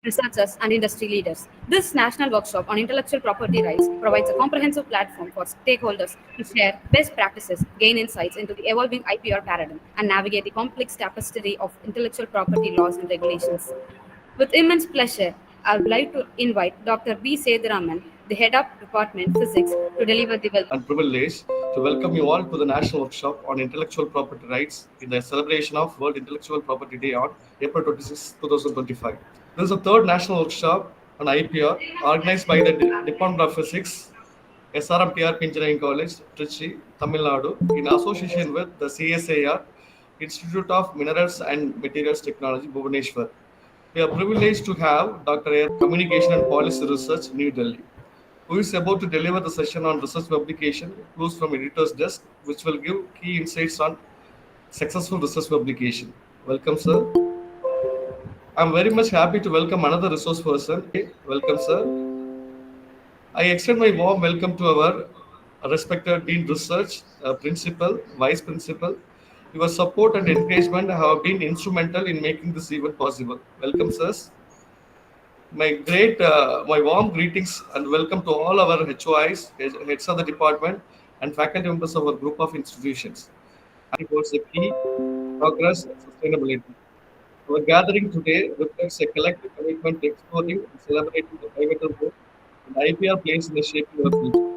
researchers, and industry leaders. This national workshop on intellectual property rights provides a comprehensive platform for stakeholders to share best practices, gain insights into the evolving IPR paradigm, and navigate the complex tapestry of intellectual property laws and regulations. With immense pleasure, I would like to invite Dr. B. Seduraman, the head of Department Physics, to deliver the welcome. And privilege to welcome you all to the National Workshop on Intellectual Property Rights in the celebration of World Intellectual Property Day on April 26, 2025. This is the third National Workshop on IPR organized by the Department of Physics, SRMTR Engineering College, Trichy, Tamil Nadu, in association with the CSIR, Institute of Minerals and Materials Technology, Bhubaneswar. We are privileged to have Dr. A. Communication and Policy Research, New Delhi, who is about to deliver the session on research publication, clues from editor's desk, which will give key insights on successful research publication. Welcome, sir. I'm very much happy to welcome another resource person. Welcome, sir. I extend my warm welcome to our respected Dean Research, Principal, Vice Principal. Your support and encouragement have been instrumental in making this event possible. Welcome, sirs. My warm greetings and welcome to all our HOIs, heads of the department, and faculty members of our group of institutions. And holds the key progress and sustainability. Our gathering today reflects a collective commitment to exploring and celebrating the pivotal role that IPR plays in the shaping of the future.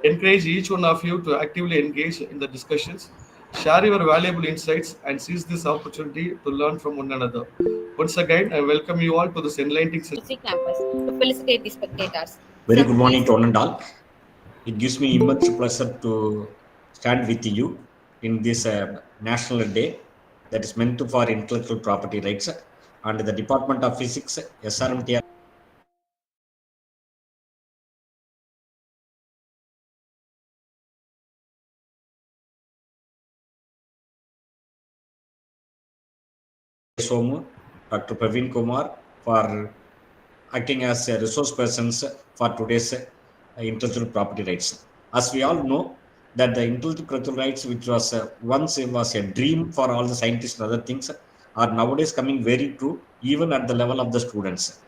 Encourage each one of you to actively engage in the discussions, share your valuable insights, and seize this opportunity to learn from one another. Once again, I welcome you all to this enlightening session. Campus to felicitate the spectators. Very good morning to one and all. It gives me immense pleasure to stand with you in this National Day that is meant for intellectual property rights, and the Department of Physics, SRMTR. Jayasomu, Dr. Pavan Kumar for acting as a resource persons for today's intellectual property rights. As we all know, that the intellectual property rights, which was once was a dream for all the scientists and other things, are nowadays coming very true, even at the level of the students.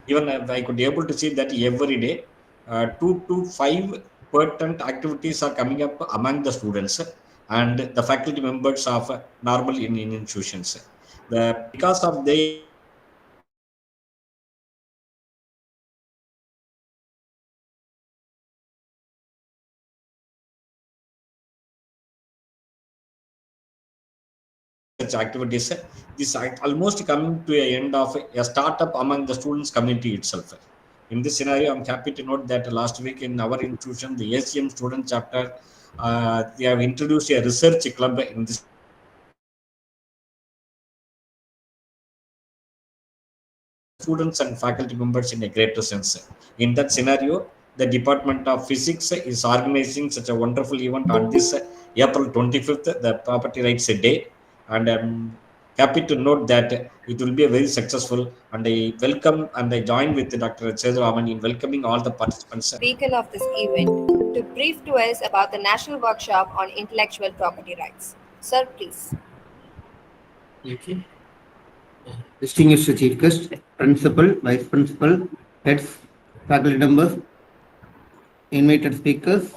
Even I could be able to see that every day, 2 to 5 pertinent activities are coming up among the students and the faculty members of normal Indian institutions. Because of the activities, this almost coming to an end of a startup among the students community itself. In this scenario, I'm happy to note that last week in our institution, the ACM student chapter, they have introduced a research club in this students and faculty members in a greater sense. In that scenario, the Department of Physics is organizing such a wonderful event on this April 25th, the Property Rights Day. And I'm happy to note that it will be a very successful, and I welcome and I join with Dr. Seduraman in welcoming all the participants. Speaker of this event to brief to us about the National Workshop on Intellectual Property Rights. Sir, please. Okay. Distinguished Chief Guest, Principal, Vice Principal, Heads, Faculty Members, invited speakers,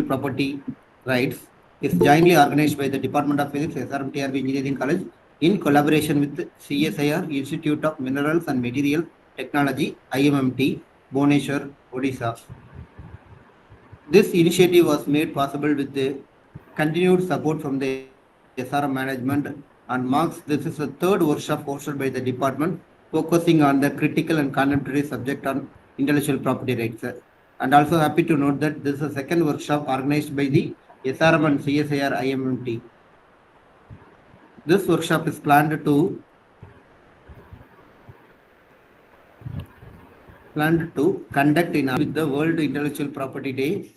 property rights is jointly organized by the Department of Physics, SRMTR Engineering College, in collaboration with CSIR, Institute of Minerals and Materials Technology, IMMT, Bhubaneswar, Odisha. This initiative was made possible with the continued support from the SRM management and marks this is the third workshop hosted by the department focusing on the critical and contemporary subject on intellectual property rights. And also happy to note that this is the second workshop organized by the SRM and CSIR IMMT. This workshop is planned to conduct in with the World Intellectual Property Day.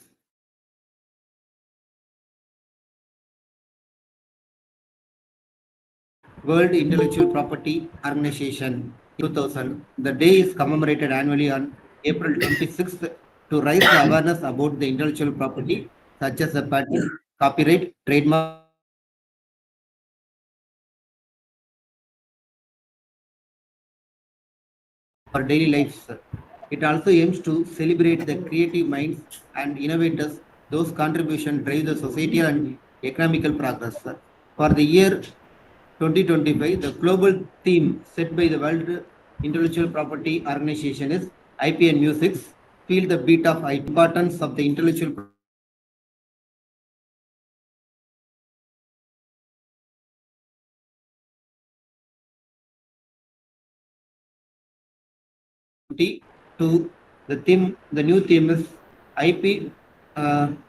World Intellectual Property Organization 2000. The day is commemorated annually on April 26th to raise the awareness about the intellectual property, such as the patent, copyright, trademark, our daily lives. It also aims to celebrate the creative minds and innovators. Those contributions drive the social and economical progress. For the year 2025, the global theme set by the World Intellectual Property Organization is IPN Music. Feel the beat of importance of the intellectual property to the theme. The new theme is IP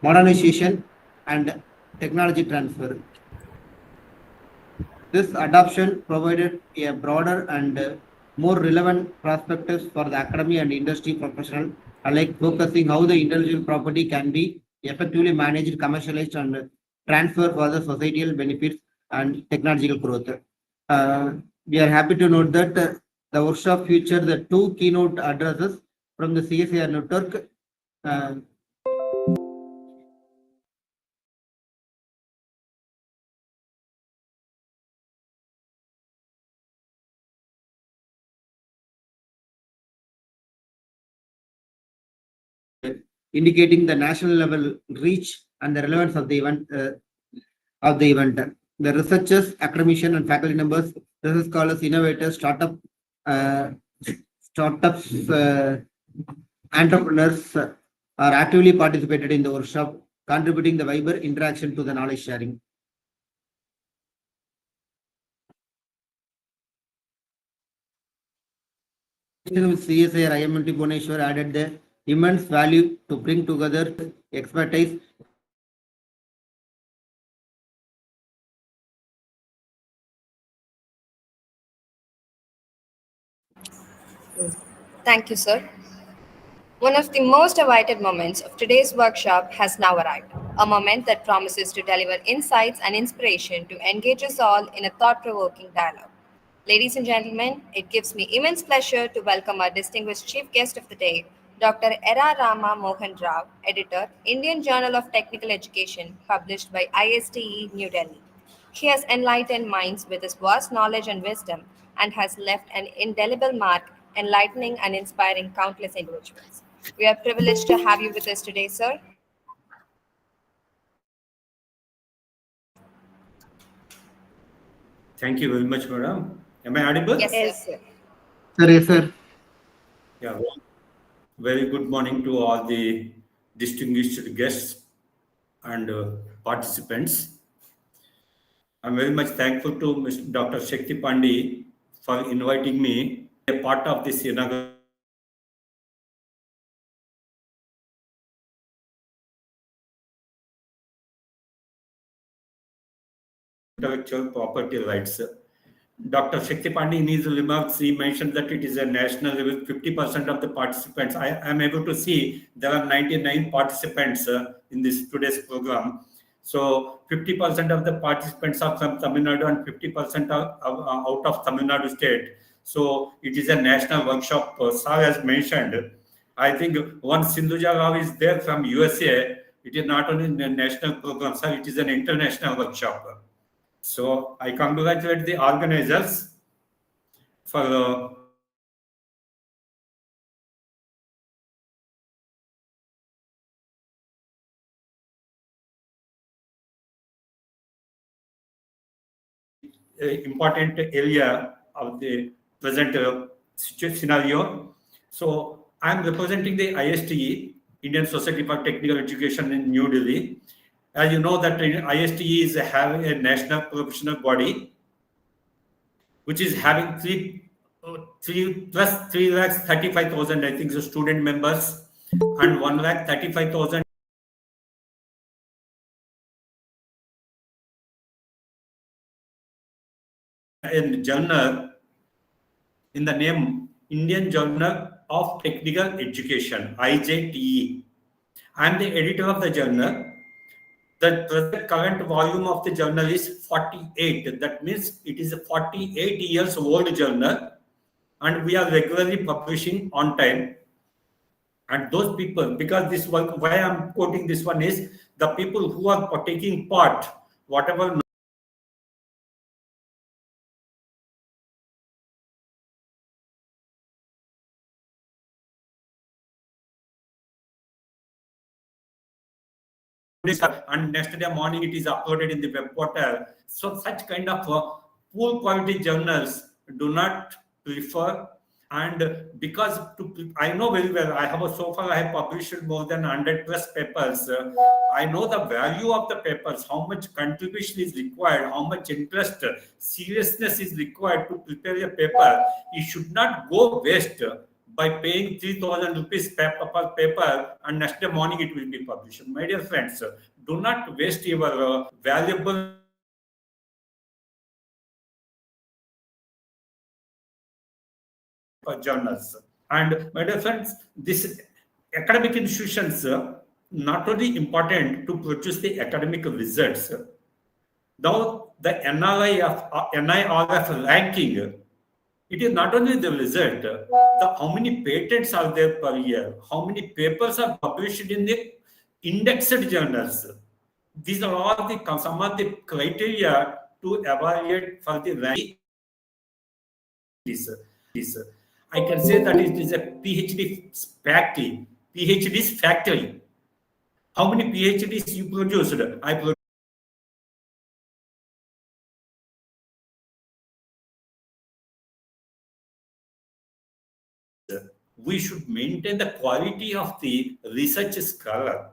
modernization and technology transfer. This adoption provided a broader and more relevant perspectives for the academy and industry professional alike, focusing how the intellectual property can be effectively managed, commercialized, and transferred for the societal benefits and technological growth. We are happy to note that the workshop featured the two keynote addresses from the CSIR network. Indicating the national level reach and the relevance of the event. The researchers, academicians, and faculty members, research scholars, innovators, startups, entrepreneurs are actively participated in the workshop, contributing the vibrant interaction to the knowledge sharing. With CSIR IMMT Bhubaneswar added the immense value to bring together expertise Thank you, sir. One of the most awaited moments of today's workshop has now arrived, a moment that promises to deliver insights and inspiration to engage us all in a thought provoking dialogue. Ladies and gentlemen, it gives me immense pleasure to welcome our distinguished chief guest of the day, Dr. Era Rama Mohan Rao, editor, Indian Journal of Technical Education, published by ISTE, New Delhi. He has enlightened minds with his vast knowledge and wisdom and has left an indelible mark, enlightening and inspiring countless individuals. We are privileged to have you with us today, sir. Thank you very much, madam. Am I audible? Yes, sir. Yes, sir. Yeah. Very good morning to all the distinguished guests and participants. I'm very much thankful to Mr. Dr. Shakti Pandey for inviting me a part of this inaugural intellectual property rights. Dr. Shakti Pandey, in his remarks, he mentioned that it is a national level. 50% of the participants. I am able to see there are 99 participants in this today's program. So 50% of the participants are from Tamil Nadu and 50% are out of Tamil Nadu state. So it is a national workshop. Sir has mentioned. I think once Sindhuja Rao is there from USA, it is not only a national program, sir, it is an international workshop. So I congratulate the organizers for important area of the present scenario. So I am representing the ISTE, Indian Society for Technical Education in New Delhi. As you know that ISTE is having a national professional body, which is having 3,35,000, I think, so student members, and 1,35,000 in journal in the name Indian Journal of Technical Education, IJTE. I am the editor of the journal. The present current volume of the journal is 48. That means it is a 48 years old journal, and we are regularly publishing on time. And those people, because this work, why I'm quoting this one is the people who are taking part, whatever and next day morning it is uploaded in the web portal. So such kind of poor quality journals do not prefer. And because I know very well, so far I have published more than 100 plus papers. I know the value of the papers, how much contribution is required, how much interest, seriousness is required to prepare a paper. You should not go waste by paying 3,000 rupees per paper, and next day morning it will be published. My dear friends, do not waste your valuable journals. And my dear friends, this academic institutions not only important to produce the academic results. Now the NIRF ranking, it is not only the result, how many patents are there per year, how many papers are published in the indexed journals. These are all some of the criteria to evaluate for the ranking. I can say that it is a PhD factory. PhD's factory. How many PhDs you produced? I produced. We should maintain the quality of the research scholar.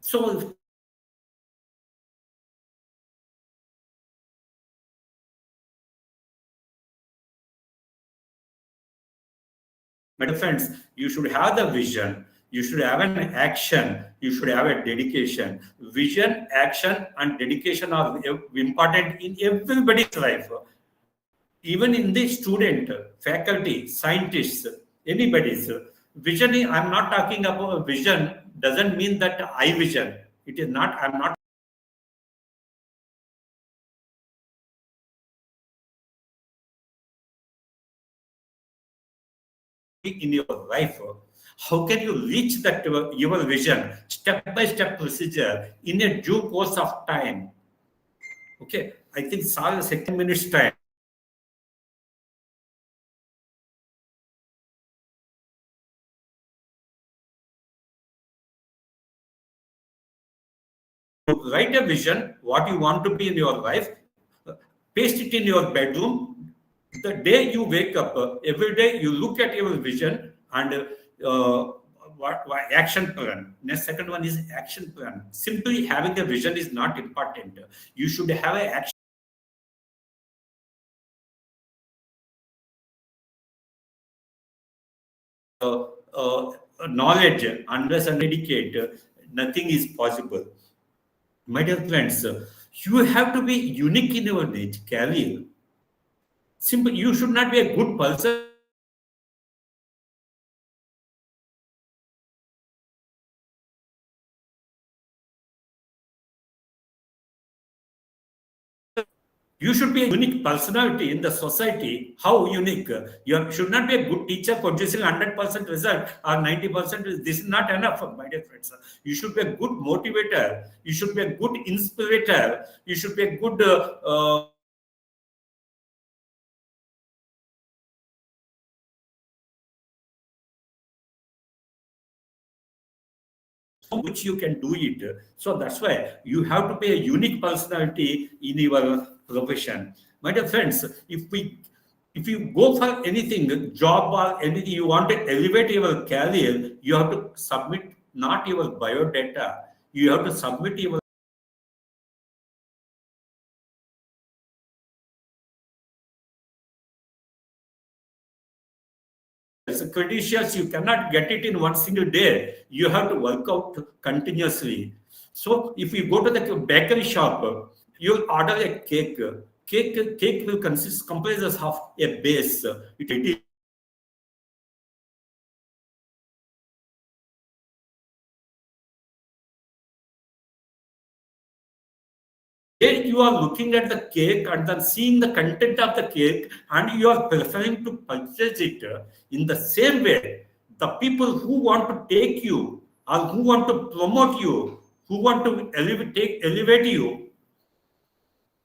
So, my friends, you should have the vision, you should have an action, you should have a dedication. Vision, action, and dedication are important in everybody's life. Even in the student, faculty, scientists, anybody's vision. I'm not talking about vision, doesn't mean that I vision. It is not, I'm not. In your life, how can you reach that your vision? Step by step procedure in a due course of time. Okay, I think Sal 2 minutes time. Write a vision, what you want to be in your life, paste it in your bedroom. The day you wake up, every day you look at your vision and what action plan. Next, second one is action plan. Simply having a vision is not important. You should have an action. Knowledge, unless and dedicate, nothing is possible. My dear friends, you have to be unique in your career. Simple, you should not be a good person. You should be a unique personality in the society. How unique? You should not be a good teacher producing 100% result or 90%. This is not enough, my dear friends. You should be a good motivator. You should be a good inspirator. You should be a good which you can do it. So that's why you have to be a unique personality in your profession. My dear friends, if you go for anything, job or anything, you want to elevate your career, you have to submit not your biodata, you have to submit your credentials. You cannot get it in one single day. You have to work out continuously. So if you go to the bakery shop, you'll order a cake. Cake will comprises of a base. You are looking at the cake and then seeing the content of the cake, and you are preferring to purchase it. In the same way, the people who want to take you or who want to promote you, who want to elevate you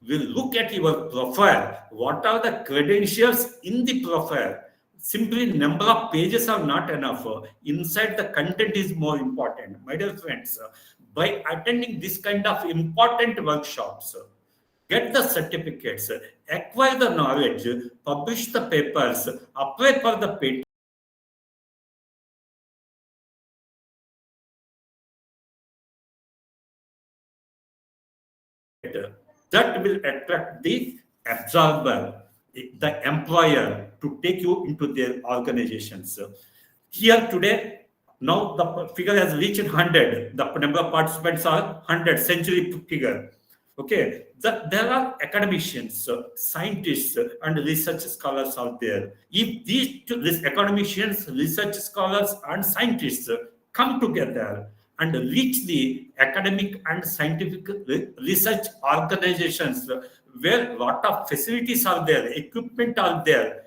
will look at your profile. What are the credentials in the profile? Simply number of pages are not enough. Inside the content is more important. My dear friends, by attending this kind of important workshops, get the certificates, acquire the knowledge, publish the papers, apply for the patent. That will attract the absorber, the employer, to take you into their organizations. Here today, now the figure has reached 100. The number of participants are 100, century figure. Okay, there are academicians, scientists, and research scholars out there. If these academicians, research scholars, and scientists come together and reach the academic and scientific research organizations where lot of facilities are there, equipment are there,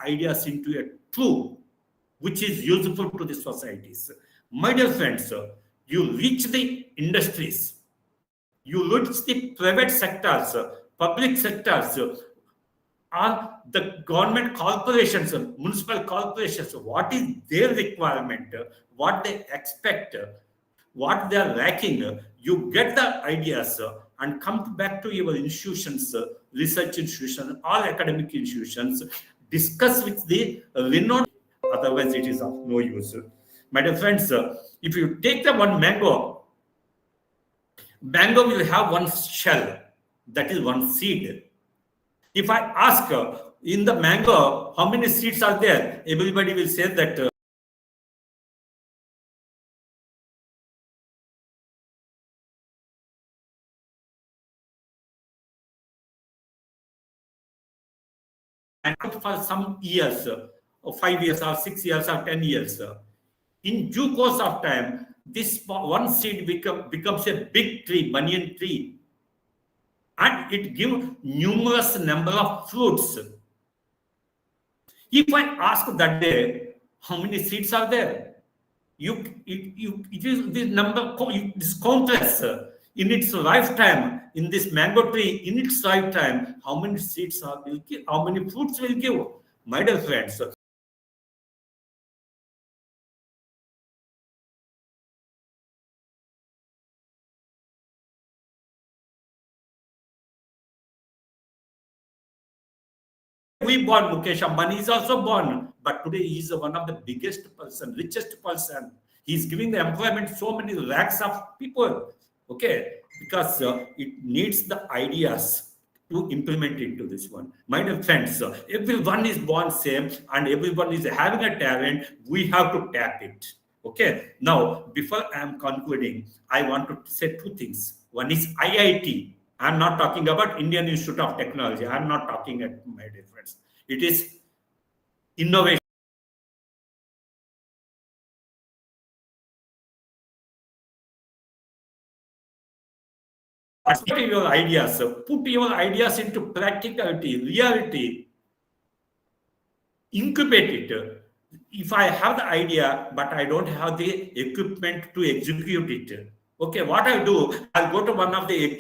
ideas into a tool which is useful to the societies. My dear friends, you reach the industries, you reach the private sectors, public sectors, or the government corporations, municipal corporations. What is their requirement? What they expect? What they are lacking? You get the ideas and come back to your institutions, research institutions, all academic institutions, discuss with the renowned. Otherwise, it is of no use. My dear friends, if you take the one mango will have one shell, that is one seed. If I ask in the mango how many seeds are there, everybody will say that and for some years, 5 years or 6 years or 10 years. In due course of time, this one seed becomes a big tree, banyan tree, and it gives numerous number of fruits. If I ask that day, how many seeds are there? It is this number, this countless in its lifetime, in this mango tree, in its lifetime, how many seeds will give, how many fruits will give? My dear friends, we born Mukesh Ambani is also born, but today he is one of the biggest person, richest person. He is giving the employment so many lakhs of people. Okay, because it needs the ideas to implement into this one. My dear friends, everyone is born same and everyone is having a talent. We have to tap it. Okay. Now, before I am concluding, I want to say two things. One is IIT. I'm not talking about Indian Institute of Technology. I'm not talking at my difference. It is innovation. Put your ideas into practicality, reality, incubate it. If I have the idea, but I don't have the equipment to execute it, okay, what I do, I'll go to one of the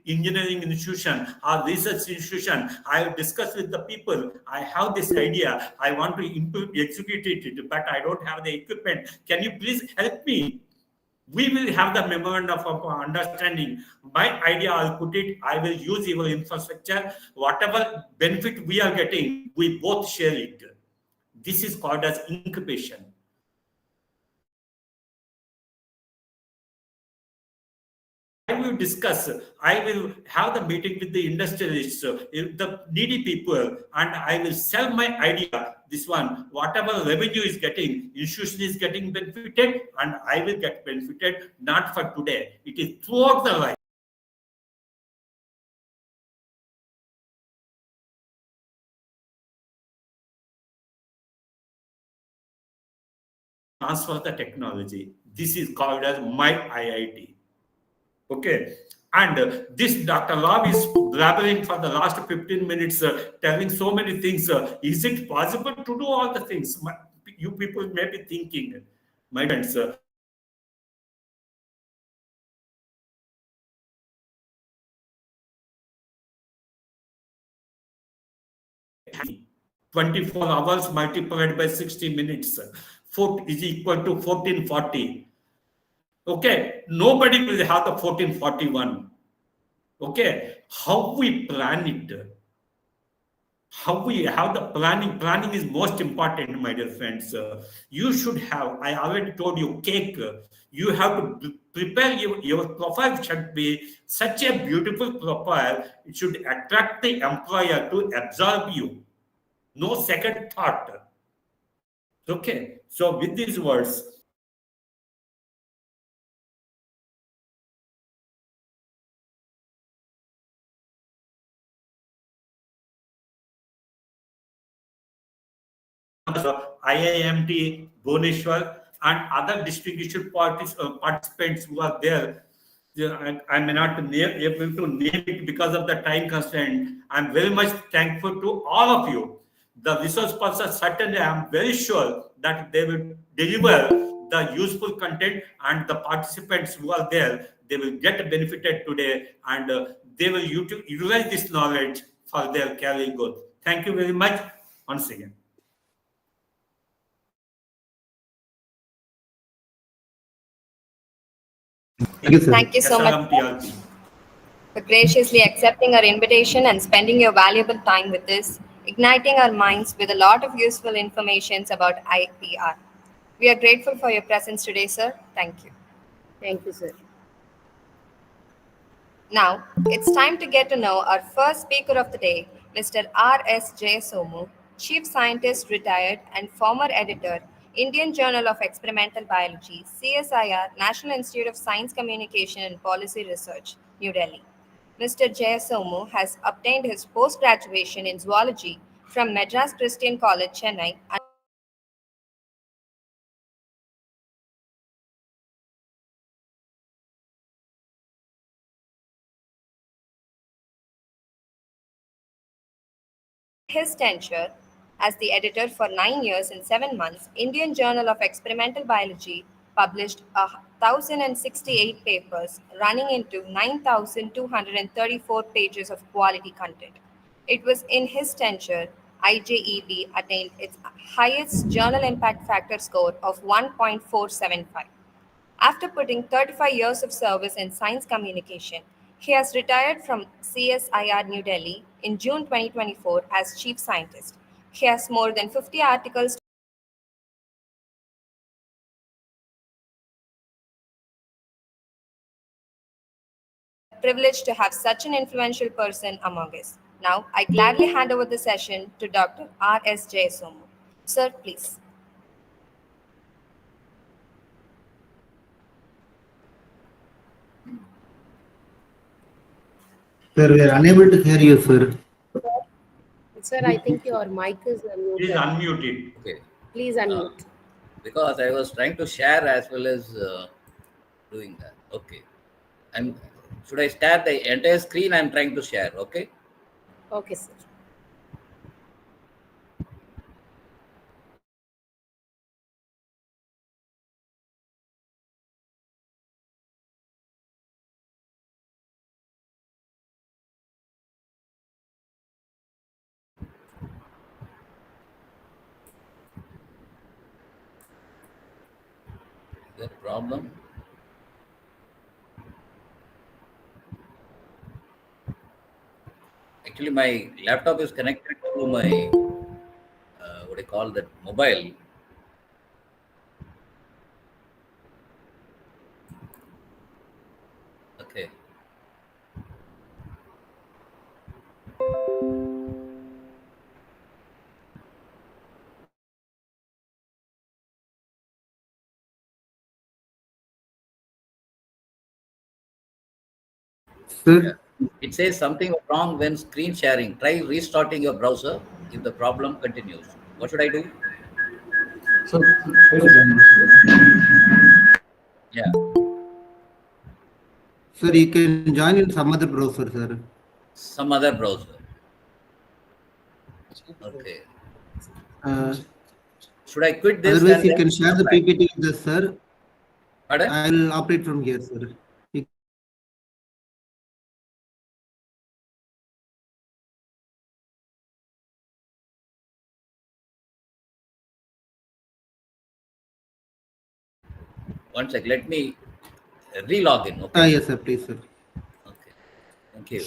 engineering institution or research institution. I'll discuss with the people. I have this idea. I want to execute it, but I don't have the equipment. Can you please help me? We will have the memorandum of understanding. My idea, I'll put it. I will use your infrastructure. Whatever benefit we are getting, we both share it. This is called as incubation. I will discuss, I will have the meeting with the industrialists, the needy people, and I will sell my idea. This one, whatever revenue is getting, institution is getting benefited, and I will get benefited, not for today. It is throughout the life. Transfer the technology. This is called as my IIT. Okay. And this Dr. Rao is blabbering for the last 15 minutes, telling so many things. Is it possible to do all the things? You people may be thinking, my friends, 24 hours multiplied by 60 minutes is equal to 1440. Okay, nobody will have the 1441. Okay, how we plan it, how we have the planning is most important, my dear friends. You should have, I already told you, cake. You have to prepare your profile should be such a beautiful profile. It should attract the employer to absorb you. No second thought. Okay, so with these words, IIMT, Bhubaneswar, and other distinguished participants who are there. I may not able to name it because of the time constraint. I'm very much thankful to all of you. The resource persons, certainly, I'm very sure that they will deliver the useful content, and the participants who are there, they will get benefited today, and they will utilize this knowledge for their career growth. Thank you very much once again. Thank you, sir. Thank you so much for graciously accepting our invitation and spending your valuable time with us, igniting our minds with a lot of useful information about IPR. We are grateful for your presence today, sir. Thank you. Thank you, sir. Now, it's time to get to know our first speaker of the day, Mr. R.S. Jayasomu, Chief Scientist, retired, and former editor, Indian Journal of Experimental Biology, CSIR, National Institute of Science Communication and Policy Research, New Delhi. Mr. Jayasomu has obtained his post-graduation in zoology from Madras Christian College, Chennai, and his tenure as the editor for 9 years and 7 months, Indian Journal of Experimental Biology published 1,068 papers running into 9,234 pages of quality content. It was in his tenure IJEB attained its highest journal impact factor score of 1.475. After putting 35 years of service in science communication, he has retired from CSIR New Delhi in June 2024 as chief scientist. He has more than 50 articles. Privileged to have such an influential person among us. Now, I gladly hand over the session to Dr. R.S. Jayasomu. Sir, please. Sir, we are unable to hear you, sir. Sir, I think your mic is Please muted. unmute it. Okay. Please unmute. Because I was trying to share as well as doing that. Okay. Should I start the entire screen? I'm trying to share. Okay. Okay, sir. Is there a problem? Actually, my laptop is connected to my what do you call that, mobile. Okay. Sir, It says something wrong when screen sharing. Try restarting your browser if the problem continues. What should I do? So, Yeah. Sir, you can join in some other browser, sir. Some other browser. Okay. Should I quit this? Otherwise, And you then can share come the back? PPT with us, sir. Pardon? I'll operate from here, sir. You One sec. Let me re-log in. Okay. yes, sir. Please, sir. Okay. Thank you.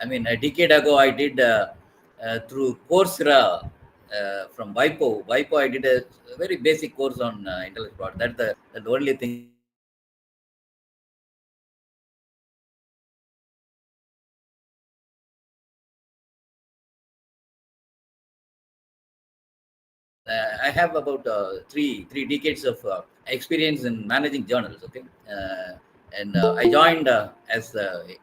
I mean, a decade ago, I did through Coursera from WIPO. WIPO, I did a very basic course on intellectual property. That's the only thing. I have about three decades of experience in managing journals. Okay, and I joined as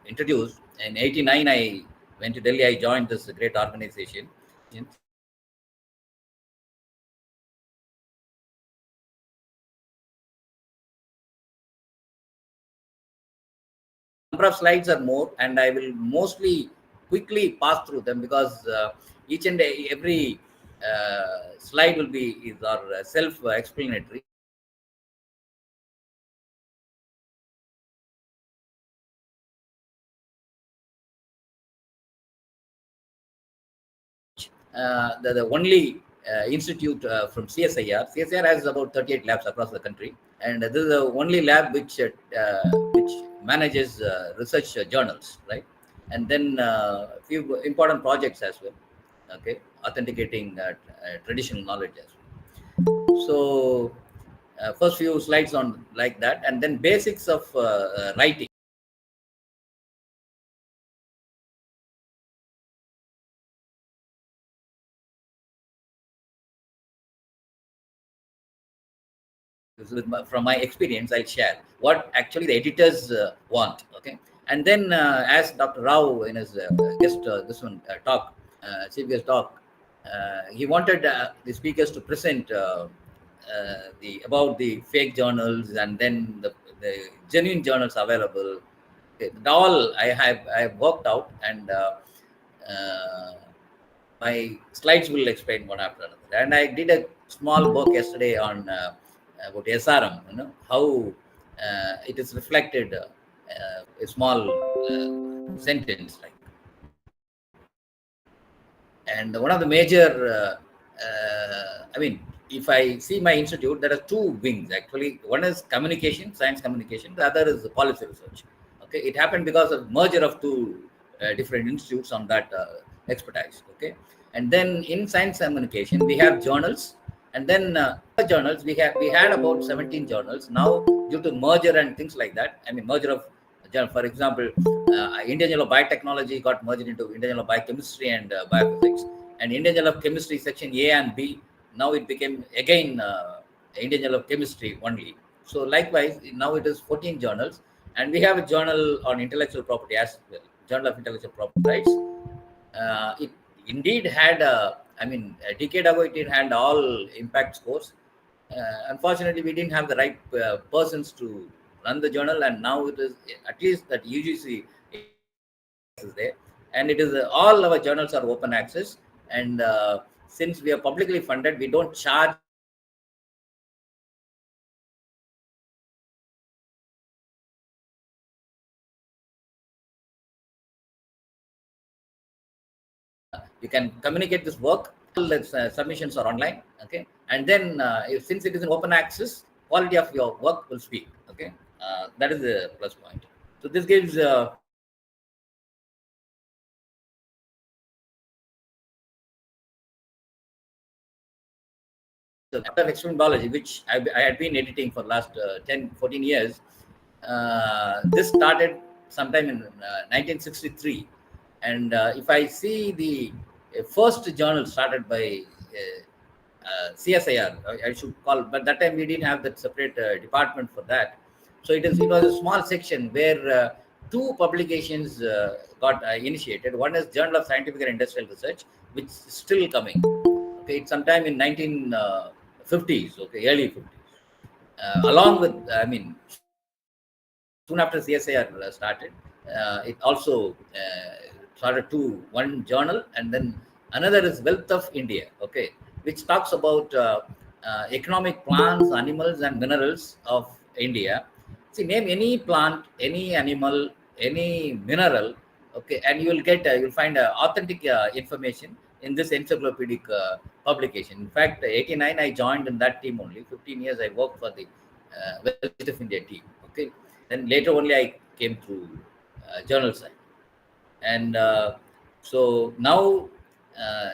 introduced in '89. I went to Delhi. I joined this great organization. Number of slides are more, and I will mostly quickly pass through them because each and every slide will be self-explanatory. The only institute from CSIR. CSIR has about 38 labs across the country, and this is the only lab which manages research journals, right? and then a few important projects as well. Okay, authenticating traditional knowledge as well. So first few slides on like that, and then basics of writing. From my experience, I'll share what actually the editors want. Okay, and then as Dr. Rao in his guest this one talk, chief guest talk, he wanted the speakers to present the about the fake journals and then the genuine journals available. Okay, all I have worked out, and my slides will explain one after another. And I did a small work yesterday on about SRM, how it is reflected, a small sentence, like. And one of the major, I mean, if I see my institute, there are two wings actually. One is communication, science communication. The other is policy research. Okay, it happened because of merger of two different institutes on that expertise. Okay, and then in science communication we have journals, and then journals we had about 17 journals. Now due to merger and things like that, I mean merger of for example, Indian Journal of Biotechnology got merged into Indian Journal of Biochemistry and Biophysics, and Indian Journal of Chemistry section A and B. Now it became again Indian Journal of Chemistry only. So likewise, now it is 14 journals, and we have a journal on intellectual property as well, Journal of Intellectual Property Rights. It indeed had, I mean, a decade ago it had all impact scores. Unfortunately, we didn't have the right persons to run the journal, and now it is at least that UGC is there, and it is all our journals are open access, and since we are publicly funded, we don't charge. You can communicate this work. All the submissions are online. Okay, and then since it is an open access, quality of your work will speak. Okay, that is the plus point. So this gives of extreme biology, which I had been editing for last 10, 14 years. This started sometime in 1963. And if I see the first journal started by CSIR, I should call, but that time we didn't have that separate department for that. So it was a small section where two publications got initiated. One is Journal of Scientific and Industrial Research, which is still coming. Okay, it's sometime in 1950s, okay, early 50s. Along with, I mean, soon after CSIR started, it also started one journal, and then another is Wealth of India, okay, which talks about economic plants, animals, and minerals of India. See, name any plant, any animal, any mineral, okay, and you will get, you'll find authentic information in this encyclopedic publication. In fact, 89 I joined in that team only. 15 years I worked for the Wealth of India team. Okay, then later only I came through journal side, and so now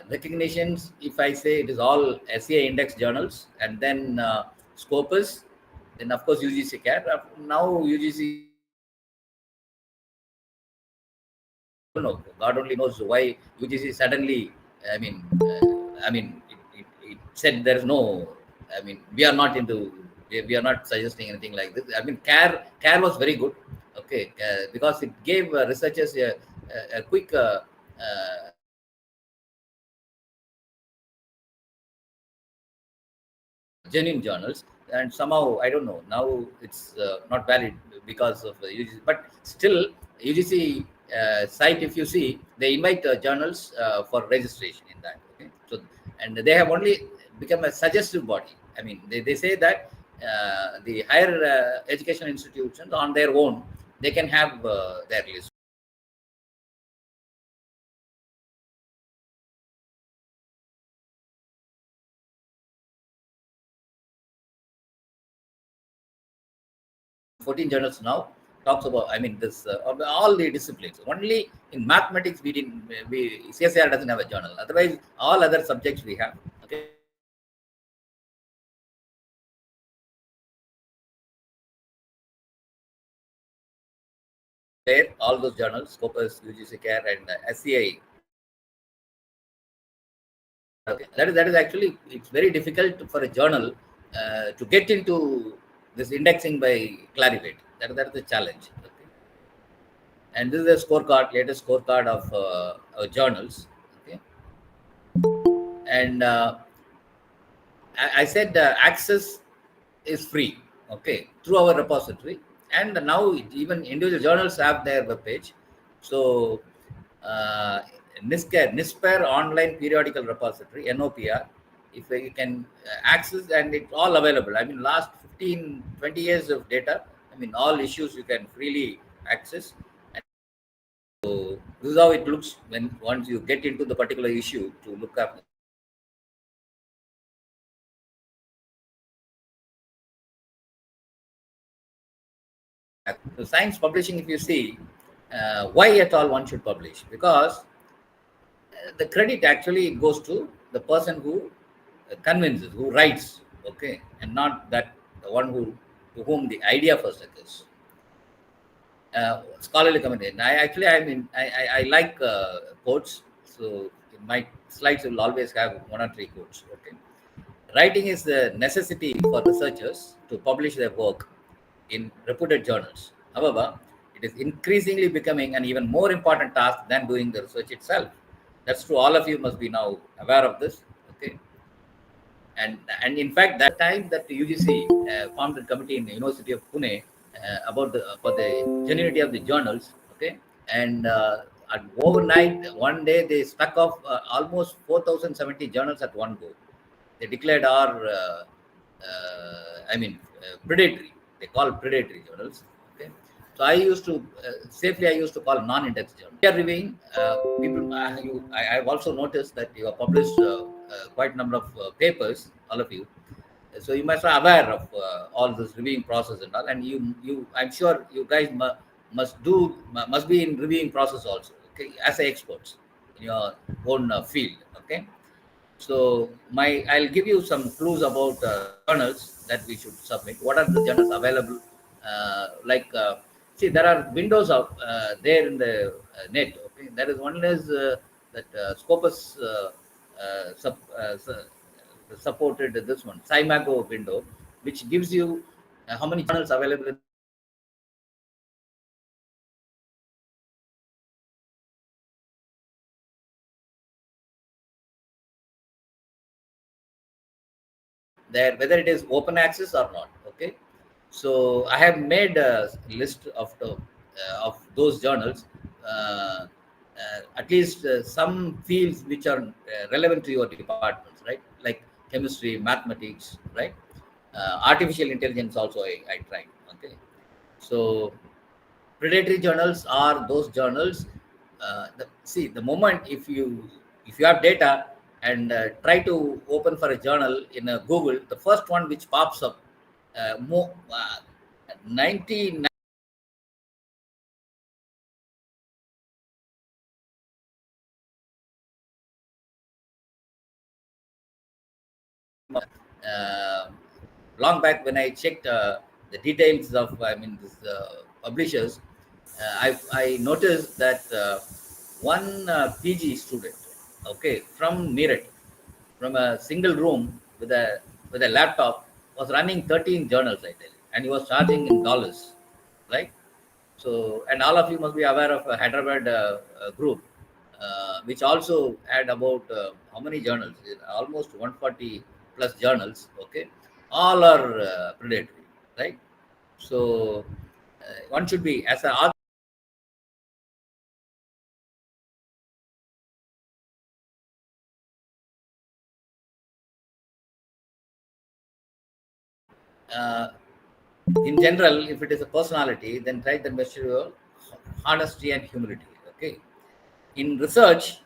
recognitions. If I say it is all SCI index journals, and then Scopus, then of course UGC CAR. Now UGC. No, God only knows why UGC suddenly. It said there is no. I mean, we are not into. We are not suggesting anything like this. I mean, CAR was very good. Okay, because it gave researchers a quick. Genuine journals, and somehow I don't know, now it's not valid because of UGC, but still UGC site, if you see, they invite journals for registration in that. Okay, so, and they have only become a suggestive body. I mean, they say that the higher educational institutions on their own, they can have their list. 14 journals now, talks about, I mean, this of all the disciplines. Only in mathematics we CSIR doesn't have a journal. Otherwise, all other subjects we have. Okay. There, all those journals, Scopus, UGCCare, and SCI. Okay. That is actually, it's very difficult for a journal to get into this indexing by Clarivate. That's the challenge. Okay. And this is a scorecard, latest scorecard of our journals. Okay. And I said access is free, okay, through our repository. And now even individual journals have their webpage. So NIScPR online periodical repository, NOPR, if you can access, and it's all available. I mean, last 15, 20 years of data, I mean, all issues you can freely access. And so this is how it looks when once you get into the particular issue to look up. So science publishing, if you see, why at all one should publish? Because the credit actually goes to the person who convinces, who writes, okay, and not that the one who to whom the idea first occurs. Scholarly commentary. I like quotes, so in my slides will always have 1 or 3 quotes. Okay, writing is the necessity for researchers to publish their work in reputed journals. However, it is increasingly becoming an even more important task than doing the research itself. That's true. All of you must be now aware of this. Okay. And in fact, that time that the UGC formed a committee in the University of Pune about the genuinity of the journals. Okay. And overnight, one day, they stuck off almost 4,070 journals at one go. They declared our, predatory. They call predatory journals. Okay, so I used to I used to call non-index journals. We are reviewing people. I've also noticed that you have published quite a number of papers, all of you. So you must be aware of all this reviewing process and all. And I'm sure you guys must be in reviewing process also. Okay, as experts in your own field. Okay. So I'll give you some clues about journals that we should submit. What are the journals available? See, there are windows of there in the net. Okay, there is one is that Scopus supported this one, Simago window, which gives you how many journals available. There, whether it is open access or not. Okay, so I have made a list of those journals, at least some fields which are relevant to your departments, right? Like chemistry, mathematics, right? Artificial intelligence also I tried. Okay, so predatory journals are those journals. The moment if you have data and try to open for a journal in a Google, the first one which pops up, 99 long back when I checked the details of this publishers, I noticed that one PG student, okay, from Meerut, from a single room with a laptop, was running 13 journals, I tell you, and he was charging in dollars, right? So, and all of you must be aware of a Hyderabad group, which also had about how many journals? Almost 140 plus journals. Okay, all are predatory, right? So, one should be as a in general, if it is a personality, then try the measure honesty and humility. Okay, in research,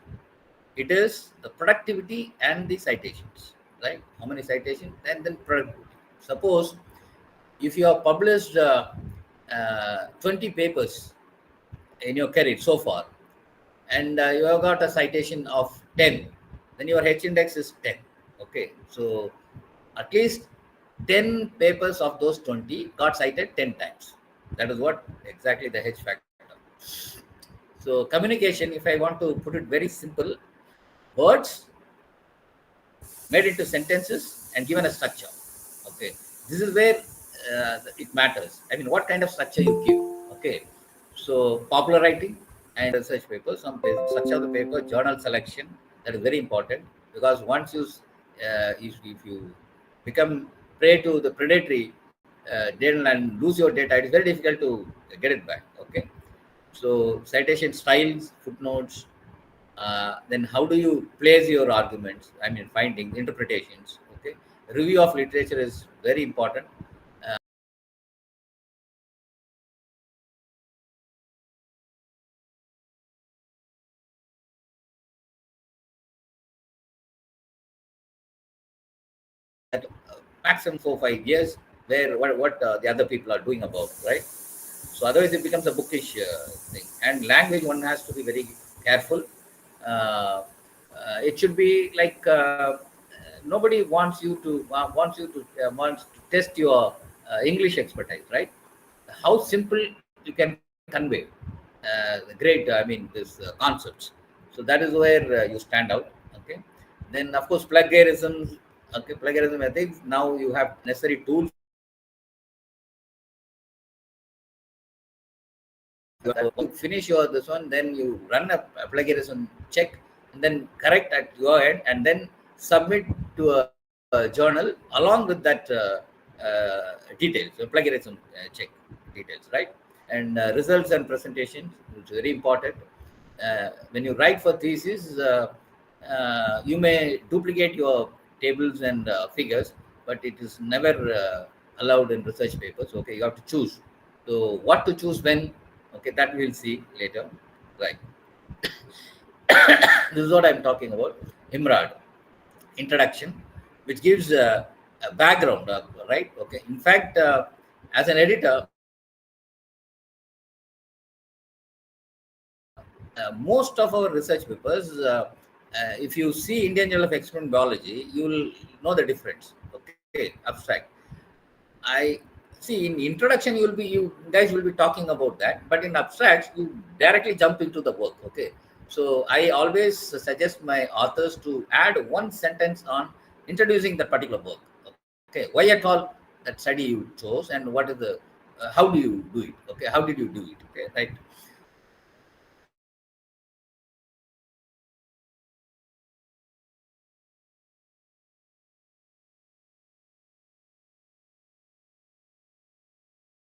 it is the productivity and the citations, right? How many citations, and then productivity. Suppose if you have published 20 papers in your career so far, and you have got a citation of 10, then your H index is 10. Okay, so at least 10 papers of those 20 got cited 10 times. That is what exactly the H factor. So communication, if I want to put it very simple, words made into sentences and given a structure. Okay, this is where it matters. I mean, what kind of structure you give. Okay, so popular writing and research papers, some basic structure of the paper, journal selection, that is very important, because once you if you become prey to the predatory journal and lose your data, it is very difficult to get it back. Okay, so citation styles, footnotes, then how do you place your arguments? I mean, findings, interpretations. Okay, review of literature is very important. At maximum 4 5 years, where what the other people are doing about, right? So otherwise, it becomes a bookish thing. And language, one has to be very careful. It should be like nobody wants to test your English expertise, right? How simple you can convey the great, I mean, this concepts. So that is where you stand out. Okay, then of course plagiarism. Okay, plagiarism ethics. Now you have necessary tools. You finish your this one, then you run a plagiarism check, and then correct at your end, and then submit to a journal along with that details, plagiarism check details, right? And results and presentations, which is very important. When you write for thesis, you may duplicate your tables and figures, but it is never allowed in research papers. Okay, you have to choose. So what to choose when? Okay, that we'll see later. Right. This is what I'm talking about. IMRAD, introduction, which gives a background, right? Okay. In fact, as an editor, most of our research papers, if you see Indian Journal of Experimental Biology, you will know the difference. Okay, abstract. I see in introduction you guys will be talking about that, but in abstracts you directly jump into the work. Okay, so I always suggest my authors to add one sentence on introducing that particular work. Okay, why at all that study you chose, and what is the how do you do it? Okay, how did you do it? Okay, right.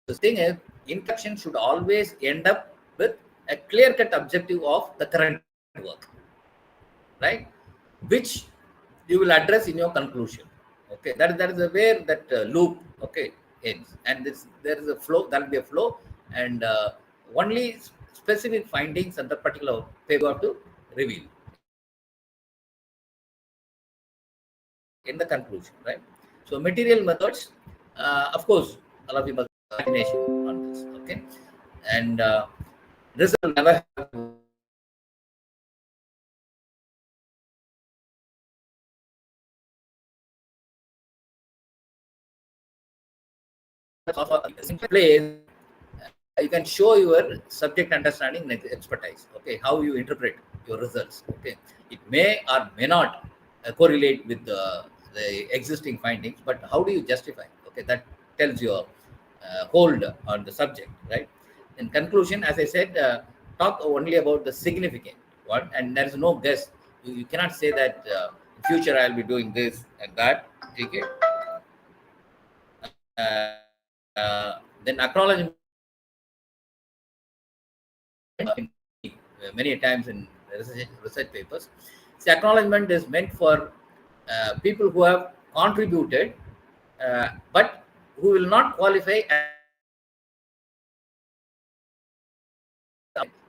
The thing is, introduction should always end up with a clear-cut objective of the current work, right? Which you will address in your conclusion. Okay, that is where that loop, okay, ends, and there is a flow. That will be a flow, and only specific findings and the particular paper have to reveal in the conclusion, right? So material methods, of course, all of you must imagination on this. Okay, and this will never have place. You can show your subject understanding and expertise. Okay, how you interpret your results. Okay, it may or may not correlate with the existing findings, but how do you justify? Okay, that tells your hold on the subject, right? In conclusion, as I said, talk only about the significant one, and there is no guess. You cannot say that in future I'll be doing this and that. Okay, then acknowledgement. Many times in research papers, the acknowledgement is meant for people who have contributed, but who will not qualify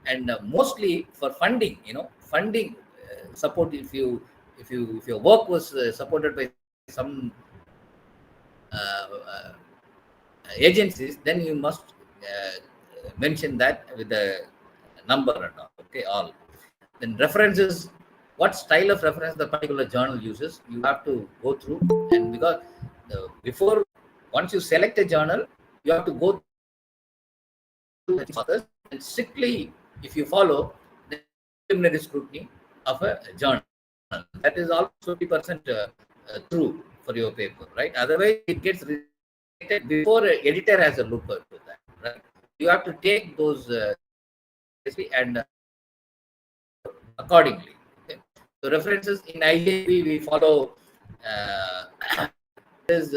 and mostly for funding. Funding support. If your work was supported by some agencies, then you must mention that with the number and all. Okay, all. Then references, what style of reference the particular journal uses, you have to go through. And because before, once you select a journal, you have to go through the authors, and strictly, if you follow the preliminary scrutiny of a journal, that is also 50% true for your paper, right? Otherwise, it gets rejected before an editor has a look at that, right? You have to take those and accordingly. Okay? So references in IJP, we follow is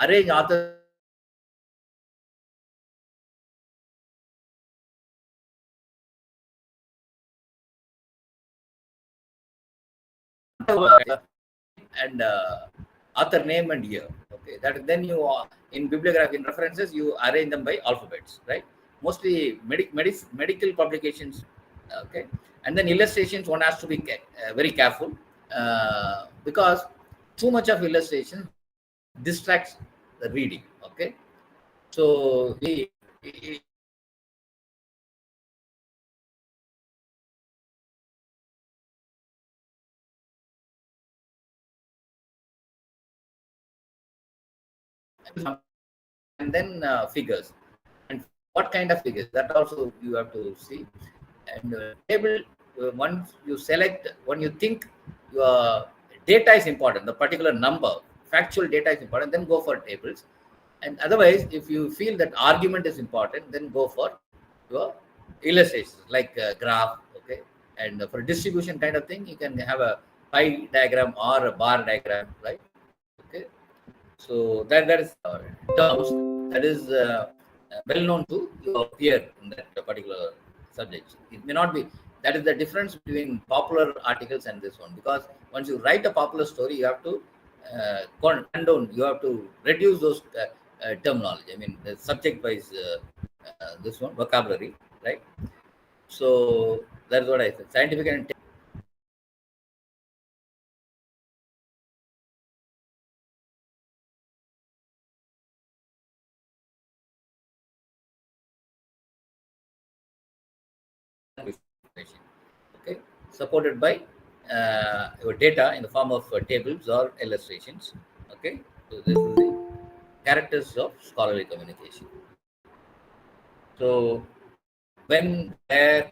arrange authors and author name and year. Okay, that then you in bibliography in references you arrange them by alphabets, right? Mostly medical publications. Okay, and then illustrations one has to be very careful because too much of illustration distracts the reading. Okay, so we and then figures, and what kind of figures, that also you have to see. And table, once you select, when you think your data is important, the particular number, factual data is important, then go for tables. And otherwise, if you feel that argument is important, then go for your illustrations like graph. Okay, and for distribution kind of thing, you can have a pie diagram or a bar diagram, right? Okay, so that is terms that is well known to your peer in that particular subject. It may not be. That is the difference between popular articles and this one. Because once you write a popular story, you have to condone. You have to reduce those terminology. I mean, the subject-wise this one vocabulary, right? So that's what I said. Scientific and okay, supported by your data in the form of tables or illustrations. Okay, so this is the characters of scholarly communication. So when there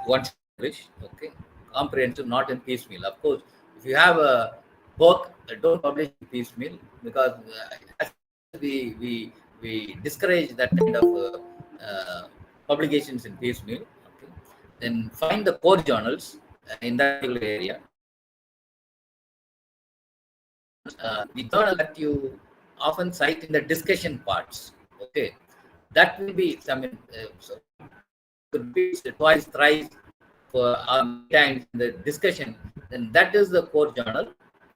one English, okay, comprehensive, not in piecemeal. Of course, if you have a book, don't publish in piecemeal, because as we discourage that kind of publications in piecemeal. Okay, then find the core journals in that particular area. The journal that you often cite in the discussion parts. Okay, that will be so could be twice, thrice for times in the discussion, then that is the core journal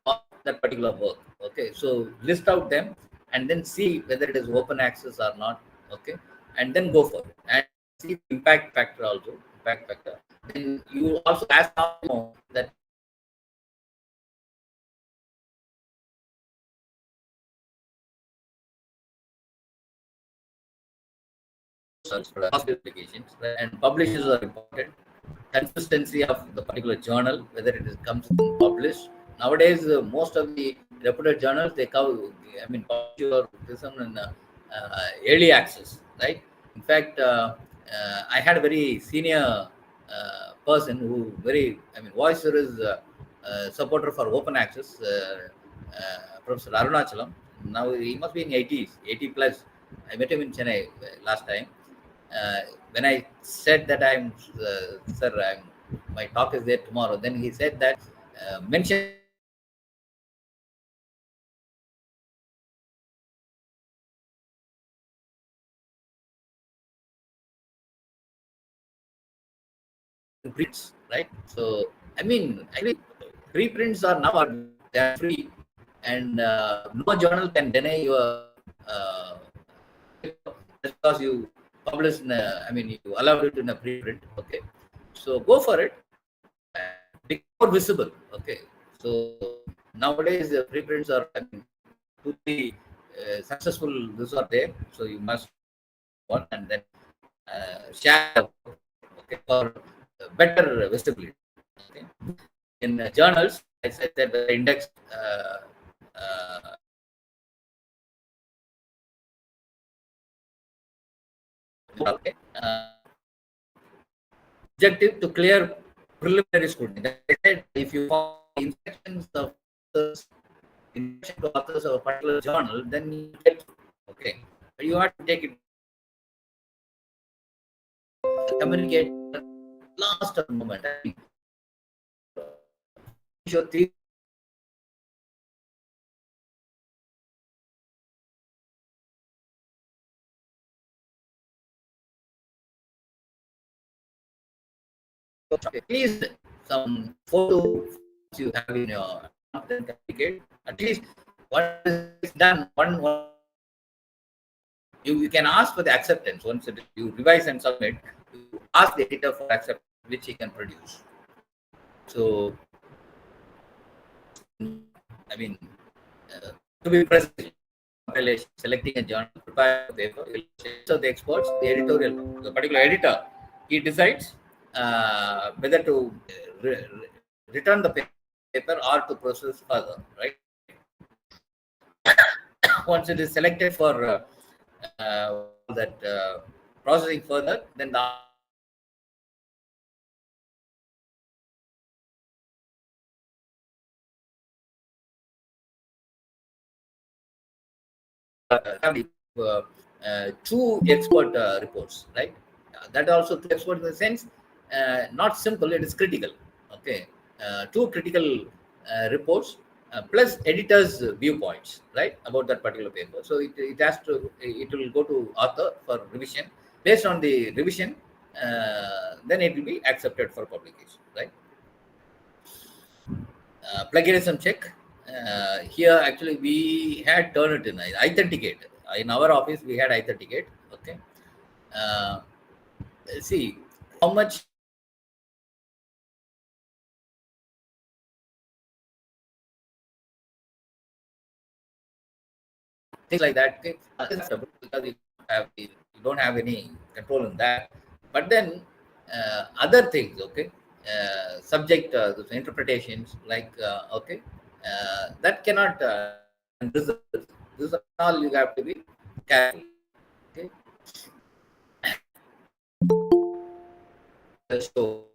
of that particular work. Okay, so list out them and then see whether it is open access or not. Okay, and then go for it and see the impact factor also. Impact factor. Then you also ask now that for applications, and publishers are important. Consistency of the particular journal, whether it is comes in published. Nowadays, most of the reputed journals they cover. I mean, publish your this one in early access, right? In fact, I had a very senior person who voicer is supporter for open access, Professor Arunachalam. Now he must be in 80s, 80 plus. I met him in Chennai last time. When I said that sir, my talk is there tomorrow, then he said that mention prints, right? So I mean, preprints are now they are free, and no journal can deny your because you publish you allowed it in a preprint. Okay, so go for it. Be more visible. Okay, so nowadays the preprints are to be successful. These are there, so you must one, and then share, okay, for better visibility. Okay. In journals, I said that the index uh, okay, objective to clear preliminary scrutiny. That I said, if you follow instructions of authors, instruction to authors of a particular journal, then you get okay. But you have to take it, communicate last moment. I mean, sure three at least some photo you have in your then communicate. At least what is done, one you can ask for the acceptance. Once you revise and submit, you ask the editor for acceptance, which he can produce. So, I mean, to be present, selecting a journal, prepare the paper, so the experts, the editorial, the particular editor, he decides whether to return the paper or to process further, right? Once it is selected for that processing further, then the two expert reports, right? That also two expert in the sense not simple, it is critical. Okay, two critical reports plus editors' viewpoints, right, about that particular paper. So it has to, it will go to author for revision. Based on the revision, then it will be accepted for publication, right? Plagiarism check. Here, actually, we had Turnitin, Authenticate. In our office, we had Authenticate. Okay. See how much things like that. Okay. Because you don't have any control on that. But then other things, okay, subject interpretations, like okay, that cannot. This is all you have to be careful. Okay. So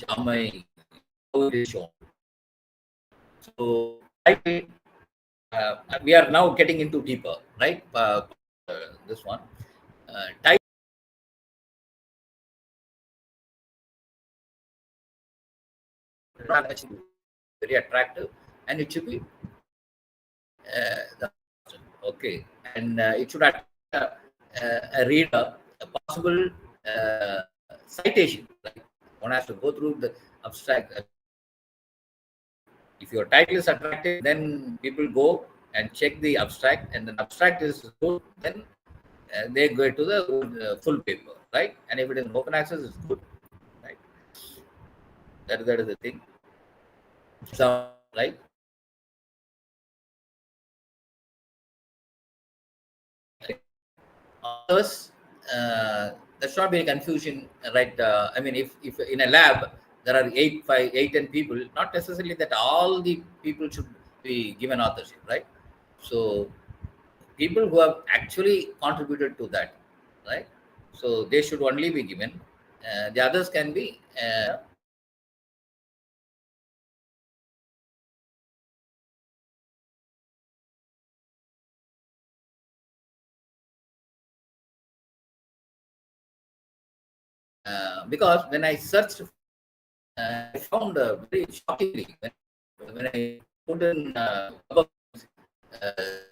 how it is shown. So we are now getting into deeper, right? This one. Type very attractive, and it should be okay, and it should attract a reader, a possible citation. Like one has to go through the abstract. If your title is attractive, then people go and check the abstract, and the abstract is good, then they go to the full paper, right? And if it is open access, it's good, right? That is the thing. So, right? Others, there should not be a confusion, right? I mean, if in a lab there are 10 people, not necessarily that all the people should be given authorship, right? So people who have actually contributed to that, right? So they should only be given. The others can be because when I searched, I found very shockingly when I put in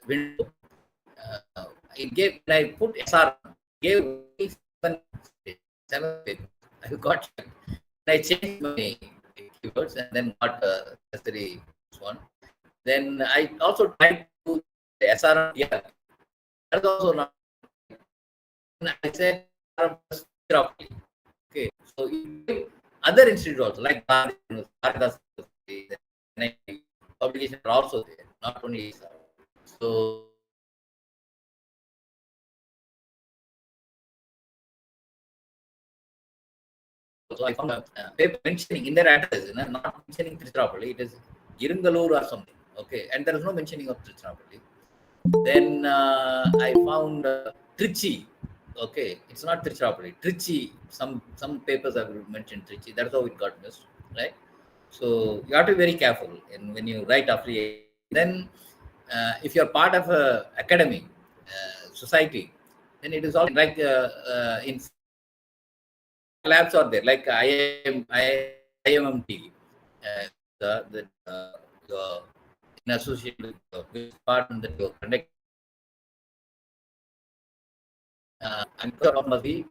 window, it gave, when I put SR, gave seven papers. I got shocked. I changed my keywords and then got necessary one. Then I also tried to the SRM. Yeah, that's also not. I said roughly. Okay, so other institutes also like Bharat publications are also there, not only SR. So So I found a paper mentioning in their address, not mentioning Tiruchirappalli, it is Irangalur or something. Okay, and there is no mentioning of Tiruchirappalli. Then I found Trichy. Okay, it's not Tiruchirappalli. Trichy. Some papers have mentioned Trichy. That's how it got missed, right? So you have to be very careful when you write affiliation. Then, if you are part of a academy, society, then it is all like in labs are there, like IMMT, you're in association with which department that you're conducting. And must be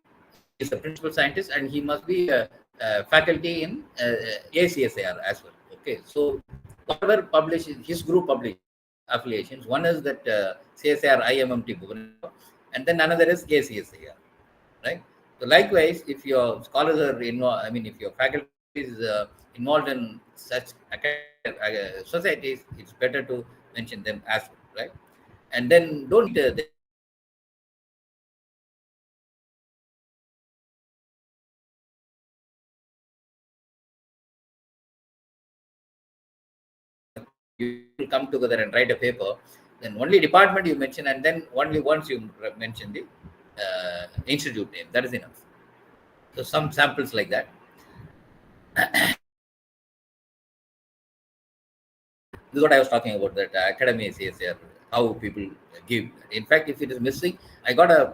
is a principal scientist, and he must be a faculty in CSIR as well. Okay, so whatever publishes his group publish affiliations, one is that CSIR IMMT Bhubaneswar, and then another is CSIR, right? So likewise, if your scholars are involved, I mean, if your faculty is involved in such societies, it's better to mention them as well, right? And then don't you will come together and write a paper, then only department you mention, and then only once you mention the institute name. That is enough. So some samples like that. This is what I was talking about, that academy CSIR, how people give. In fact, if it is missing, I got a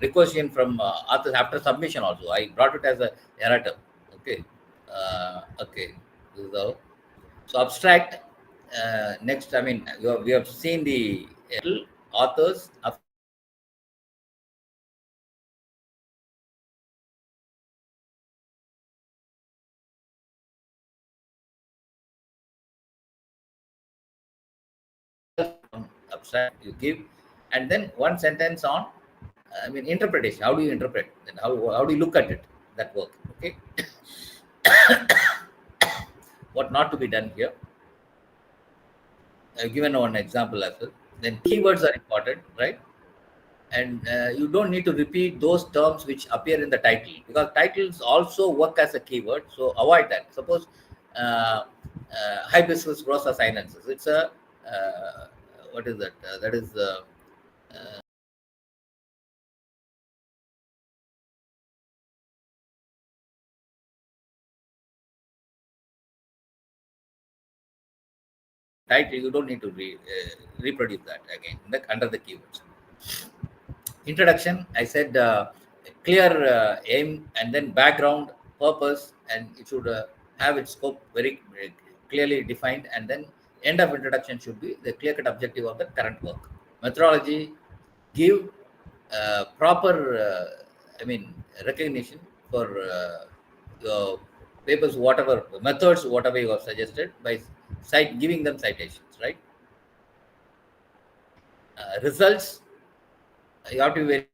requisition from authors after submission also. I brought it as a errata. Okay. Okay. This is how. So abstract. Next, I mean, we have seen the authors. Abstract you give, and then one sentence on, I mean, interpretation. How do you interpret? Then how do you look at it? That work. Okay. What not to be done here? I've given one example as well. Then keywords are important, right? And you don't need to repeat those terms which appear in the title, because titles also work as a keyword. So avoid that. Suppose hibiscus rosa sinensis. It's a what is that? That is title. You don't need to reproduce that again under the keywords. Introduction, I said clear aim, and then background, purpose, and it should have its scope very clearly defined, and then end of introduction should be the clear-cut objective of the current work. Methodology, give proper I mean recognition for your papers, whatever methods, whatever you have suggested, by giving them citations, right? Results, you have to be very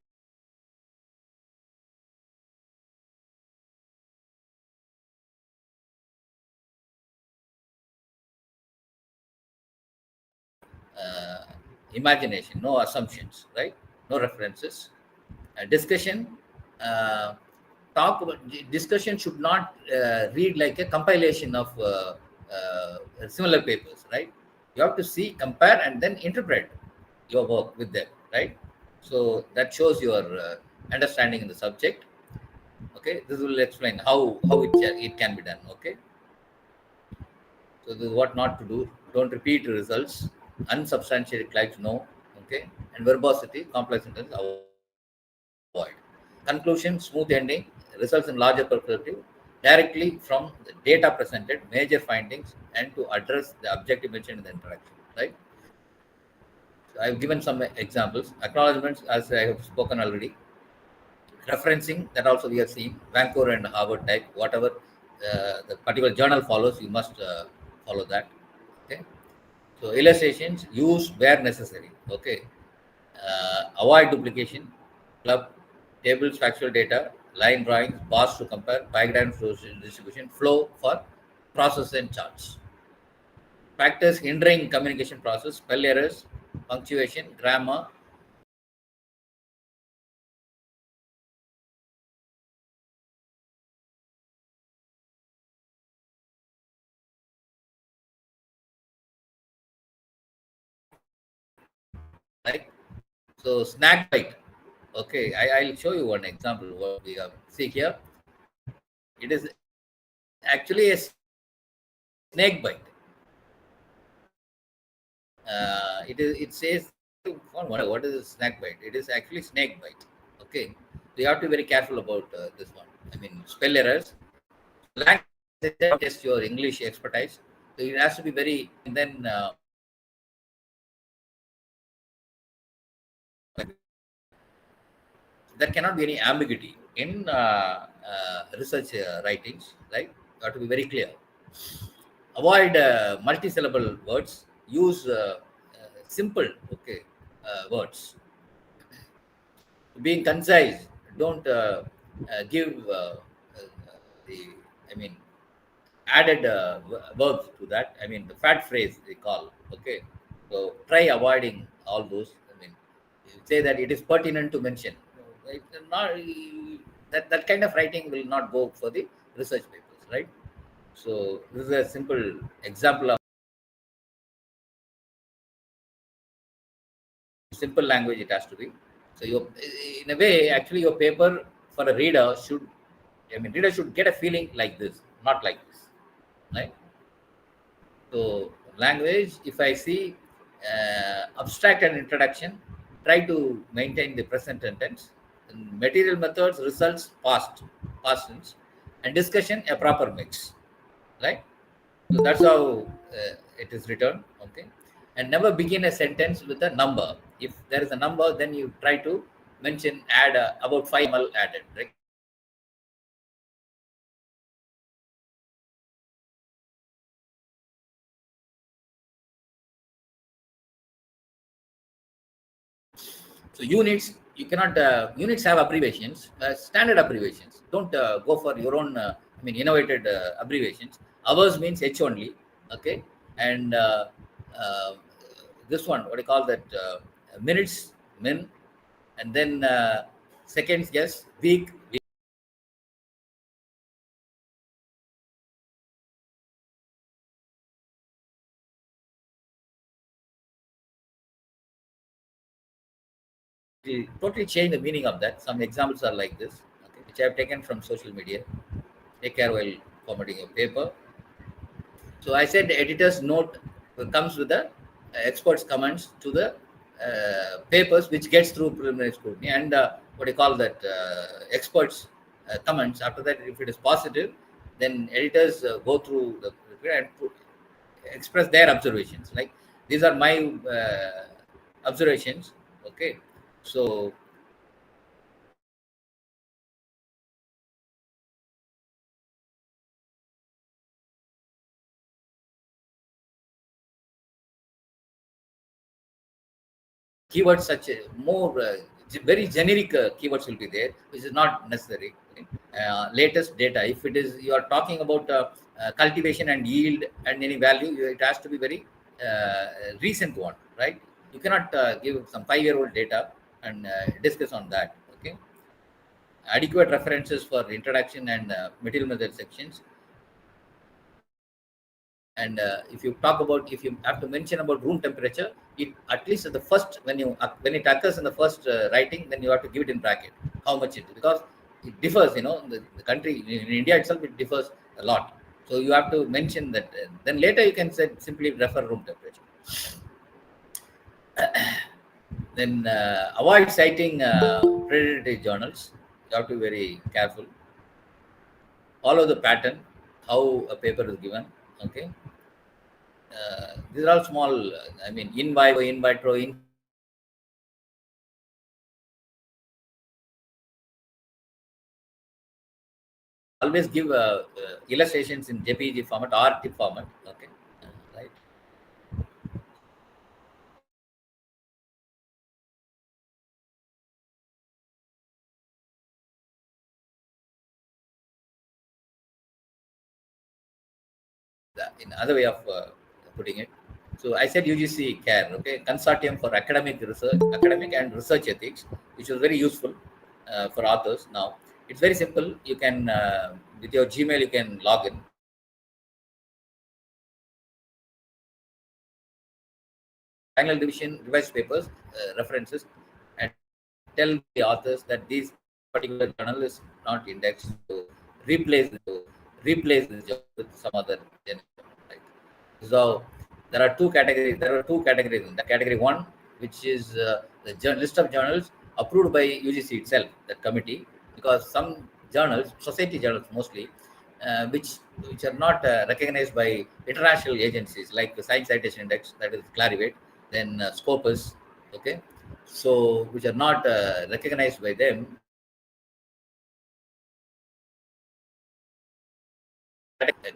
imagination, no assumptions, right? No references. Discussion, talk about discussion should not read like a compilation of similar papers, right? You have to see, compare, and then interpret your work with them, right? So that shows your understanding in the subject. Okay, this will explain how it can be done. Okay, so this is what not to do. Don't repeat results. Unsubstantiated claims, no. Okay, and verbosity, complex sentence, avoid. Conclusion, smooth ending, results in larger perspective, directly from the data presented, major findings, and to address the objective mentioned in the introduction, right? So I've given some examples. Acknowledgements, as I have spoken already. Referencing, that also we have seen, Vancouver and Harvard type, whatever the particular journal follows, you must follow that. Okay. So illustrations, use where necessary. Okay. Avoid duplication, club, tables, factual data, line drawings, bars to compare, diagrams to distribution, flow for process and charts. Factors hindering communication process, spell errors, punctuation, grammar, So snack bite. Okay, I'll show you one example. What we have see here, it is actually a snake bite. It says what is a snack bite? It is actually snake bite. Okay, so you have to be very careful about this one. I mean, spell errors. Language just your English expertise. So it has to be very. And then there cannot be any ambiguity in research writings, right? You have to be very clear. Avoid multi-syllable words. Use simple, okay, words. Being concise. Don't give the. I mean, added verbs to that. I mean, the fat phrase they call. Okay, so try avoiding all those. I mean, you say that it is pertinent to mention. It not that kind of writing will not go for the research papers, right? So this is a simple example of simple language. It has to be. So you, in a way, actually, your paper for a reader should. I mean, reader should get a feeling like this, not like this, right? So language, if I see abstract and introduction, try to maintain the present tense. And material methods, results, past tense, and discussion, a proper mix, right? So that's how it is written. Okay, and never begin a sentence with a number. If there is a number, then you try to mention, add about 5 ml added, right? So units, you cannot, units have abbreviations, standard abbreviations. Don't go for your own, I mean, innovated abbreviations. Hours means H only, okay? And this one, what do you call that? Minutes, min, and then seconds, yes, week. We totally change the meaning of that. Some examples are like this, okay, which I have taken from social media. Take care while formatting a paper. So I said the editor's note comes with the experts' comments to the papers, which gets through preliminary scrutiny, and what do you call that? Experts' comments. After that, if it is positive, then editors go through the and express their observations. Like these are my observations. Okay, so keywords such a more very generic keywords will be there, which is not necessary. Latest data, if it is you are talking about cultivation and yield and any value, it has to be very recent one, right? You cannot give some 5-year-old data and discuss on that. Okay, adequate references for introduction and material method sections. And if you talk about, if you have to mention about room temperature, it at least at the first, when when it occurs in the first writing, then you have to give it in bracket how much it is, because it differs, the country in India itself, it differs a lot. So you have to mention that. Then later you can say simply refer room temperature. Then avoid citing predatory journals. You have to be very careful. Follow the pattern how a paper is given. Okay, these are all small. I mean, in vivo, in vitro, in always give illustrations in JPEG format or TIFF format. Okay, right. In other way of putting it. So I said UGC CARE, okay, Consortium for Academic Research, Academic and Research Ethics, which was very useful for authors. Now it's very simple. You can with your Gmail you can log in. Final division, revised papers, references, tell the authors that this particular journal is not indexed, to replace this journal with some other journal. Right? So there are two categories. There are two categories in that. Category one, which is the list of journals approved by UGC itself, that committee, because some journals, society journals mostly, which are not recognized by international agencies like the Science Citation Index, that is Clarivate, then Scopus, okay, so which are not recognized by them.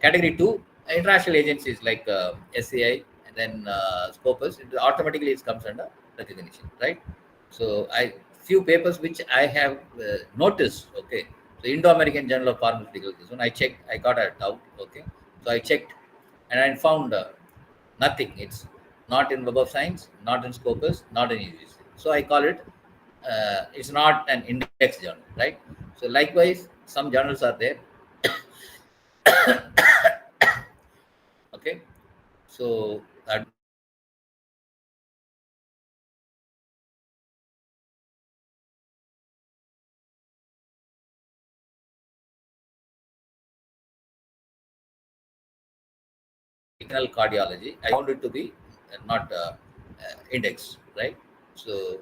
Category two, international agencies like SCI and then Scopus, it automatically it comes under recognition, right? So few papers which I have noticed, okay. So Indo-American Journal of Pharmaceuticals, this one I checked, I got a doubt, okay. So I checked and I found nothing. It's not in Web of Science, not in Scopus, not in UGC. So I call it, it's not an index journal, right? So likewise, some journals are there. Okay, so that clinical cardiology, I found it to be not indexed, right? So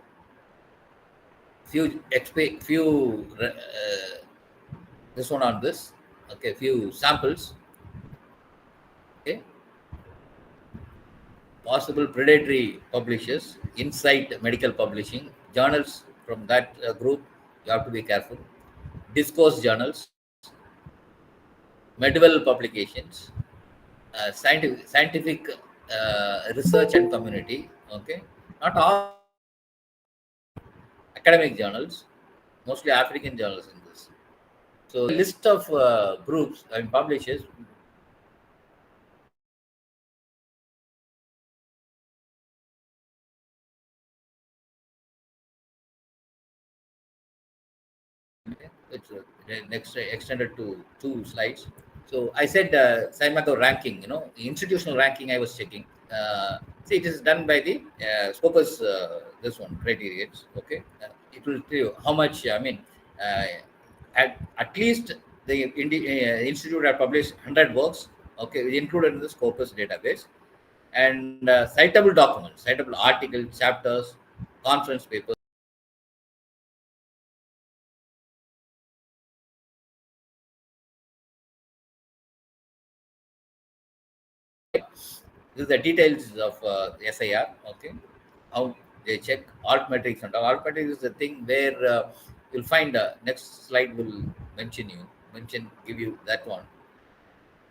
few this one on this, okay, few samples, okay. Possible predatory publishers, Insight Medical Publishing, journals from that group, you have to be careful. Discourse journals, medieval publications, scientific research and community, okay. Not all academic journals, mostly African journals in this. So, list of groups and publishers. It's next extended to 2 slides. So I said Scimago ranking, the institutional ranking I was checking. See, it is done by the Scopus, this one, criteria. Okay. It will tell you how much, I mean, uh, at least the institute have published 100 works, okay, included in the Scopus database. And citable documents, citable articles, chapters, conference papers. This is the details of SIR. Okay, how they check altmetrics and all. Altmetrics is the thing where you'll find next slide will give you that one.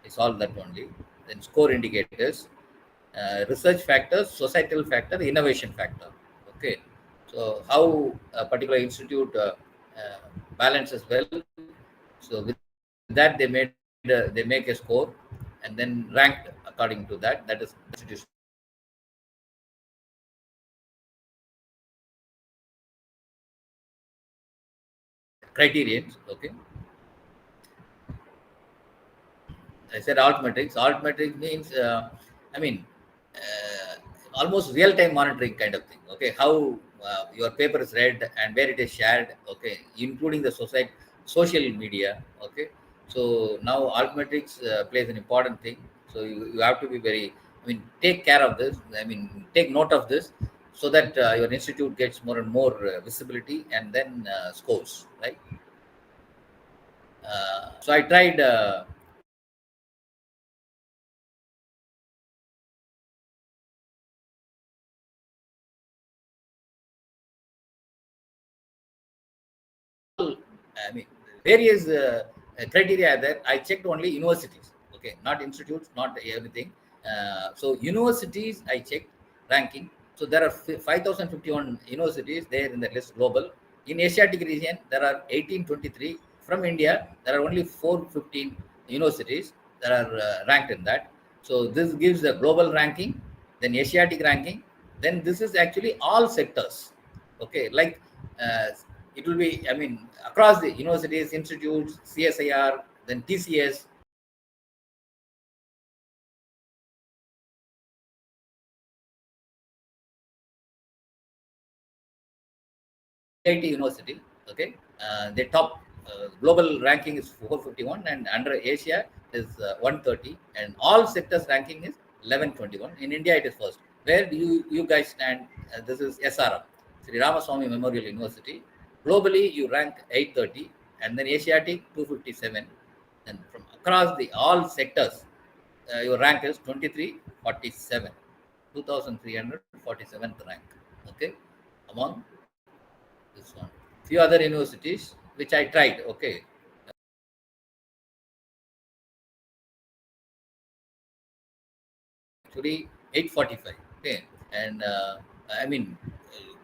It's all that only. Then score indicators, research factors, societal factor, innovation factor. Okay, so how a particular institute balances well. So with that they make a score and then ranked according to that. That is institution criterions. Okay, I said altmetrics. Altmetrics means, I mean, almost real-time monitoring kind of thing. Okay, how your paper is read and where it is shared. Okay, including the social media. Okay, so now altmetrics plays an important thing. So you have to be very, I mean, take care of this. I mean, take note of this so that your institute gets more and more visibility and then scores, right? So I tried. I mean, various criteria there. I checked only universities, okay, not institutes, not everything. So universities, I checked ranking. So there are 5,051 universities there in the list global. In Asiatic region, there are 1823. From India, there are only 415 universities that are ranked in that. So this gives the global ranking, then Asiatic ranking. Then this is actually all sectors, okay, like uh, it will be, I mean, across the universities, institutes, CSIR, then TCS. IIT University. Okay, they top global ranking is 451, and under Asia is 130, and all sectors ranking is 1121. In India, it is first. Where do you guys stand? This is SRM, Sri Ramaswamy Memorial University. Globally, you rank 830, and then Asiatic 257, and from across the all sectors, your rank is 2347, 2347th rank. Okay, among this one. Few other universities which I tried. Okay, actually 845. Okay, and I mean,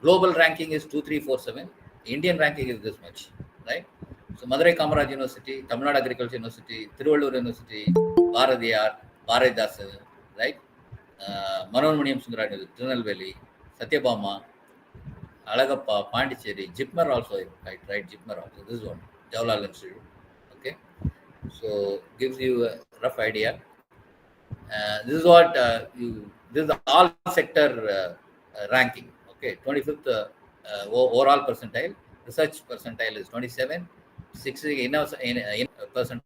global ranking is 2347. Indian ranking is this much, right? So Madurai Kamaraj University, Tamil Nadu Agriculture University, Tiruvallur University, Bharadiyar, Bharadasa, right? Manoன்மணியம் Sundara University, Tirunelveli, Satyabama, Alagappa, Pondicherry, Jipmer also I tried Jipmer also. This one, Jawaharlal Institute. Okay, so gives you a rough idea. This is what this is the all sector ranking. Okay, 25th overall percentile. Research percentile is 27. 60 in percent.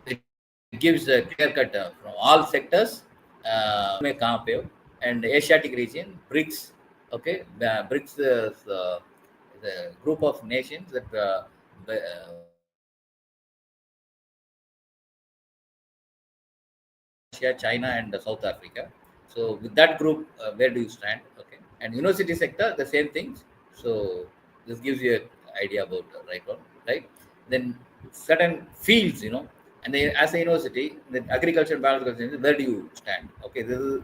It gives a clear cut from all sectors. And Asiatic region, BRICS. Okay, BRICS is the group of nations that Russia, China, and South Africa. So with that group, where do you stand? Okay, and university sector, the same things. So this gives you an idea about right one, right? Then certain fields, and then as a university, the agriculture and biological, where do you stand? Okay, this is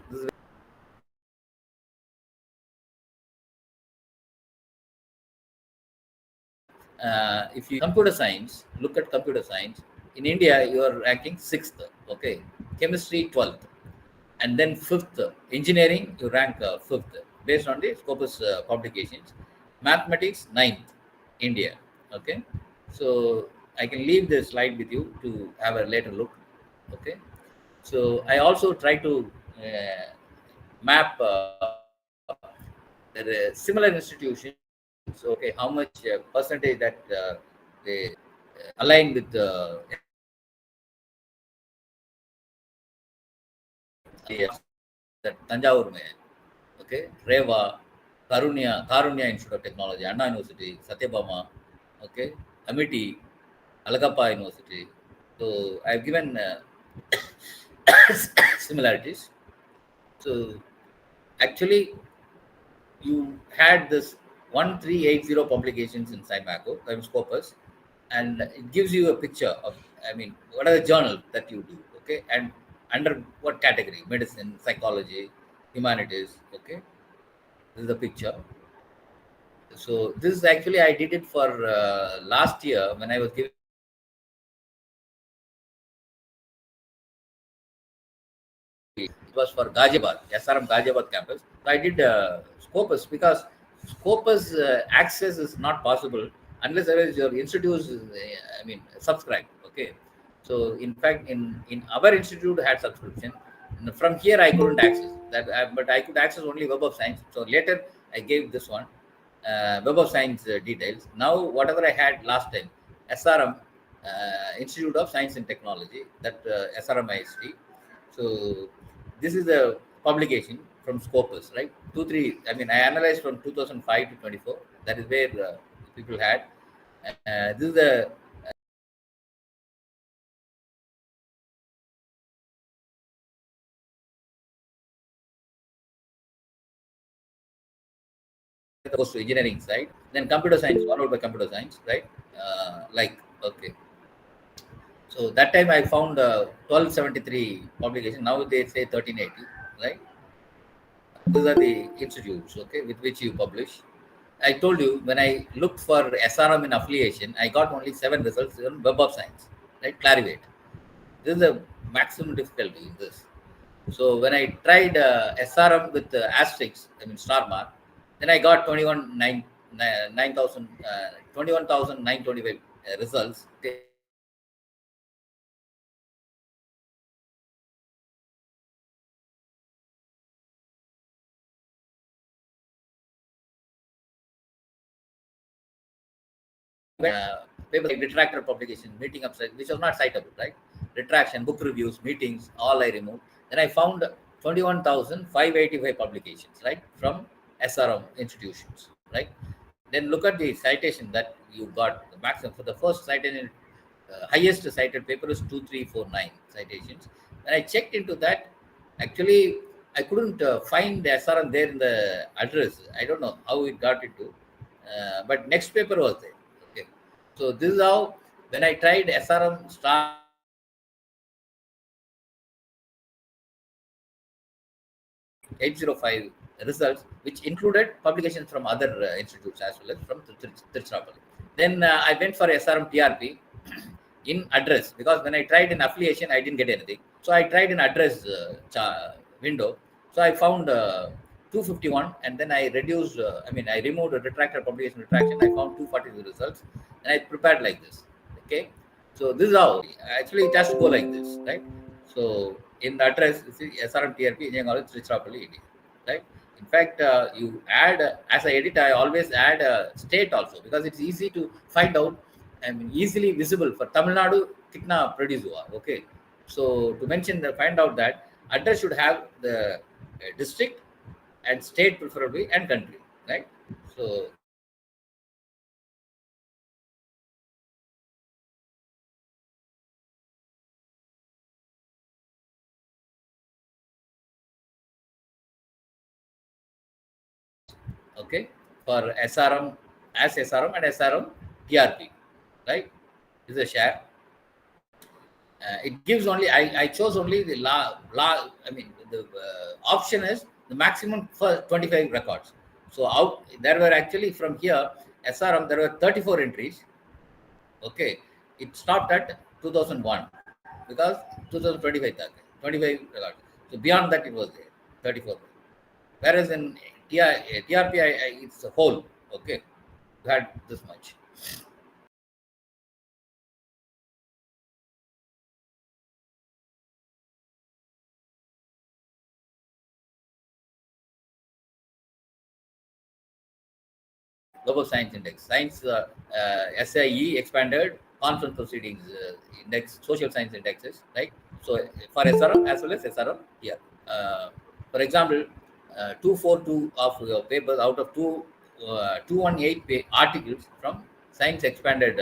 if you computer science, look at computer science. In India, you are ranking 6th. Okay, chemistry 12th, and then 5th. Engineering, you rank 5th based on the Scopus publications. Mathematics 9th, India. Okay, so I can leave the slide with you to have a later look. Okay, so I also try to map the similar institutions. Okay, how much percentage that they align with the that Tanjavur mein, okay, Reva, Karunya Institute of Technology, Anna University, Satyabama, okay, Amity, Alagappa University. So I've given similarities. So actually, you had this 1380 publications in Simaco, Scopus, and it gives you a picture of, what are the journals that you do, okay, and under what category: medicine, psychology, humanities. Okay, this is the picture. So this is actually I did it for last year when I was giving. It was for Ghaziabad, SRM Ghaziabad campus. So I did Scopus because Scopus access is not possible unless your institute is, subscribed. Okay. So in fact, in our institute had subscription. From here I couldn't access that, but I could access only Web of Science. So later I gave this one, Web of Science details. Now whatever I had last time, SRM, Institute of Science and Technology, that SRM IST. So this is the publication from Scopus, right? 2-3. I analyzed from 2005 to 24. That is where people had. This is the goes to engineering side, then computer science followed by computer science, right? Okay. So that time I found 1273 publication. Now they say 1380, right? These are the institutes, okay, with which you publish. I told you when I looked for SRM in affiliation, I got only 7 results on Web of Science, right? Clarivate. This is the maximum difficulty in this. So when I tried SRM with asterisks, star mark, then I got 21,925 results. Okay. papers like retractor publication, meeting upside, which was not citable, right? Retraction, book reviews, meetings, all I removed. Then I found 21,585 publications, right, from SRM institutions, right? Then look at the citation that you got. The maximum for the first citation, highest cited paper is 2349 citations. When I checked into that, actually I couldn't find the SRM there in the address. I don't know how it got into, but next paper was there. Okay, so this is how when I tried SRM star 805 results, which included publications from other institutes as well as from Tiruchirappalli. Then I went for SRM TRP in address, because when I tried in affiliation, I didn't get anything. So I tried in address window. So I found 251, and then I reduced, I removed a retractor publication retraction. I found 240 results, and I prepared like this. Okay, so this is how actually it has to go like this, right? So in the address, you see SRM TRP Engineering College, Tiruchirappalli, India, right? In fact, you add, as I edit, I always add state also, because it's easy to find out. Easily visible for Tamil Nadu, kitna produce hua. Okay, so to mention the find out that address should have the district and state preferably and country, right? So okay, for SRM as SRM and SRM TRP, right? This is a share. It gives only, I chose only the the option is the maximum for 25 records. So out there were actually from here SRM there were 34 entries. Okay, it stopped at 2001 because 2025 25 records. So beyond that it was there 34. Whereas in TRP it's a whole. Okay, you had this much. Global Science Index, Science SIE expanded conference proceedings index, social science indexes, right? So for SRM as well as SRM here. For example, 242 of your papers out of 218 articles from Science expanded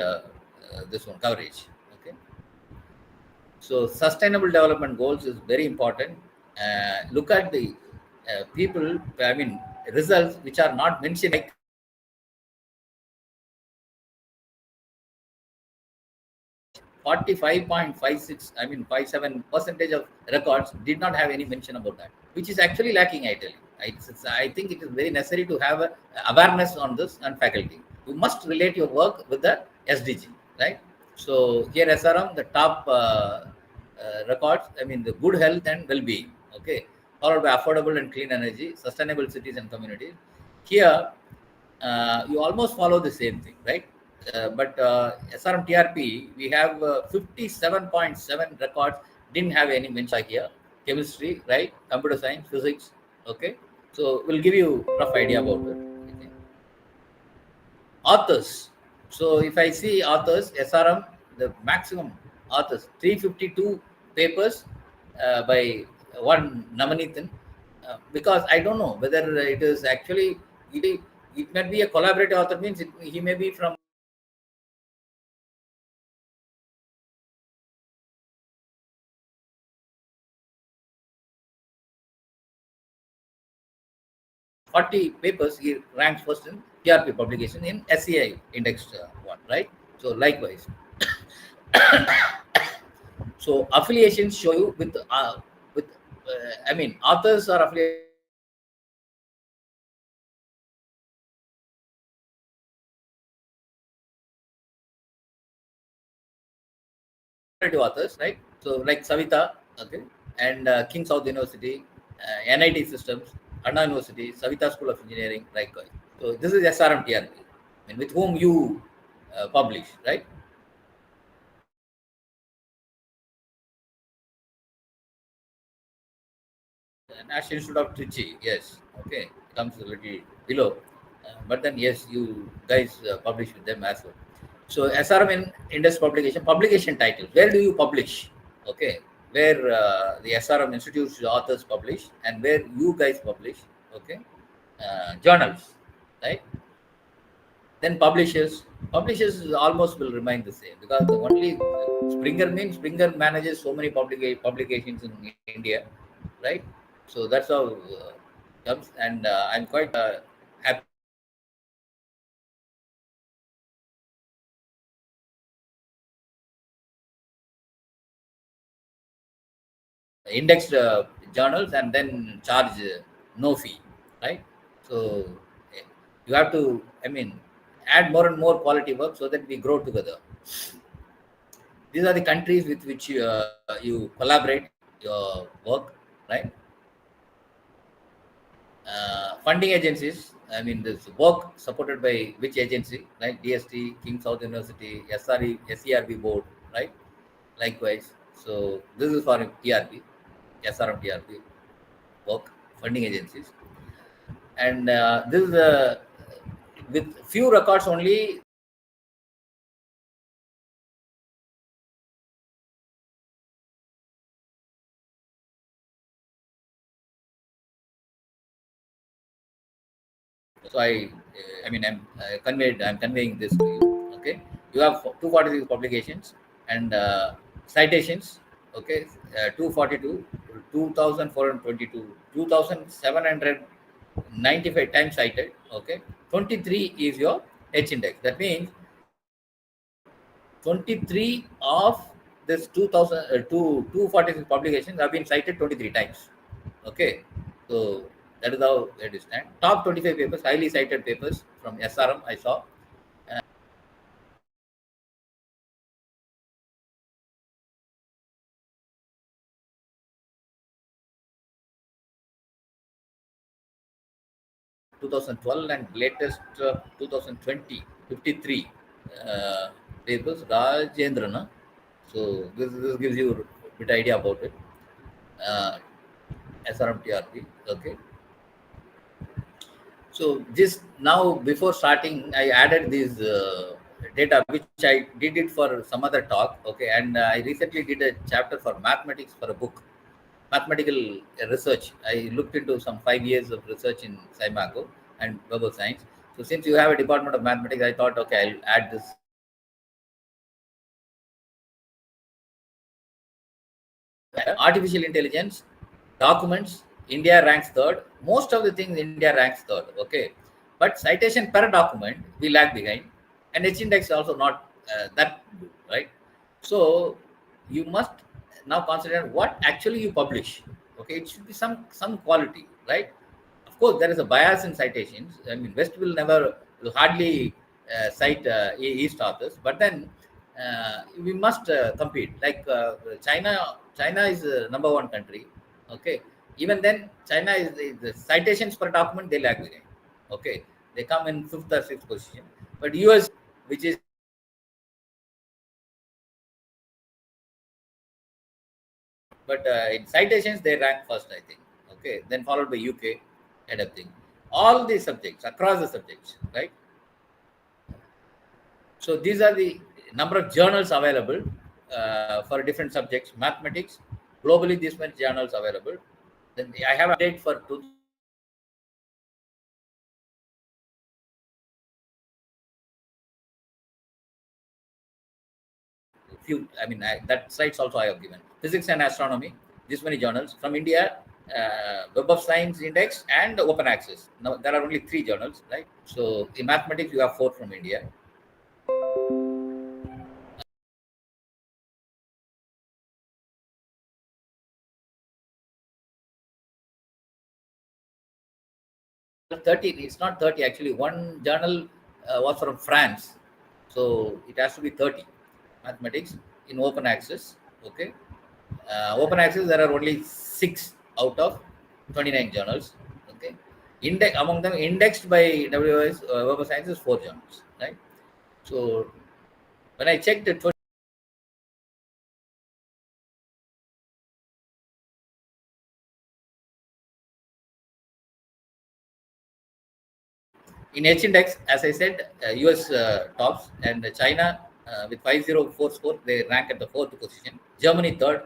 this one coverage. Okay. So sustainable development goals is very important. Look at the people, results which are not mentioned, like 45.56, 57% of records did not have any mention about that, which is actually lacking, I tell you. I think it is very necessary to have awareness on this and faculty. You must relate your work with the SDG, right? So here SRM, the top records, the good health and well-being, okay, followed by affordable and clean energy, sustainable cities and communities. Here, you almost follow the same thing, right? But SRM TRP, we have 57.7 records, didn't have any mention here. Chemistry, right? Computer science, physics, okay? So we'll give you a rough idea about it. Okay. Authors. So if I see authors, SRM, the maximum authors, 352 papers by one Namanithan, because I don't know whether it is actually, it may be a collaborative author, means he may be from 40 papers, he ranks first in TRP publication in SCI indexed one, right? So likewise. So affiliations show you with authors are affiliated authors, right? So like Savita, okay, and King South University, NIT Systems, Anna University, Savita School of Engineering, likewise. So this is SRM TRP, with whom you publish, right? National Institute of Trichy, yes, okay, comes a little below, but then yes, you guys publish with them as well. So SRM in index publication title. Where do you publish? Okay, where the SRM institutes authors publish and where you guys publish. Okay, journals, right? Then publishers almost will remain the same because the only Springer manages so many publications in India, right? So that's how comes, and I'm quite happy. Indexed journals and then charge no fee, right? So eh, you have to, I mean, add more and more quality work so that we grow together. These are the countries with which you collaborate your work, right? Funding agencies, I mean, this work supported by which agency, right? DST, King South University, SERB board, right? Likewise. So this is for TRB, SRM TRB work, funding agencies. And this is with few records only. So I mean, I'm conveying this to you. Okay, you have 246 publications and citations. Okay, 242, 2,422, 2,795 times cited. Okay, 23 is your H index. That means 23 of this 246 publications have been cited 23 times. Okay, so that is how it is. And top 25 papers, highly cited papers from SRM, I saw. 2012 and latest 2020, 53 papers, Rajendra. Na? So this gives you a bit idea about it. SRMTRP. Okay. So this now before starting, I added these data which I did it for some other talk. Okay, and I recently did a chapter for mathematics for a book, mathematical research. I looked into some 5 years of research in SciMago and Web of Science. So since you have a department of mathematics, I thought, okay, I'll add this. Artificial intelligence documents, India ranks third. Most of the things India ranks third. Okay, but citation per document we lag behind, and H index also not that good, right? So you must now consider what actually you publish. Okay, it should be some quality, right? Of course, there is a bias in citations. I mean, West will hardly cite East authors, but then we must compete. Like China is number one country. Okay, even then, China is the citations per document they lag behind. Okay, they come in fifth or sixth position, but US, which is but in citations they rank first, I think. Okay, then followed by UK and everything. All the subjects across the subjects, right? So these are the number of journals available for different subjects. Mathematics, globally, these many journals available. Then I have a date for few. I mean, that sites also I have given. Physics and astronomy. This many journals from India. Web of Science Index and Open Access. Now there are only 3 journals, right? So in mathematics, you have 4 from India. 30, it's not 30 actually. One journal was from France, so it has to be 30 mathematics in open access. Okay, open access there are only 6 out of 29 journals. Okay, among them indexed by WS Web of Sciences 4 journals, right? So when I checked it, In H index, as I said, US tops, and China with 504 score, they rank at the fourth position. Germany third,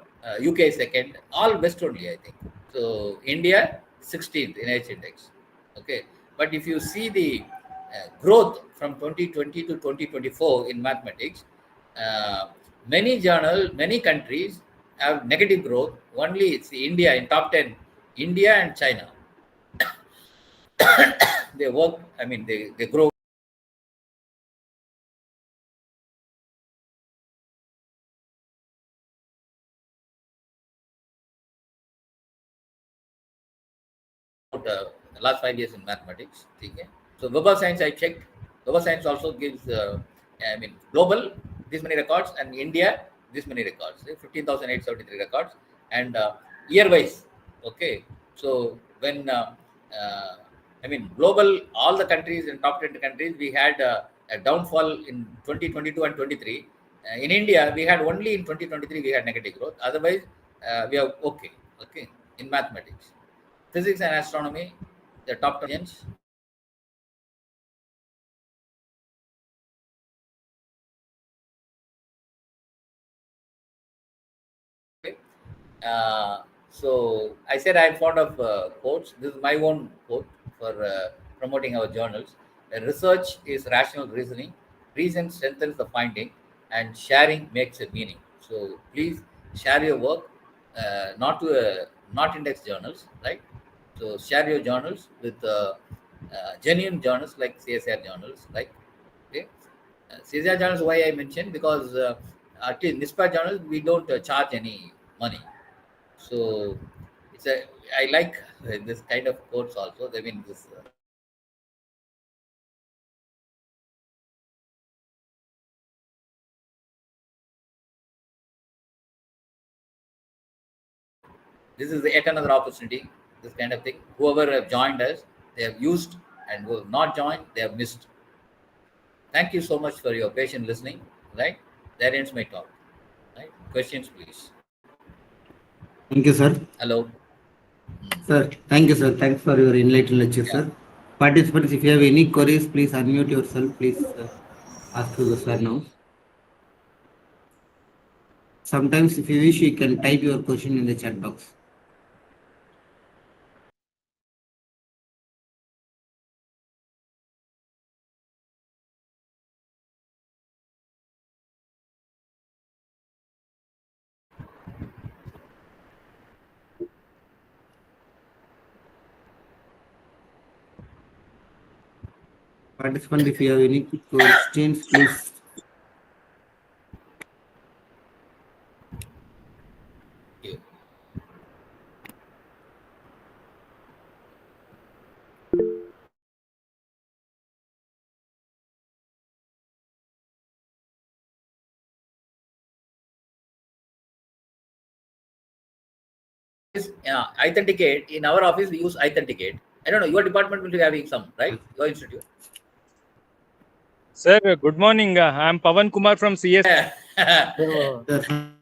UK second, all West only, I think. So India 16th in H index. Okay, but if you see the growth from 2020 to 2024 in mathematics, many countries have negative growth. Only it's India in top 10, India and China. They work, I mean, they grow. The last 5 years in mathematics. Okay. So Web of Science I checked. Web of Science also gives, I mean, global this many records, and India this many records, 15,873 records, and year wise. Okay. So when I mean global, all the countries in top 10 countries, we had a downfall in 2022 and 23. In India, we had only in 2023 we had negative growth. Otherwise, we are okay. Okay, in mathematics. Physics and astronomy, the top 10. Okay. So I said I'm fond of quotes. This is my own quote for promoting our journals. Research is rational reasoning. Reason strengthens the finding, and sharing makes a meaning. So please share your work, not index journals, right? So share your journals with genuine journals like CSIR journals, like okay. CSIR journals, why I mentioned, because at least NIScPR journals we don't charge any money. So it's a I like this kind of quotes also. I mean this. This is yet another opportunity. This kind of thing. Whoever have joined us, they have used, and who have not joined, they have missed. Thank you so much for your patient listening. Right, that ends my talk. Right, questions, please. Thank you, sir. Hello. Sir, thank you, sir. Thanks for your enlightened lecture, Yeah. sir. Participants, if you have any queries, please unmute yourself. Please ask to the sir now. Sometimes, if you wish, you can type your question in the chat box. Participant, if you have any questions, please. Okay. Authenticate in our office we use authenticate. I don't know, your department will be having some, right? Your institute. Sir, good morning. I'm Pavan Kumar from CS. Sir,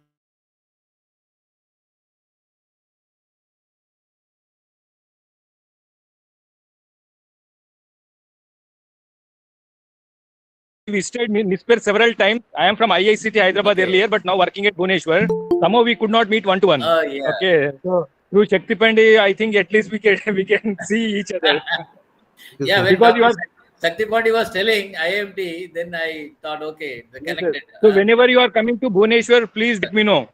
We visited NIScPR several times. I am from IICT Hyderabad earlier, but now working at Bhubaneswar. Somehow we could not meet one to one. Yeah. Okay, so through Shakti Pandey, I think at least we can see each other. Yeah, when Because you are Shakti Pandey was telling IMT, then I thought, okay, the yes, connected. so whenever you are coming to Bhubaneswar, please let me know.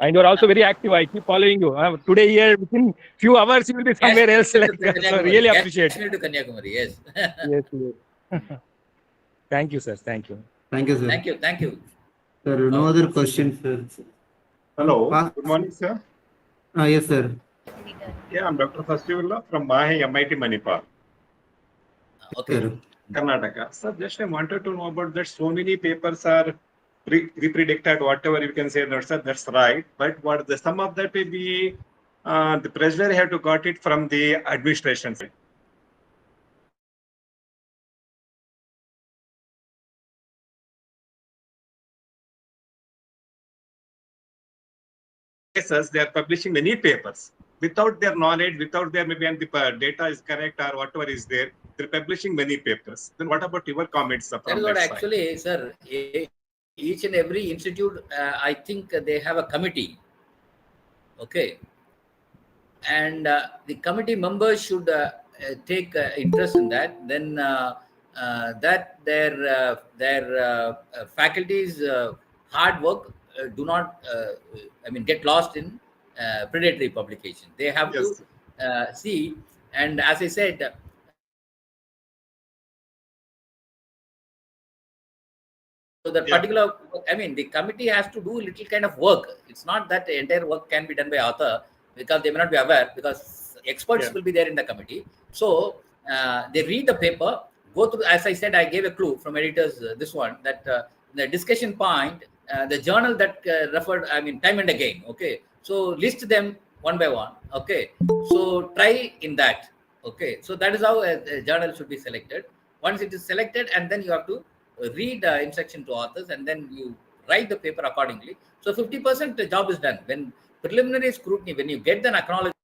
And you are also very active. I keep following you. Today here, within few hours, you will be somewhere else. Like, so really appreciate. To Kanyakumari, yes. Yes, yes. Thank you, sir. Thank you. thank you, sir. Thank you. Sir, no other questions, sir. Hello, Ah. good morning, sir. Yes, sir. Yeah, I'm Dr. Sasivullah from Mahe, MIT, Manipal, Okay. Sir. Karnataka. Sir, just I wanted to know about that. So many papers are pre-predicted, whatever you can say, that's right. But what the some of that may be, the president had to got it from the administration side. cases, they are publishing many papers without their knowledge, without their maybe and the data is correct or whatever is there. They're publishing many papers. Then what about your comments That from is what that side? actually, sir, each and every institute, I think they have a committee. Okay. And the committee members should take interest in that. Then that their faculty's hard work do not, get lost in predatory publication. They have Yes. to see, and as I said, so that particular, the committee has to do a little kind of work. It's not that the entire work can be done by author, because they may not be aware, because experts will be there in the committee. So they read the paper, go through, as I said, I gave a clue from editors, this one, that the discussion point, the journal that referred, time and again, okay. So list them one by one, okay. So try in that, okay. So that is how a journal should be selected. Once it is selected, and then you have to read instruction to authors, and then you write the paper accordingly. So 50% the job is done. When preliminary scrutiny, when you get an acknowledgement,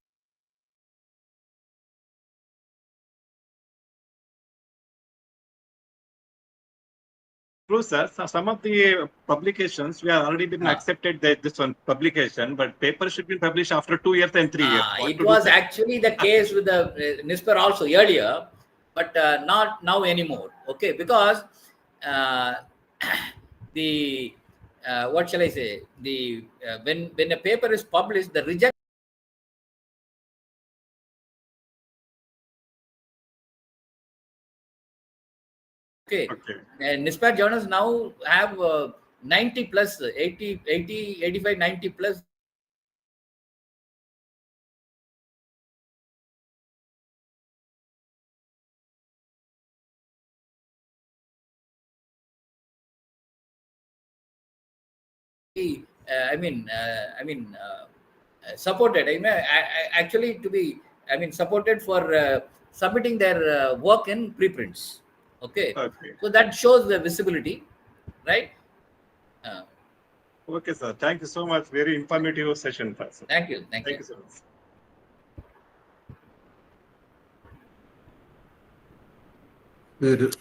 True, sir. So some of the publications we have already been accepted that this one publication, but paper should be published after 2 years and 3 years. It was actually the case with the NIScPR also earlier, but not now anymore. Okay, because the what shall I say? The when a paper is published, the reject. Okay. NIScPR journals now have 90 plus, 80, 85, 90 plus. Supported. Actually to be, supported for submitting their work in preprints. Okay. So that shows the visibility, right? Okay, sir. Thank you so much. Very informative session, sir. Thank you. Thank you so much.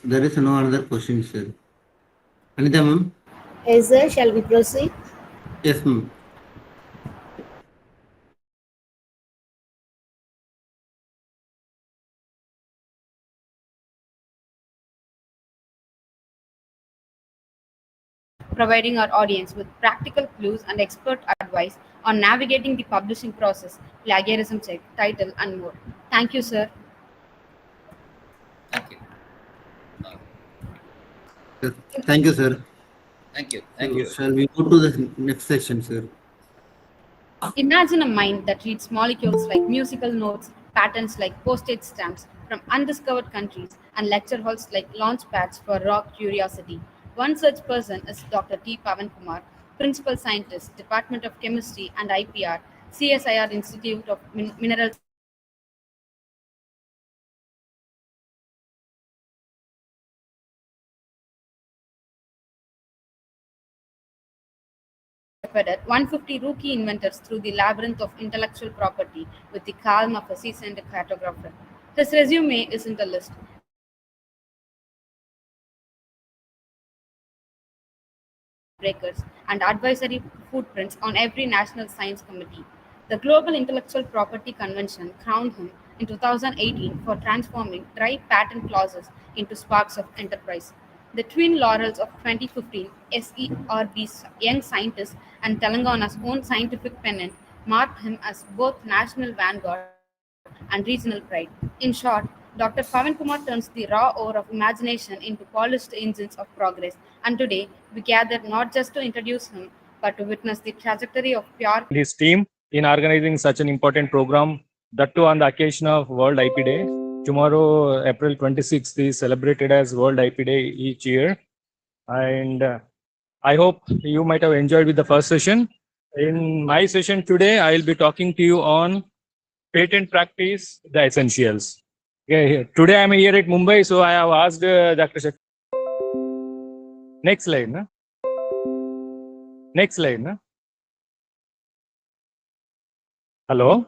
There is no another question, sir. Anita, ma'am? Yes, sir. Shall we proceed? Yes, ma'am. Providing our audience with practical clues and expert advice on navigating the publishing process, plagiarism check, title, and more. Thank you, sir. Thank you. Thank you, sir. Thank you. Thank you. Shall we go to the next section, sir? Imagine a mind that reads molecules like musical notes, patterns like postage stamps from undiscovered countries, and lecture halls like launch pads for raw curiosity. One such person is Dr. T. Pavan Kumar, Principal Scientist, Department of Chemistry and IPR, CSIR Institute of Minerals. Shepherded 150 rookie inventors through the labyrinth of intellectual property with the calm of a seasoned cartographer. His resume isn't a list. Breakers and advisory footprints on every national science committee. The Global Intellectual Property Convention crowned him in 2018 for transforming dry patent clauses into sparks of enterprise. The twin laurels of 2015 SERB's Young Scientist and Telangana's own scientific pennant marked him as both national vanguard and regional pride. In short, Dr. Pavan Kumar turns the raw ore of imagination into polished engines of progress. And today, we gather not just to introduce him, but to witness the trajectory of pure. His team in organizing such an important program, that too on the occasion of World IP Day. Tomorrow, April 26th, is celebrated as World IP Day each year. And I hope you might have enjoyed with the first session. In my session today, I'll be talking to you on patent practice, the essentials. Okay, today I'm here at Mumbai, so I have asked Dr. Next slide. Na? Next slide. Na? Hello?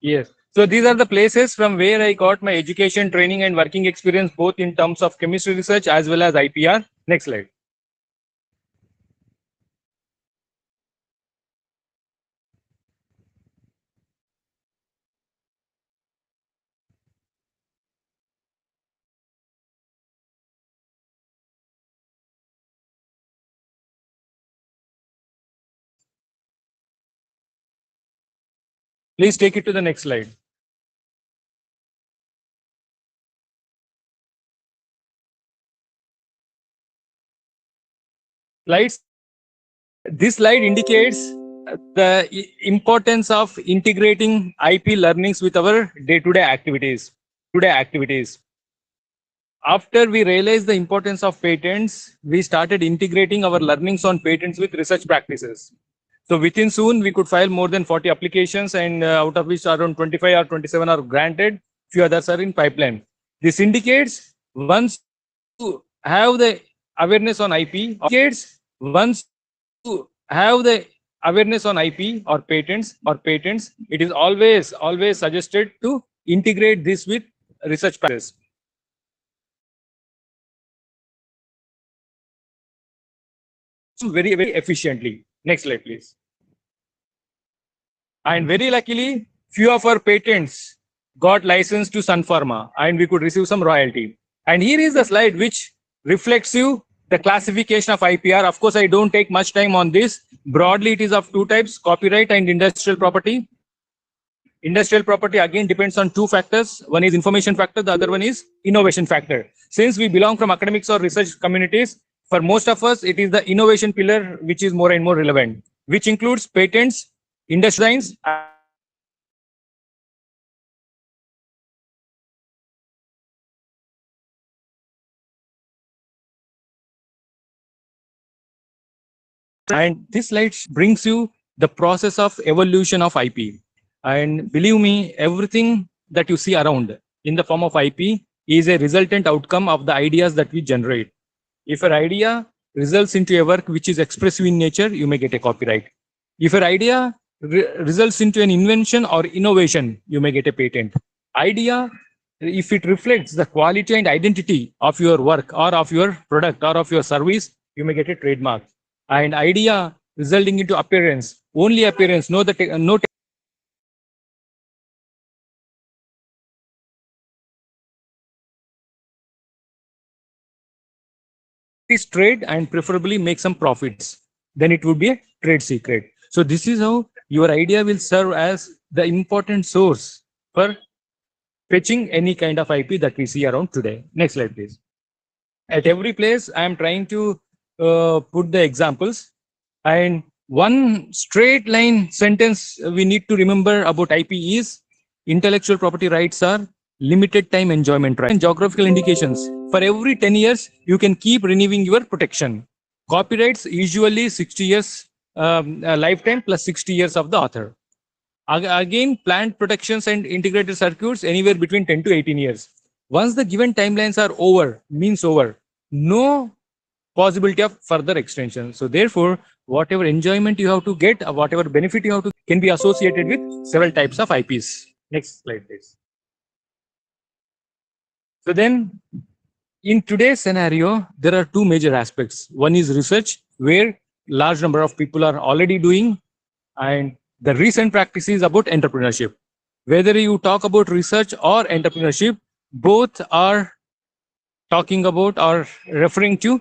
Yes. So these are the places from where I got my education, training, and working experience, both in terms of chemistry research as well as IPR. Next slide. Please take it to the next slide. Slides. This slide indicates the importance of integrating IP learnings with our day-to-day activities. After we realized the importance of patents, we started integrating our learnings on patents with research practices. So within soon, we could file more than 40 applications, and out of which around 25 or 27 are granted. Few others are in pipeline. This indicates once you have the awareness on IP, or patents, it is always suggested to integrate this with research practices. Very efficiently. Next slide, please. And very luckily, few of our patents got licensed to Sun Pharma, and we could receive some royalty. And here is the slide which reflects you the classification of IPR. Of course, I don't take much time on this. Broadly, it is of two types: copyright and industrial property. Industrial property again depends on two factors. One is information factor, the other one is innovation factor. Since we belong from academics or research communities, for most of us, it is the innovation pillar which is more and more relevant, which includes patents, industry designs, and this slide brings you the process of evolution of IP. And believe me, everything that you see around in the form of IP is a resultant outcome of the ideas that we generate. If an idea results into a work which is expressive in nature, you may get a copyright. If an idea results into an invention or innovation, you may get a patent. Idea, if it reflects the quality and identity of your work or of your product or of your service, you may get a trademark. And idea resulting into appearance, only appearance, no is trade and preferably make some profits, then it would be a trade secret. So this is how your idea will serve as the important source for fetching any kind of IP that we see around today. Next slide, please. At every place, I am trying to put the examples, and one straight line sentence we need to remember about IP is intellectual property rights are limited time enjoyment rights and geographical indications. For every 10 years, you can keep renewing your protection. Copyrights usually 60 years lifetime plus 60 years of the author. Again, plant protections and integrated circuits anywhere between 10 to 18 years. Once the given timelines are over, means over, no possibility of further extension. So therefore, whatever enjoyment you have to get, or whatever benefit you have to, can be associated with several types of IPs. Next slide, please. So then, in today's scenario, there are two major aspects. One is research, where large number of people are already doing, and the recent practice is about entrepreneurship. Whether you talk about research or entrepreneurship, both are talking about or referring to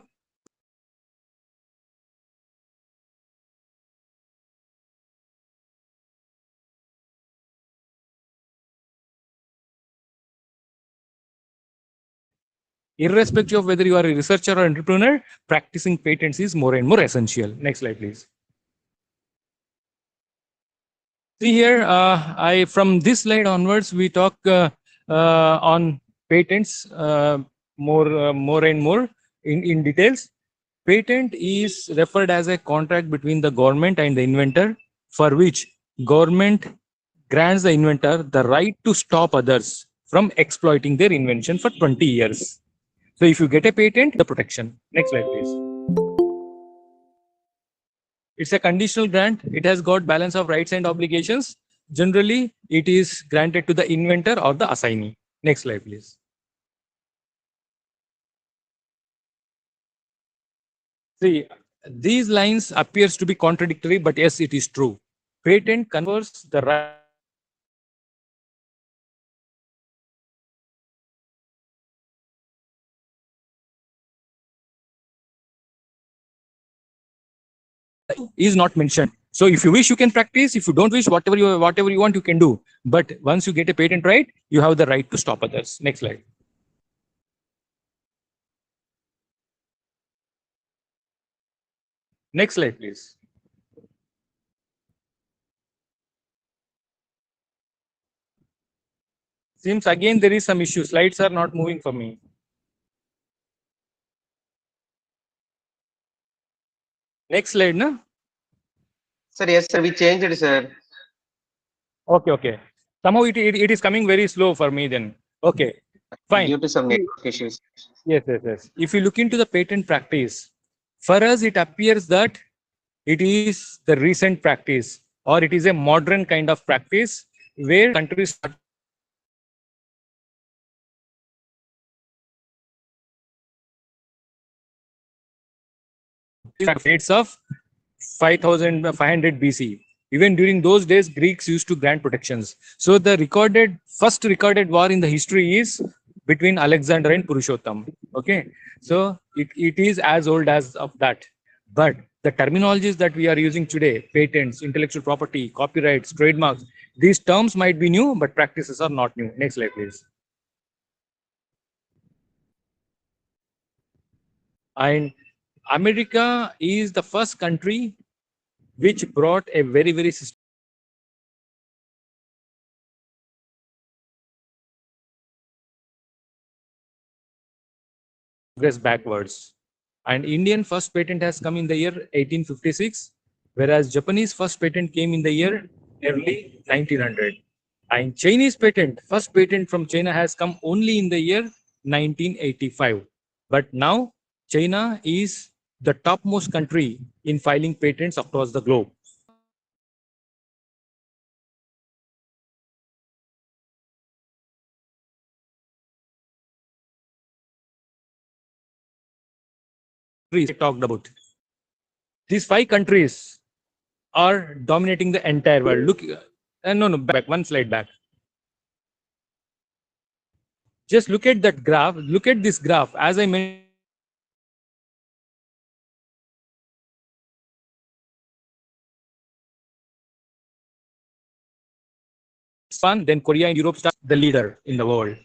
irrespective of whether you are a researcher or entrepreneur, practicing patents is more and more essential. Next slide, please. See here, I from this slide onwards, we talk on patents more and more in details. Patent is referred as a contract between the government and the inventor, for which government grants the inventor the right to stop others from exploiting their invention for 20 years. So if you get a patent, the protection. Next slide, please. It's a conditional grant. It has got balance of rights and obligations. Generally, it is granted to the inventor or the assignee. Next slide, please. See, these lines appears to be contradictory, but yes, it is true. Patent confers the right is not mentioned. So if you wish, you can practice. If you don't wish, whatever you want, you can do. But once you get a patent right, you have the right to stop others. Next slide. Next slide, please. Seems again there is some issue. Slides are not moving for me. Next slide, no? Sir, yes, sir. We changed it, sir. Okay. Somehow it is coming very slow for me then. Okay, fine. Due to some network issues. Yes. If you look into the patent practice, for us it appears that it is the recent practice or it is a modern kind of practice where countries dates of 5500 BC. Even during those days, Greeks used to grant protections. So the first recorded war in the history is between Alexander and Purushottam. Okay, so it is as old as of that. But the terminologies that we are using today, patents, intellectual property, copyrights, trademarks, these terms might be new, but practices are not new. Next slide, please. And America is the first country which brought a very progress backwards. And Indian first patent has come in the year 1856, whereas Japanese first patent came in the year early 1900. And Chinese patent, first patent from China has come only in the year 1985. But now China is the topmost country in filing patents across the globe. Talked about. These 5 countries are dominating the entire world. Look, no, back, one slide back. Just look at that graph. Look at this graph. As I mentioned, then Korea and Europe start the leader in the world.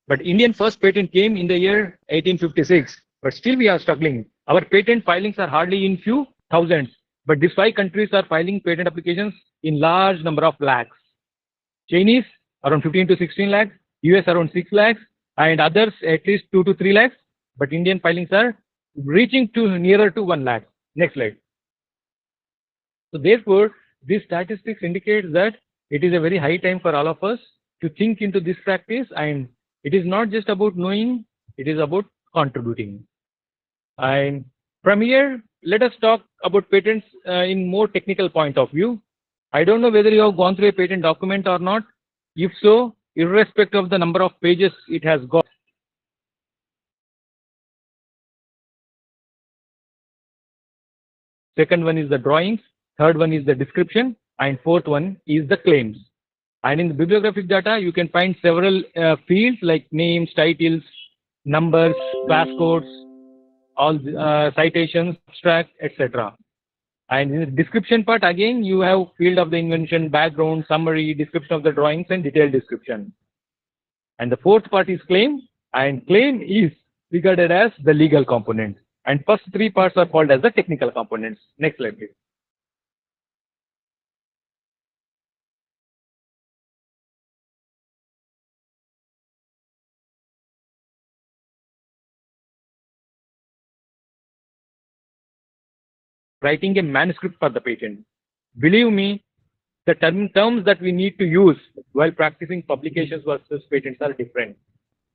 But Indian first patent came in the year 1856. But still we are struggling. Our patent filings are hardly in few thousands. But these 5 countries are filing patent applications in large number of lakhs. Chinese around 15 to 16 lakhs, US around 6 lakhs, and others at least 2 to 3 lakhs. But Indian filings are reaching to nearer to 1 lakh. Next slide. So therefore, these statistics indicate that it is a very high time for all of us to think into this practice, and it is not just about knowing, it is about contributing. And from here, let us talk about patents in more technical point of view. I don't know whether you have gone through a patent document or not. If so, irrespective of the number of pages it has got. Second one is the drawings, third one is the description, and fourth one is the claims. And in the bibliographic data, you can find several fields like names, titles, numbers, class codes, all citations, abstract, etc. And in the description part, again, you have field of the invention, background, summary, description of the drawings, and detailed description. And the fourth part is claim, and claim is regarded as the legal component. And first 3 parts are called as the technical components. Next slide, please. Writing a manuscript for the patent. Believe me, the terms that we need to use while practicing publications versus patents are different.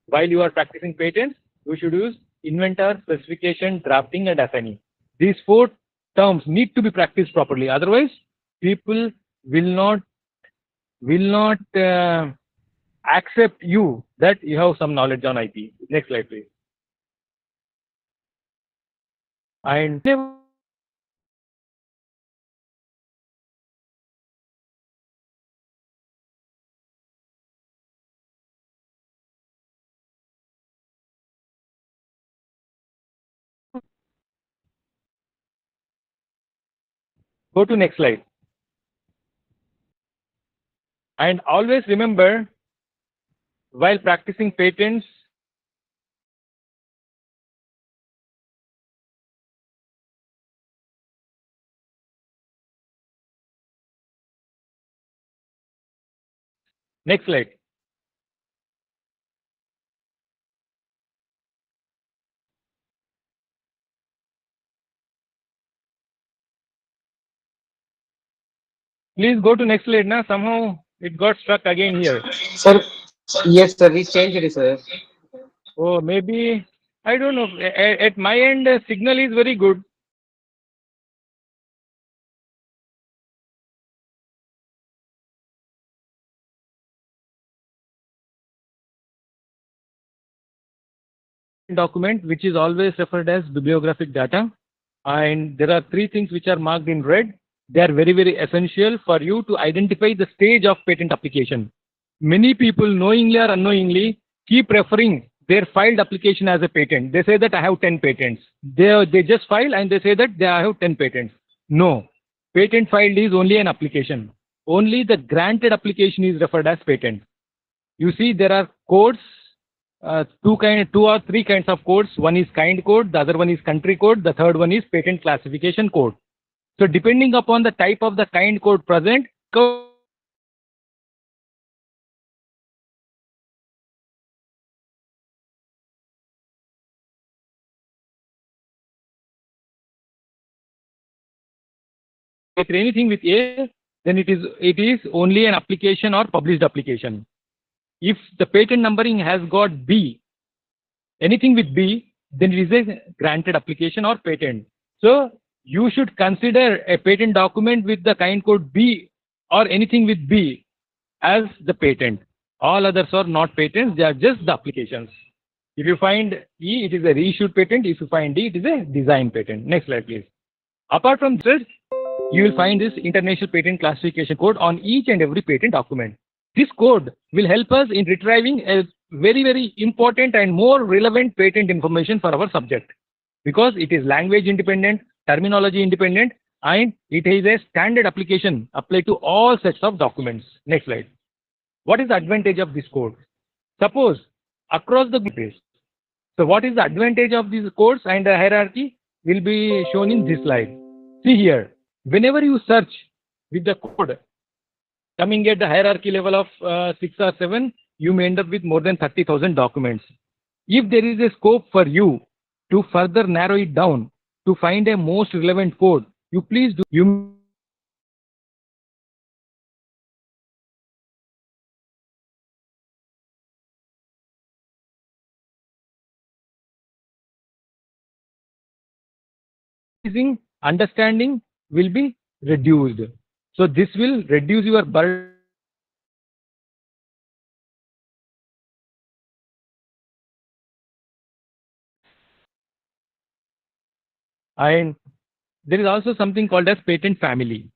While you are practicing patents, you should use inventor, specification, drafting, and assignee. These 4 terms need to be practiced properly. Otherwise, people will not accept you that you have some knowledge on IP. Next slide, please. And go to next slide. And always remember, while practicing patents, next slide. Please go to next slide now. Somehow it got stuck again here. Sir, yes, sir. We changed it, sir. Oh, maybe, I don't know. At my end, signal is very good. Document, which is always referred as bibliographic data. And there are three things which are marked in red. They are very, very essential for you to identify the stage of patent application. Many people, knowingly or unknowingly, keep referring their filed application as a patent. They say that I have 10 patents. They just file and they say that I have 10 patents. No, patent filed is only an application. Only the granted application is referred as patent. You see, there are codes, two or three kinds of codes. One is kind code, the other one is country code, the third one is patent classification code. So depending upon the type of the kind code present, if anything with A, then it is only an application or published application. If the patent numbering has got B, anything with B, then it is a granted application or patent. So you should consider a patent document with the kind code B or anything with B as the patent. All others are not patents, they are just the applications. If you find E, it is a reissued patent. If you find D, it is a design patent. Next slide, please. Apart from this, you will find this International Patent Classification Code on each and every patent document. This code will help us in retrieving a very, very important and more relevant patent information for our subject, because it is language independent, terminology independent, and it is a standard application applied to all sets of documents. Next slide. What is the advantage of this code? Suppose across the base. So what is the advantage of these codes and the hierarchy will be shown in this slide. See here, whenever you search with the code coming at the hierarchy level of 6 or 7, you may end up with more than 30,000 documents. If there is a scope for you to further narrow it down to find a most relevant code, you please do. You understanding will be reduced. So this will reduce your burden. And there is also something called as patent family.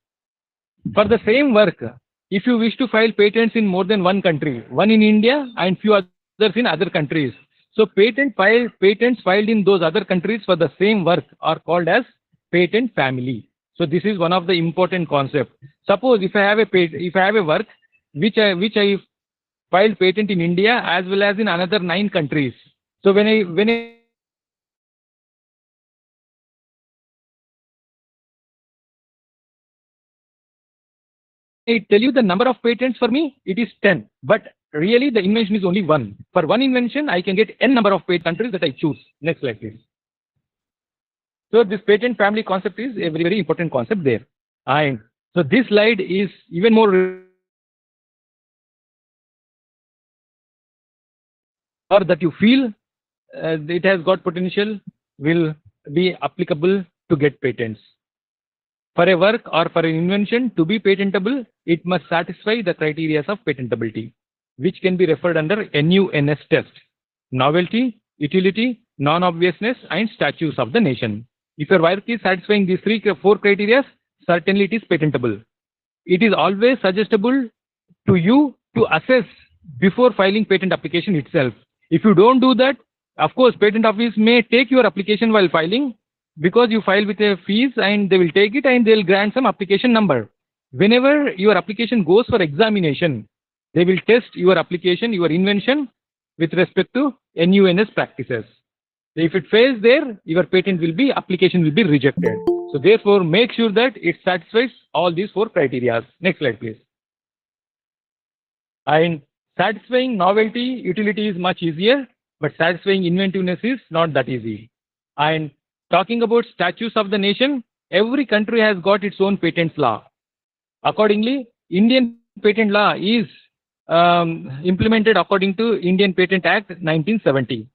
For the same work, if you wish to file patents in more than one country, one in India and few others in other countries. So patents filed in those other countries for the same work are called as patent family. So this is one of the important concepts. Suppose if I have a work which I filed patent in India as well as in another 9 countries. So when I tell you the number of patents for me, it is 10. But really the invention is only one. For one invention, I can get n number of patent countries that I choose. Next slide, please. So this patent family concept is a very, very important concept there. And so this slide is even more, or that you feel it has got potential will be applicable to get patents. For a work or for an invention to be patentable, it must satisfy the criteria of patentability, which can be referred under NUNS test: novelty, utility, non-obviousness, and statutes of the nation. If your work is satisfying these four criteria, certainly it is patentable. It is always suggestible to you to assess before filing patent application itself. If you don't do that, of course, patent office may take your application while filing, because you file with a fees, and they will take it and they will grant some application number. Whenever your application goes for examination, they will test your application, your invention with respect to NUNS practices. If it fails there, your application will be rejected. So therefore, make sure that it satisfies all these four criteria. Next slide, please. And satisfying novelty, utility is much easier, but satisfying inventiveness is not that easy. And talking about statutes of the nation, every country has got its own patent law. Accordingly, Indian patent law is implemented according to Indian Patent Act 1970.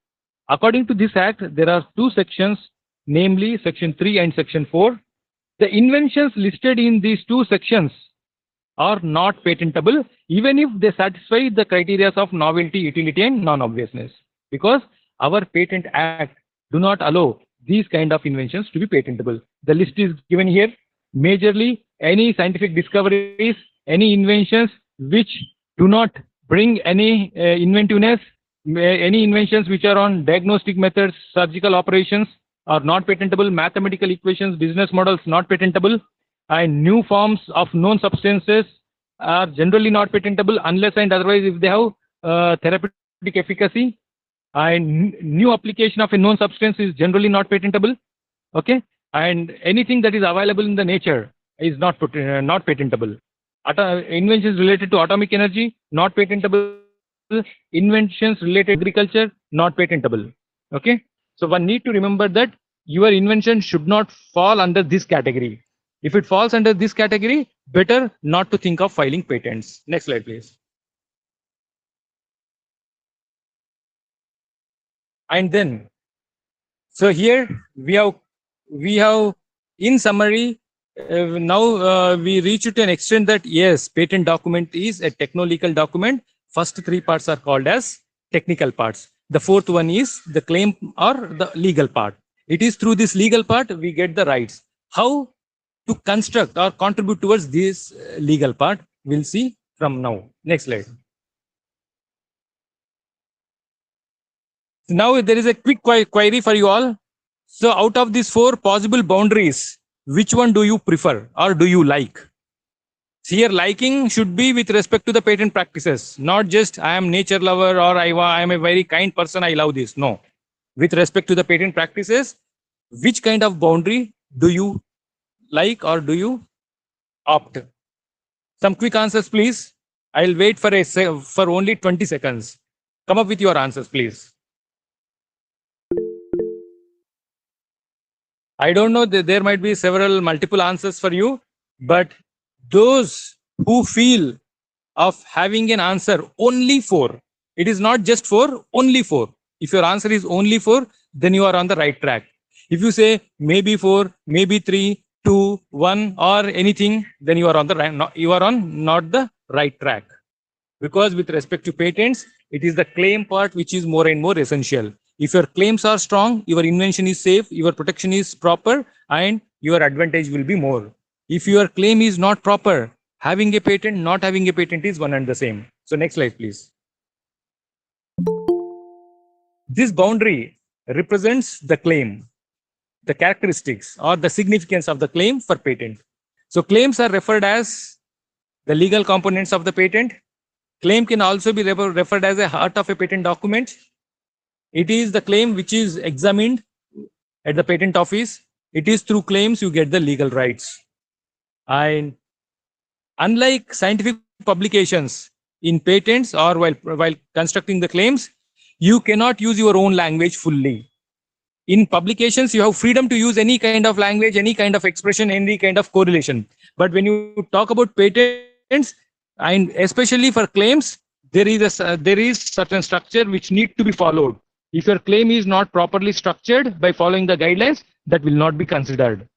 According to this act, there are two sections, namely section 3 and section 4. The inventions listed in these two sections are not patentable, even if they satisfy the criteria of novelty, utility, and non-obviousness, because our Patent Act do not allow these kind of inventions to be patentable. The list is given here. Majorly, any scientific discoveries, any inventions which do not bring any inventiveness, any inventions which are on diagnostic methods, surgical operations, are not patentable. Mathematical equations, business models, not patentable. And new forms of known substances are generally not patentable unless and otherwise if they have therapeutic efficacy. And new application of a known substance is generally not patentable. Okay, and anything that is available in the nature is not patentable. Inventions related to atomic energy, not patentable. Inventions related to agriculture, not patentable. Okay, so one need to remember that your invention should not fall under this category. If it falls under this category, better not to think of filing patents. Next slide, please. And then, so here we have in summary, now we reach to an extent that yes, patent document is a techno-legal document. First three parts are called as technical parts. The fourth one is the claim or the legal part. It is through this legal part we get the rights. How to construct or contribute towards this legal part, we'll see from now. Next slide. Now there is a quick query for you all. So out of these four possible boundaries, which one do you prefer or do you like? Here liking should be with respect to the patent practices, not just I am nature lover or I am a very kind person, I love this. No. With respect to the patent practices, which kind of boundary do you like or do you opt? Some quick answers, please. I'll wait for only 20 seconds. Come up with your answers, please. I don't know, there might be multiple answers for you, but those who feel of having an answer only 4, it is not just 4, only 4. If your answer is only 4, then you are on the right track. If you say maybe 4, maybe 3, 2, 1 or anything, then you are on not the right track. Because with respect to patents, it is the claim part which is more and more essential. If your claims are strong, your invention is safe, your protection is proper, and your advantage will be more. If your claim is not proper, having a patent, not having a patent is one and the same. So next slide, please. This boundary represents the claim, the characteristics or the significance of the claim for patent. So claims are referred as the legal components of the patent. Claim can also be referred as a heart of a patent document. It is the claim which is examined at the patent office. It is through claims you get the legal rights. And unlike scientific publications, in patents or while constructing the claims, you cannot use your own language fully. In publications, you have freedom to use any kind of language, any kind of expression, any kind of correlation. But when you talk about patents, and especially for claims, there is certain structure which need to be followed. If your claim is not properly structured by following the guidelines, that will not be considered.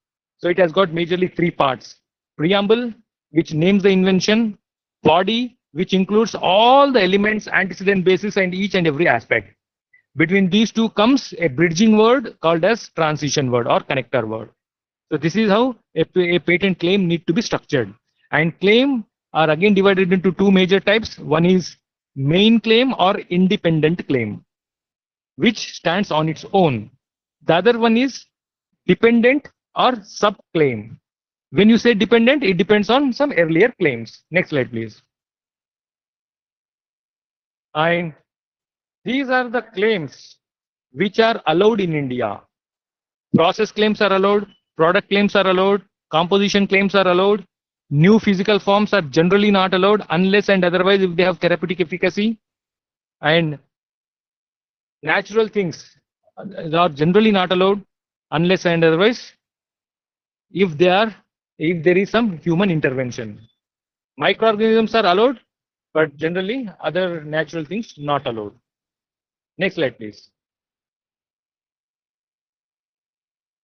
So it has got majorly three parts: preamble, which names the invention; body, which includes all the elements, antecedent, basis, and each and every aspect. Between these two comes a bridging word called as transition word or connector word. So this is how a patent claim need to be structured. And claim are again divided into two major types. One is main claim or independent claim, which stands on its own. The other one is dependent or sub-claim. When you say dependent, it depends on some earlier claims. Next slide, please. And these are the claims which are allowed in India. Process claims are allowed, product claims are allowed, composition claims are allowed. New physical forms are generally not allowed unless and otherwise if they have therapeutic efficacy. And natural things are generally not allowed unless and otherwise if there is some human intervention. Microorganisms are allowed, but generally other natural things not allowed. Next slide, please.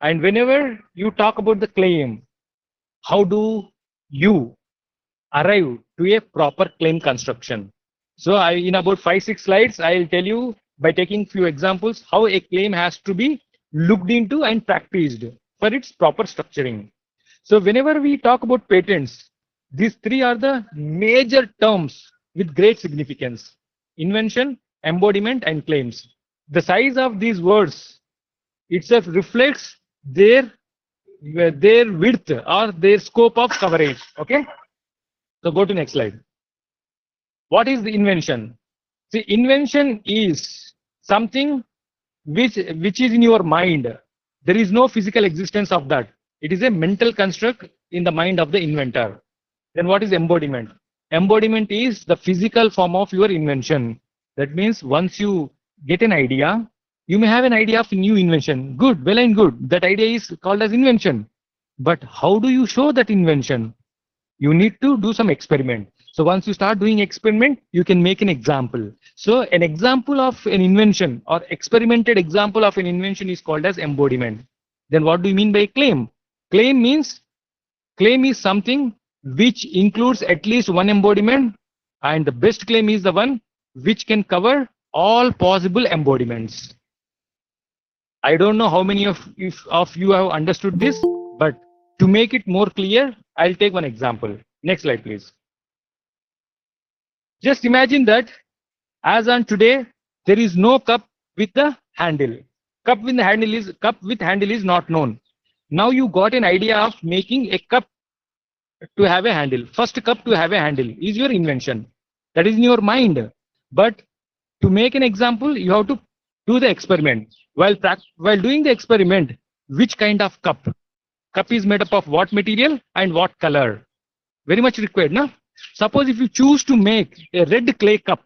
And whenever you talk about the claim, how do you arrive to a proper claim construction? So in about 5-6 slides, I'll tell you by taking few examples how a claim has to be looked into and practiced for its proper structuring. So whenever we talk about patents, these three are the major terms with great significance: invention, embodiment, and claims. The size of these words itself reflects their width or their scope of coverage. Okay, so go to next slide. What is the invention? See, invention is something which is in your mind. There is no physical existence of that. It is a mental construct in the mind of the inventor. Then what is embodiment? Embodiment is the physical form of your invention. That means once you get an idea, you may have an idea of new invention. Good, well and good. That idea is called as invention. But how do you show that invention? You need to do some experiment. So once you start doing experiment, you can make an example. So an example of an invention or experimented example of an invention is called as embodiment. Then what do you mean by claim? Claim is something which includes at least one embodiment, and the best claim is the one which can cover all possible embodiments. I don't know how many of you have understood this, but to make it more clear, I'll take one example. Next slide, please. Just imagine that as on today, there is no cup with the handle. Cup with handle is not known. Now you got an idea of making a cup to have a handle. First cup to have a handle is your invention. That is in your mind. But to make an example, you have to do the experiment. While doing the experiment, which kind of cup? Cup is made up of what material and what color? Very much required, no? Suppose if you choose to make a red clay cup,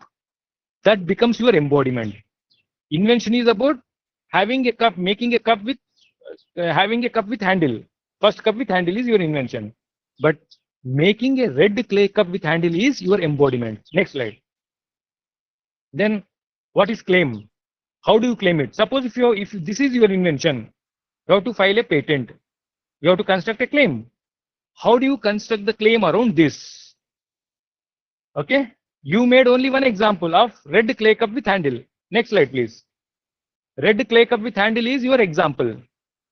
that becomes your embodiment. Invention is about having a cup, making a cup with handle. First cup with handle is your invention. But making a red clay cup with handle is your embodiment. Next slide. Then what is claim? How do you claim it? Suppose if this is your invention, you have to file a patent. You have to construct a claim. How do you construct the claim around this? Okay, you made only one example of red clay cup with handle. Next slide, please. Red clay cup with handle is your example.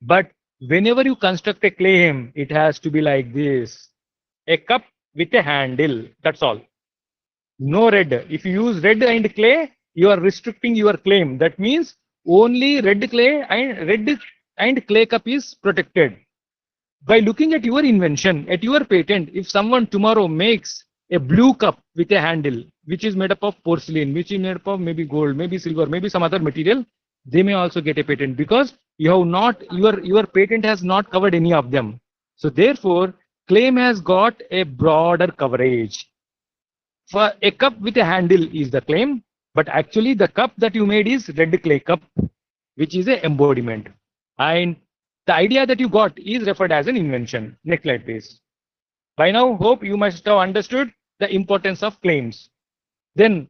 But whenever you construct a claim, it has to be like this: a cup with a handle. That's all. No red. If you use red and clay, you are restricting your claim. That means only red clay and clay cup is protected. By looking at your invention, at your patent, if someone tomorrow makes a blue cup with a handle, which is made up of porcelain, which is made up of maybe gold, maybe silver, maybe some other material, they may also get a patent because you have not, your patent has not covered any of them. So therefore, claim has got a broader coverage. For a cup with a handle is the claim, but actually the cup that you made is red clay cup, which is a embodiment. And the idea that you got is referred as an invention. Next slide, please. By now, hope you must have understood the importance of claims. Then,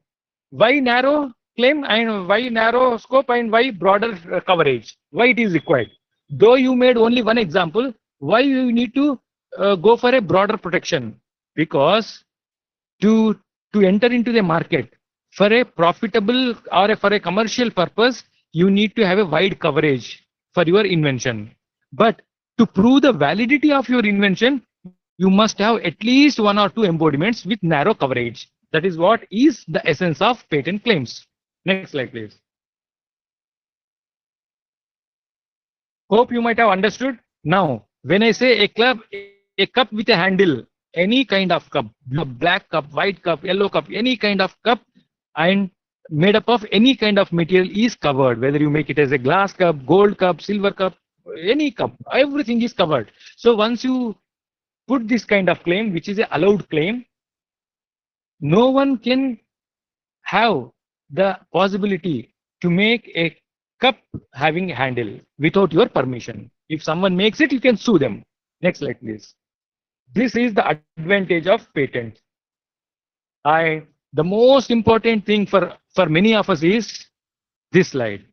why narrow claim and why narrow scope and why broader coverage? Why it is required? Though you made only one example, Why you need to go for a broader protection? Because to enter into the market for a profitable or for a commercial purpose, you need to have a wide coverage for your invention. But to prove the validity of your invention, you must have at least one or two embodiments with narrow coverage. That is what is the essence of patent claims. Next slide, please. Hope you might have understood. Now, when I say a cup with a handle, any kind of cup, black cup, white cup, yellow cup, any kind of cup, and made up of any kind of material is covered. Whether you make it as a glass cup, gold cup, silver cup, any cup, everything is covered. So once you put this kind of claim, which is a allowed claim, no one can have the possibility to make a cup having a handle without your permission. If someone makes it, you can sue them. Next slide, please. This is the advantage of patent. The most important thing for many of us is this slide.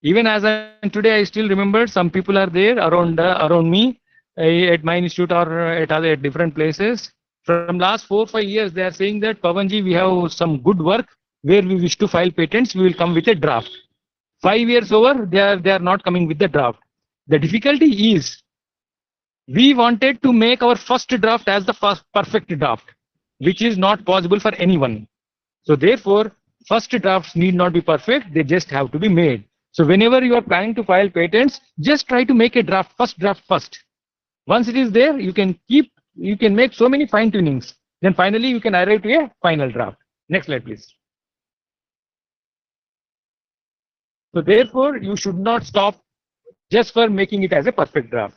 Even as I today, I still remember some people are there around me at my institute or at different places. From last 4 or 5 years, they are saying that Pavanji, we have some good work where we wish to file patents. We will come with a draft. 5 years over, they are not coming with the draft. The difficulty is we wanted to make our first draft as the first perfect draft, which is not possible for anyone. So therefore, first drafts need not be perfect. They just have to be made. So whenever you are planning to file patents, just try to make a first draft first. Once it is there, you can make so many fine tunings. Then finally, you can arrive to a final draft. Next slide, please. So therefore, you should not stop just for making it as a perfect draft.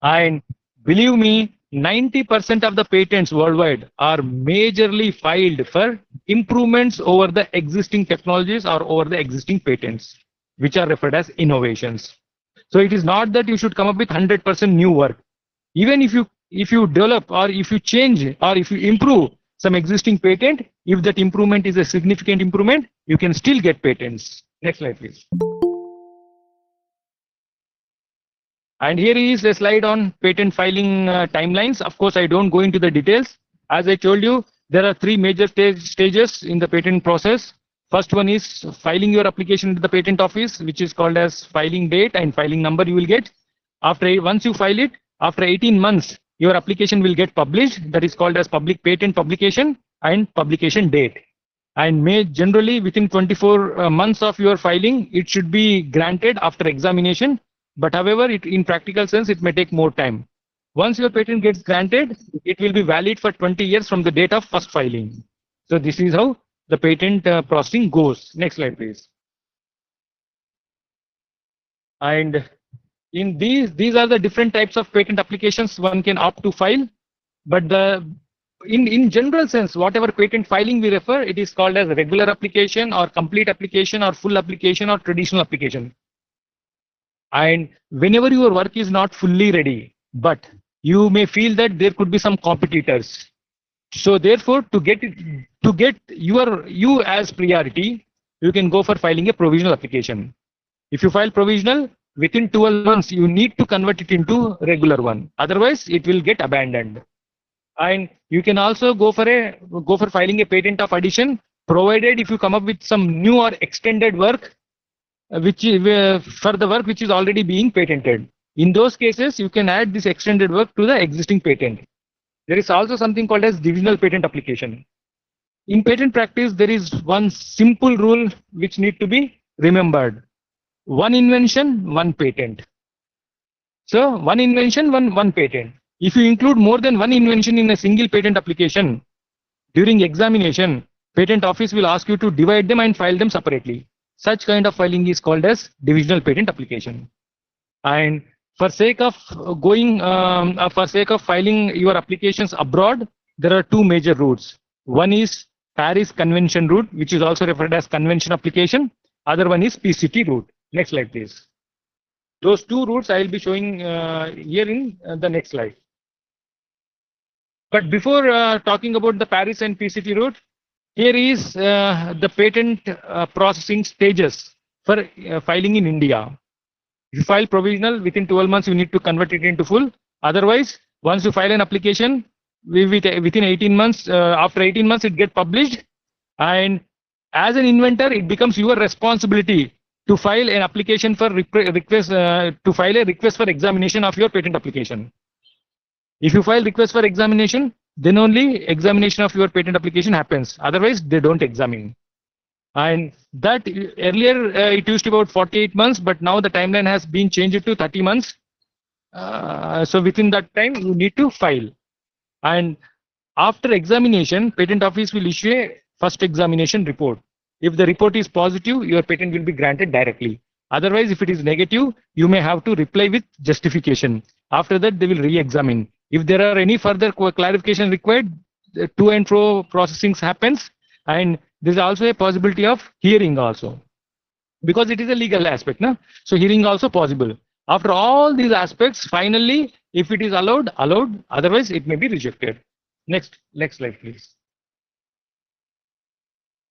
And believe me, 90% of the patents worldwide are majorly filed for improvements over the existing technologies or over the existing patents, which are referred as innovations. So it is not that you should come up with 100% new work. Even if you develop or if you change or if you improve some existing patent, if that improvement is a significant improvement, you can still get patents. Next slide, please. And here is a slide on patent filing timelines. Of course, I don't go into the details. As I told you, there are 3 major stages in the patent process. First one is filing your application to the patent office, which is called as filing date and filing number you will get. Once you file it, after 18 months, your application will get published. That is called as public patent publication and publication date. And generally within 24 months of your filing, it should be granted after examination. But however, in practical sense, it may take more time. Once your patent gets granted, it will be valid for 20 years from the date of first filing. So this is how the patent processing goes. Next slide, please. And in these are the different types of patent applications one can opt to file. But in general sense, whatever patent filing we refer, it is called as regular application or complete application or full application or traditional application. And whenever your work is not fully ready, but you may feel that there could be some competitors. So therefore, to get you as priority, you can go for filing a provisional application. If you file provisional, within 12 months, you need to convert it into regular one. Otherwise, it will get abandoned. And you can also go for filing a patent of addition, provided if you come up with some new or extended work, which for the work which is already being patented. In those cases, you can add this extended work to the existing patent. There is also something called as divisional patent application. In patent practice, there is one simple rule which need to be remembered. One invention, one patent. So one invention, one patent. If you include more than one invention in a single patent application, during examination, patent office will ask you to divide them and file them separately. Such kind of filing is called as divisional patent application. And for sake of filing your applications abroad, there are 2 major routes. One is Paris Convention route, which is also referred as convention application. Other one is PCT route. Next slide, please. Those 2 routes I will be showing here in the next slide. But before talking about the Paris and PCT route, here is the patent processing stages for filing in India. If you file provisional, within 12 months, you need to convert it into full. Otherwise, once you file an application, within 18 months, after 18 months, it gets published. And as an inventor, it becomes your responsibility to file an application for request to file a request for examination of your patent application. If you file request for examination, then only examination of your patent application happens. Otherwise, they don't examine. And that earlier it used to be about 48 months, but now the timeline has been changed to 30 months. So within that time, you need to file. And after examination, patent office will issue a first examination report. If the report is positive, your patent will be granted directly. Otherwise, if it is negative, you may have to reply with justification. After that, they will re-examine. If there are any further clarification required, to and fro processing happens, and there is also a possibility of hearing also, because it is a legal aspect, no? So hearing also possible. After all these aspects, finally, if it is allowed, otherwise it may be rejected. Next slide, please.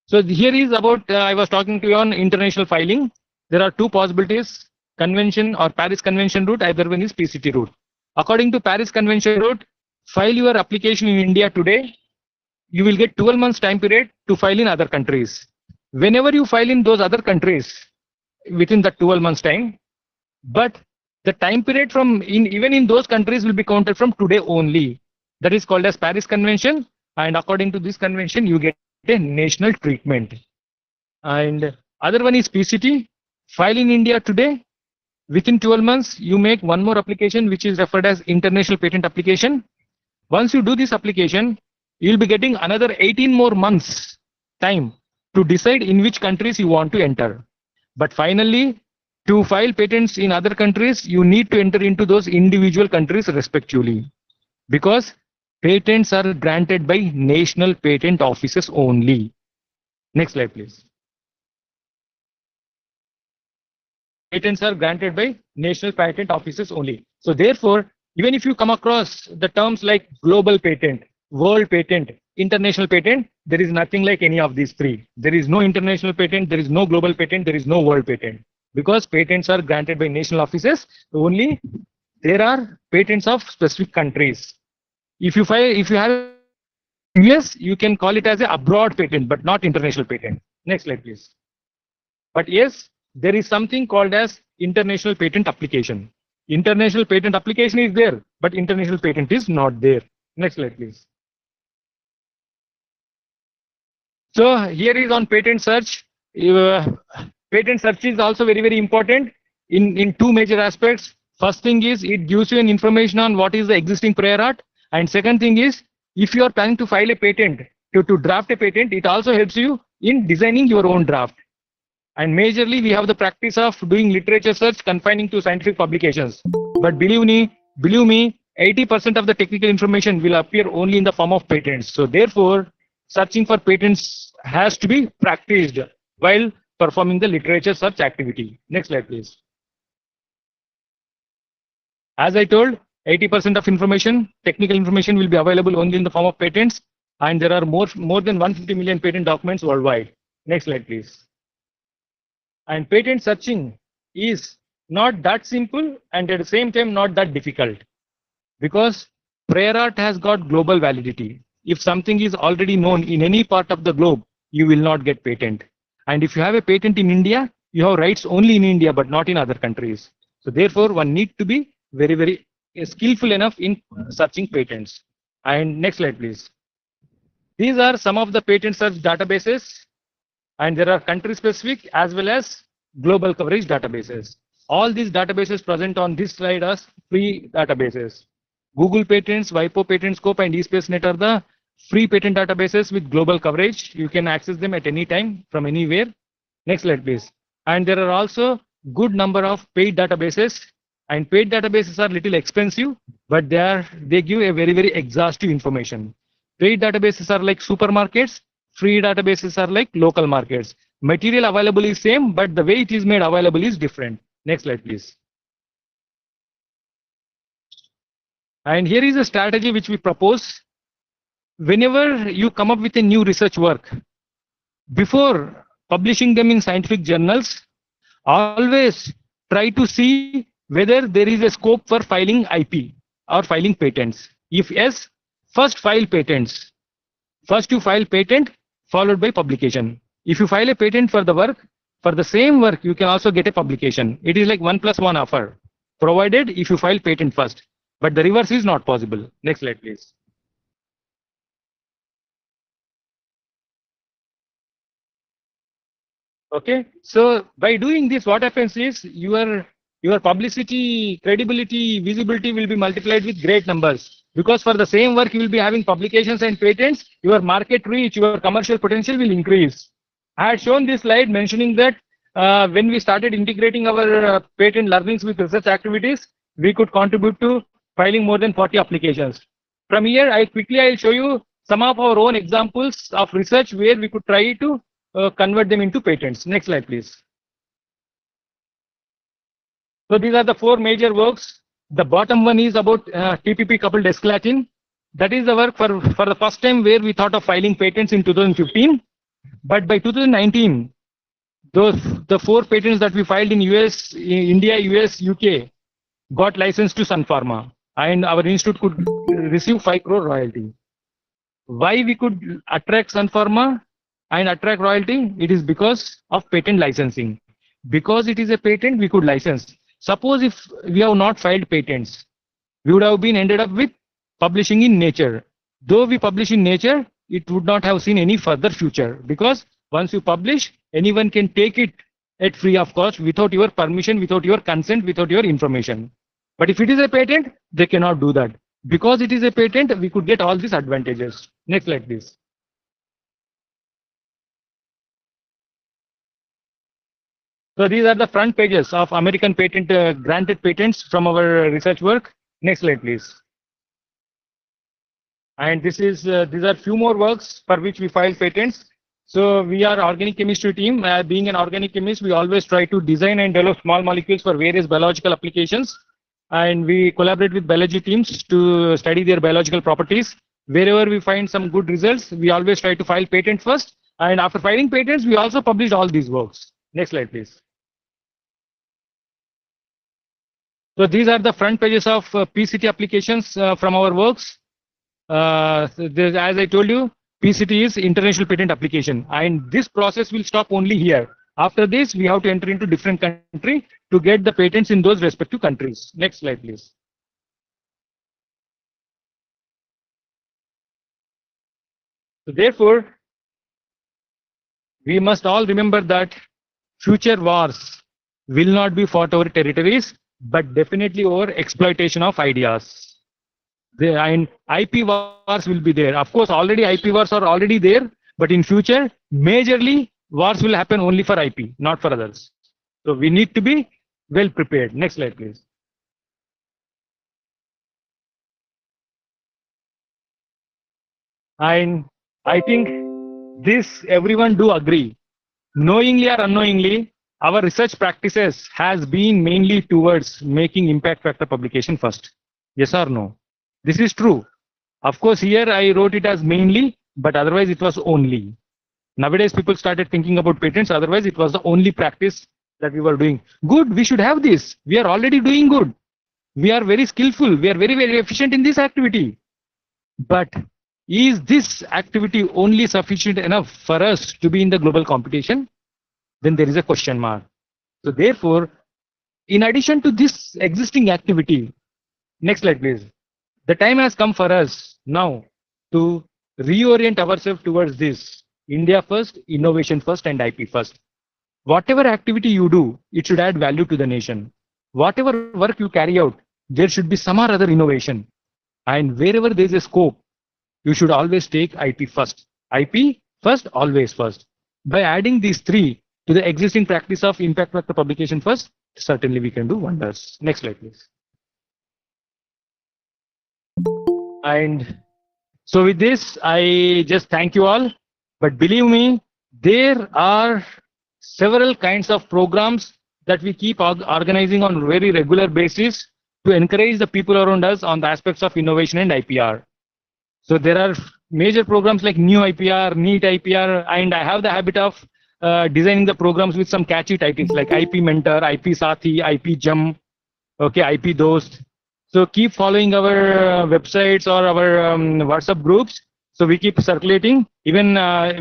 So here is about, I was talking to you on international filing. There are two possibilities, convention or Paris Convention route, either one is PCT route. According to Paris Convention route, file your application in India today, you will get 12 months time period to file in other countries. Whenever you file in those other countries, within the 12 months time, but the time period from even in those countries will be counted from today only. That is called as Paris Convention, and according to this convention, you get a national treatment. And other one is PCT, file in India today, within 12 months, you make one more application which is referred as international patent application. Once you do this application, you will be getting another 18 more months time to decide in which countries you want to enter. But finally, to file patents in other countries, you need to enter into those individual countries respectively, because patents are granted by national patent offices only. Next slide, please. Patents are granted by national patent offices only. So therefore, even if you come across the terms like global patent, world patent, international patent, there is nothing like any of these three. There is no international patent, there is no global patent, there is no world patent, because patents are granted by national offices only. There are patents of specific countries. If you have US, you can call it as a abroad patent, but not international patent. Next slide, please. But yes, there is something called as international patent application. International patent application is there, but international patent is not there. Next slide, please. So here is on patent search. Patent search is also very, very important in two major aspects. First thing is it gives you an information on what is the existing prior art. And second thing is, if you are planning to file a patent, to draft a patent, it also helps you in designing your own draft. And majorly, we have the practice of doing literature search confining to scientific publications. But believe me, 80% of the technical information will appear only in the form of patents. So therefore, searching for patents has to be practiced while performing the literature search activity. Next slide, please. As I told, 80% of information, technical information, will be available only in the form of patents, and there are more than 150 million patent documents worldwide. Next slide, please. And patent searching is not that simple and at the same time not that difficult, because prior art has got global validity. If something is already known in any part of the globe, you will not get patent. And if you have a patent in India, you have rights only in India but not in other countries. So therefore, one need to be very, very skillful enough in searching patents. And next slide, please. These are some of the patent search databases, and there are country specific as well as global coverage databases. All these databases present on this slide are free databases. Google Patents, WIPO PatentScope, and eSpaceNet are the free patent databases with global coverage. You can access them at any time from anywhere. Next slide, please. And there are also good number of paid databases, and paid databases are little expensive, but they give a very, very exhaustive information. Paid databases are like supermarkets. Free databases are like local markets. Material available is same, but the way it is made available is different. Next slide, please. And here is a strategy which we propose. Whenever you come up with a new research work, before publishing them in scientific journals, always try to see whether there is a scope for filing IP. or filing patents? If yes, first file patents. First you file patent followed by publication. If you file a patent for the work, for the same work, you can also get a publication. It is like 1+1 offer, provided if you file patent first. But the reverse is not possible. Next slide, please. Okay, so by doing this, what happens is your publicity, credibility, visibility will be multiplied with great numbers. Because for the same work, you will be having publications and patents, your market reach, your commercial potential will increase. I had shown this slide mentioning that when we started integrating our patent learnings with research activities, we could contribute to filing more than 40 applications. From here, I'll show you some of our own examples of research where we could try to convert them into patents. Next slide, please. So these are the 4 major works. The bottom one is about TPP coupled escalatin. That is the work for the first time where we thought of filing patents in 2015. But by 2019, the 4 patents that we filed in US, India, US, UK got licensed to Sun Pharma, and our institute could receive 5 crore royalty. Why we could attract Sun Pharma and attract royalty? It is because of patent licensing. Because it is a patent, we could license. Suppose if we have not filed patents, we would have been ended up with publishing in Nature. Though we publish in Nature, it would not have seen any further future, because once you publish, anyone can take it at free of cost without your permission, without your consent, without your information. But if it is a patent, they cannot do that. Because it is a patent, we could get all these advantages. Next slide, please. So these are the front pages of American patent granted patents from our research work. Next slide, please. And this is these are few more works for which we filed patents. So we are organic chemistry team. Being an organic chemist, we always try to design and develop small molecules for various biological applications. And we collaborate with biology teams to study their biological properties. Wherever we find some good results, we always try to file patent first. And after filing patents, we also published all these works. Next slide, please. So these are the front pages of PCT applications from our works. As I told you, PCT is international patent application, and this process will stop only here. After this, we have to enter into different country to get the patents in those respective countries. Next slide, please. So therefore, we must all remember that future wars will not be fought over territories, but definitely over exploitation of ideas. And IP wars will be there. Of course, already IP wars are already there, but in future, majorly wars will happen only for IP, not for others. So we need to be well prepared. Next slide, please. And I think this everyone do agree. Knowingly or unknowingly, our research practices has been mainly towards making impact factor publication first. Yes or no? This is true. Of course, here I wrote it as mainly, but otherwise it was only. Nowadays, people started thinking about patents. Otherwise, it was the only practice that we were doing. Good, we should have this. We are already doing good. We are very skillful. We are very, very efficient in this activity. But is this activity only sufficient enough for us to be in the global competition? Then there is a question mark. So therefore, in addition to this existing activity, next slide, please. The time has come for us now to reorient ourselves towards this. India first, innovation first, and IP first. Whatever activity you do, it should add value to the nation. Whatever work you carry out, there should be some or other innovation. And wherever there is a scope, you should always take IP first. IP first, always first. By adding these 3 to the existing practice of impact factor publication first, certainly we can do wonders. Next slide, please. And so with this, I just thank you all. But believe me, there are several kinds of programs that we keep organizing on very regular basis to encourage the people around us on the aspects of innovation and IPR. So there are major programs like New IPR, Neat IPR, and I have the habit of designing the programs with some catchy titles like IP Mentor, IP Sathi, IP Jam, okay, IP Dost. So keep following our websites or our WhatsApp groups. So we keep circulating. Even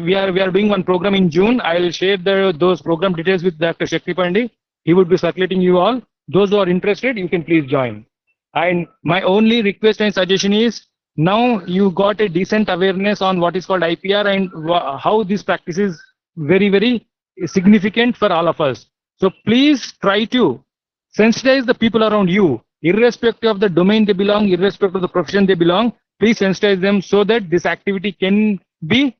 we are doing one program in June. I'll share those program details with Dr. Shakti Pandey. He would be circulating you all. Those who are interested, you can please join. And my only request and suggestion is, now you got a decent awareness on what is called IPR and how this practice is very significant for all of us. So please try to sensitize the people around you, irrespective of the domain they belong, irrespective of the profession they belong. Please sensitize them so that this activity can be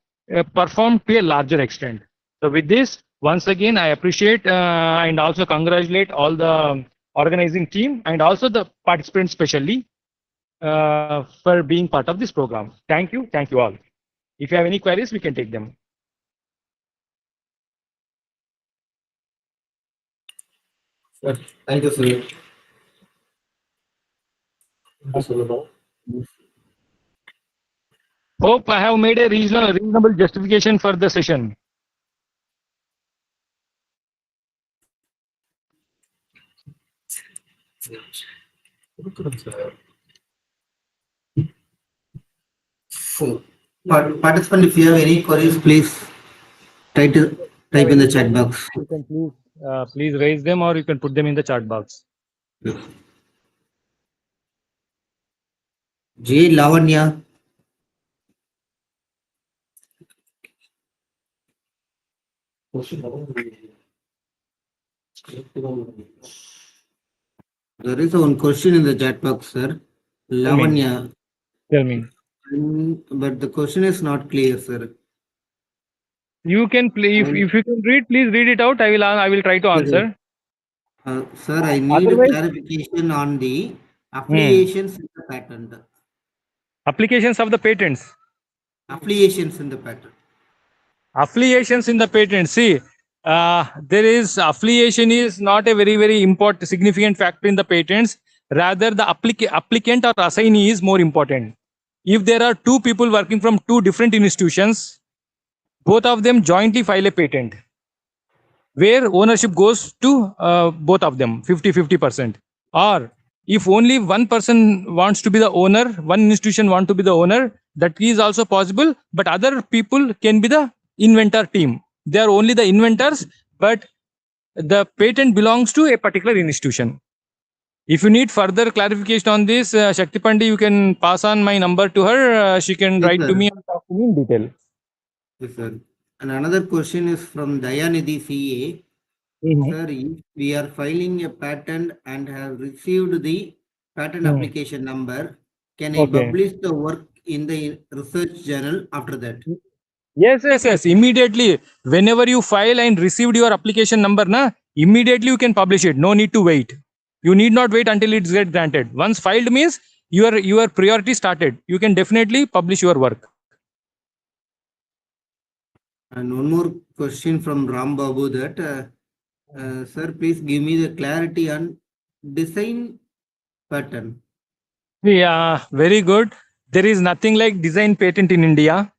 performed to a larger extent. So with this, once again, I appreciate and also congratulate all the organizing team and also the participants specially for being part of this program. Thank you all. If you have any queries, we can take them. Thank you, sir. Hope I have made a reasonable justification for the session. So, participant, if you have any queries, please type in the chat box. You can please raise them, or you can put them in the chat box. J. Lavanya. There is one question in the chat box, sir. Lavanya. Tell me. But the question is not clear, sir. You can play. If you can read, please read it out. I will try to answer. Sir, I need clarification on the affiliations in the patent. Applications of the patents. Affiliations in the patent. Affiliations in the patent. See, there is affiliation is not a very important significant factor in the patents. Rather, the applicant or assignee is more important. If there are two people working from two different institutions, both of them jointly file a patent, where ownership goes to both of them 50-50%. Or if only one person wants to be the owner, one institution want to be the owner, that is also possible. But other people can be the inventor team. They are only the inventors, but the patent belongs to a particular institution. If you need further clarification on this, Shakti Pandey, you can pass on my number to her. She can write to me and talk to me in detail. Yes, sir. And another question is from Dayanidhi CA. Sir, if we are filing a patent and have received the patent application number, can I publish the work in the research journal after that? Yes. Immediately, whenever you file and received your application number, immediately you can publish it. No need to wait. You need not wait until it's get granted. Once filed means your priority started. You can definitely publish your work. And one more question from Ram Babu that, sir, please give me the clarity on design pattern. Yeah, very good. There is nothing like design patent in India.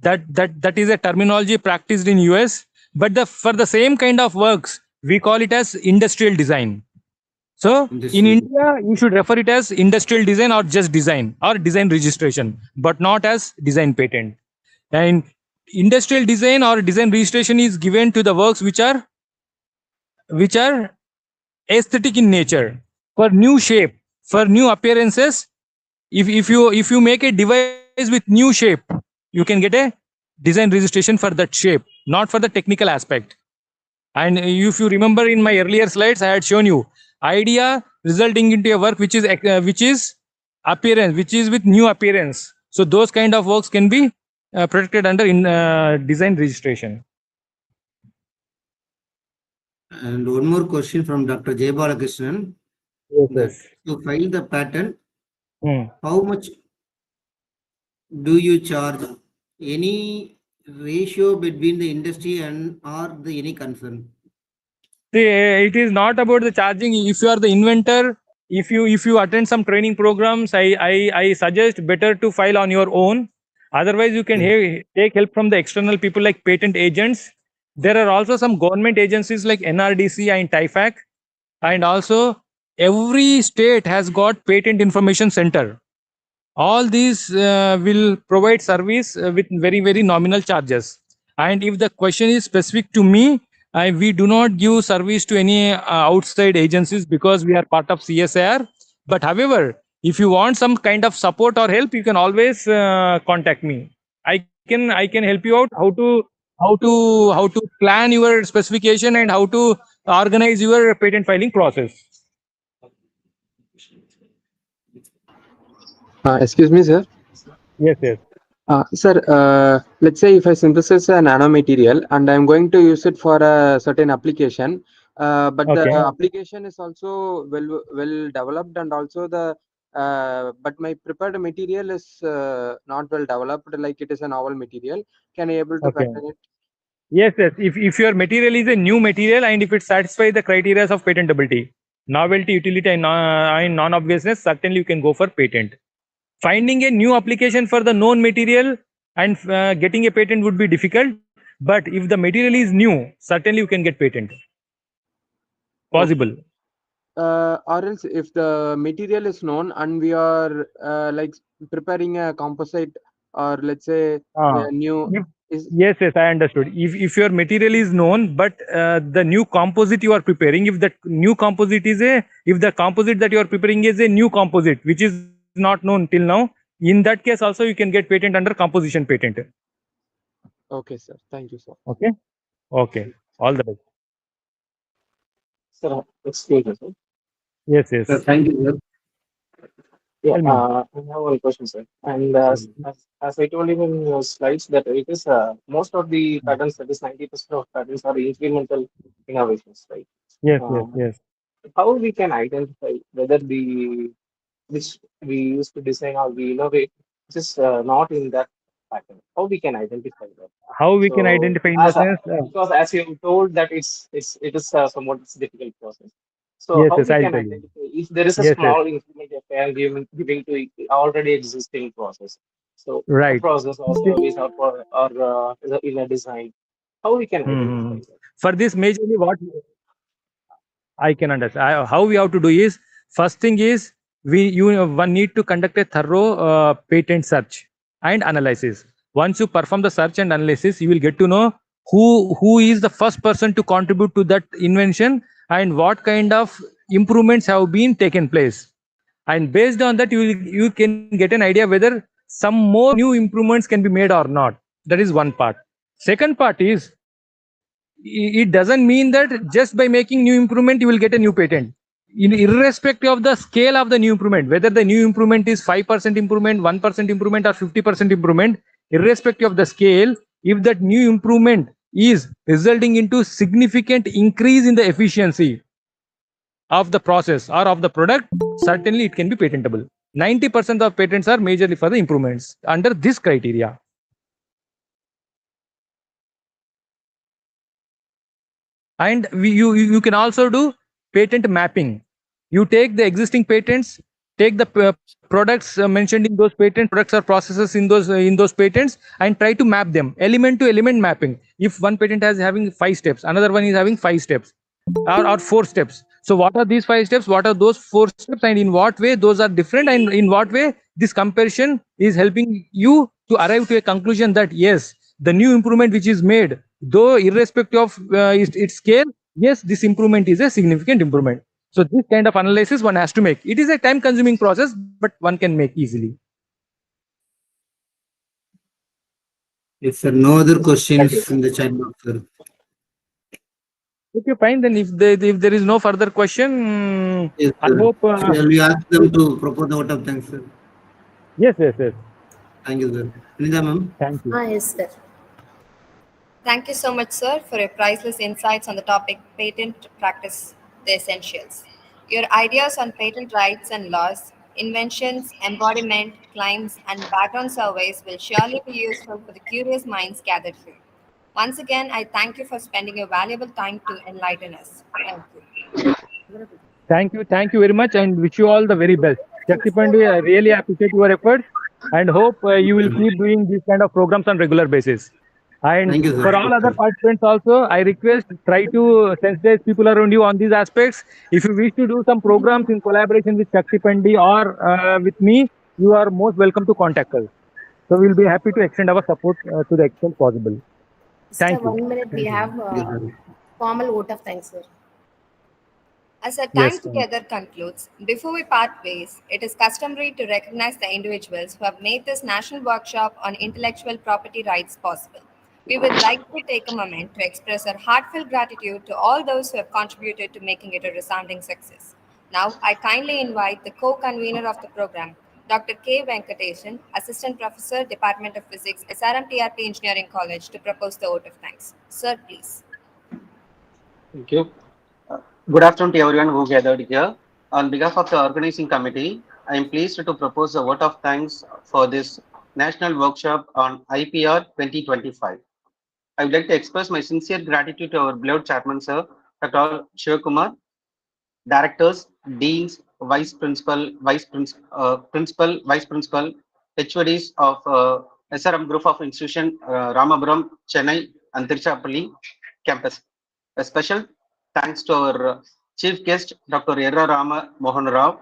That is a terminology practiced in US. But for the same kind of works, we call it as industrial design. So in India, you should refer it as industrial design or just design or design registration, but not as design patent. And industrial design or design registration is given to the works which are aesthetic in nature, for new shape, for new appearances. If you make a device with new shape, you can get a design registration for that shape, not for the technical aspect. And if you remember in my earlier slides, I had shown you idea resulting into a work which is appearance, which is with new appearance. So those kind of works can be protected under design registration. And one more question from Dr. J. Balakrishnan. Yes. To file the patent, how much do you charge? Any ratio between the industry and or the any concern? See, it is not about the charging. If you are the inventor, if you attend some training programs, I suggest better to file on your own. Otherwise, you can take help from the external people like patent agents. There are also some government agencies like NRDC and TIFAC, and also every state has got patent information center. All these will provide service with very, very nominal charges. And if the question is specific to me, we do not give service to any outside agencies because we are part of CSIR. But however, if you want some kind of support or help, you can always contact me. I can help you out how to plan your specification and how to organize your patent filing process. Excuse me, sir. Yes, yes. Sir, let's say if I synthesize a nanomaterial and I'm going to use it for a certain application, but the Okay. application is also well developed, and also but my prepared material is not well developed, like it is a novel material. Can I able to Okay. patent it? Yes, yes. If your material is a new material and if it satisfies the criteria of patentability, novelty, utility, and non-obviousness, certainly you can go for patent. Finding a new application for the known material and getting a patent would be difficult. But if the material is new, certainly you can get patent. Possible. Or else if the material is known and we are like preparing a composite, or let's say a new is Yes, yes, I understood. If your material is known, but the new composite you are preparing, if the composite that you are preparing is a new composite which is not known till now, in that case also you can get patent under composition patent. okay, sir. Thank you, sir. Okay. Okay. All the best. Sir, excuse me, sir. Yes, yes. Sir, thank you, sir. Yeah, Tell me. I have one question, sir. And as I told you in your slides, that it is most of the patterns, that is 90% of patterns, are incremental innovations, right? Yes, yes, yes. How we can identify whether the which we used to design or we innovate is not in that pattern? How we can identify that? How we can So, identify in the sense? because as you told that it is somewhat difficult process. So Yes, how yes, we I'll can tell you. identify if there is a Yes, yes. small increment that I am giving to already existing process. So a Right. process or service or in a design, how we can identify that? For this, majorly what I can understand. How we have to do is, first thing is one need to conduct a thorough patent search and analysis. Once you perform the search and analysis, you will get to know who is the first person to contribute to that invention and what kind of improvements have been taken place. And based on that, you can get an idea whether some more new improvements can be made or not. That is one part. Second part is, it doesn't mean that just by making new improvement you will get a new patent. Irrespective of the scale of the new improvement, whether the new improvement is 5% improvement, 1% improvement, or 50% improvement, irrespective of the scale, if that new improvement is resulting into significant increase in the efficiency of the process or of the product, certainly it can be patentable. 90% of patents are majorly for the improvements under this criteria. And you can also do patent mapping. You take the existing patents, take the products mentioned in those patents, products or processes in those patents, and try to map them element to element mapping. If one patent has having 5 steps, another one is having 5 steps or 4 steps, so what are these 5 steps, what are those 4 steps, and in what way those are different, and in what way this comparison is helping you to arrive to a conclusion that yes, the new improvement which is made, though irrespective of its scale, yes, this improvement is a significant improvement. So this kind of analysis one has to make. It is a time consuming process, but one can make easily. Yes, sir. No other questions in the chat box, sir. Okay, fine. Then if there is no further question, Yes, I sir. hope. Shall we ask them to propose the vote of thanks, sir? Yes, yes, yes. Thank you, sir. Nida, ma'am. Thank you. Yes, sir. Thank you so much, sir, for your priceless insights on the topic patent practice, the essentials. Your ideas on patent rights and laws, inventions, embodiment, claims, and background surveys will surely be useful for the curious minds gathered here. Once again, I thank you for spending your valuable time to enlighten us. Thank you. Thank you very much, and wish you all the very best. Shakti Pandey, I really appreciate your efforts and hope you will keep doing these kind of programs on regular basis. And Thank you, sir. for all other participants also, I request try to sensitize people around you on these aspects. If you wish to do some programs in collaboration with Shakti Pandi or with me, you are most welcome to contact us. So we'll be happy to extend our support to the extent possible. Sir, Thank you. 1 minute. We have Yes, sir. formal vote of thanks, sir. As our Yes. time together concludes, before we part ways, it is customary to recognize the individuals who have made this national workshop on intellectual property rights possible. We would like to take a moment to express our heartfelt gratitude to all those who have contributed to making it a resounding success. Now, I kindly invite the co-convener of the program, Dr. K. Venkatesan, Assistant Professor, Department of Physics, SRMTRP Engineering College, to propose the vote of thanks. Sir, please. Thank you. Good afternoon to everyone who gathered here. On behalf of the organizing committee, I am pleased to propose a vote of thanks for this national workshop on IPR 2025. I would like to express my sincere gratitude to our beloved chairman, sir, Dr. Shivakumar, directors, deans, principal, vice principal, HODs of SRM Group of Institution, Ramapuram, Chennai, and Tiruchirappalli campus. A special thanks to our chief guest, Dr. Yerra Rama Mohan Rao,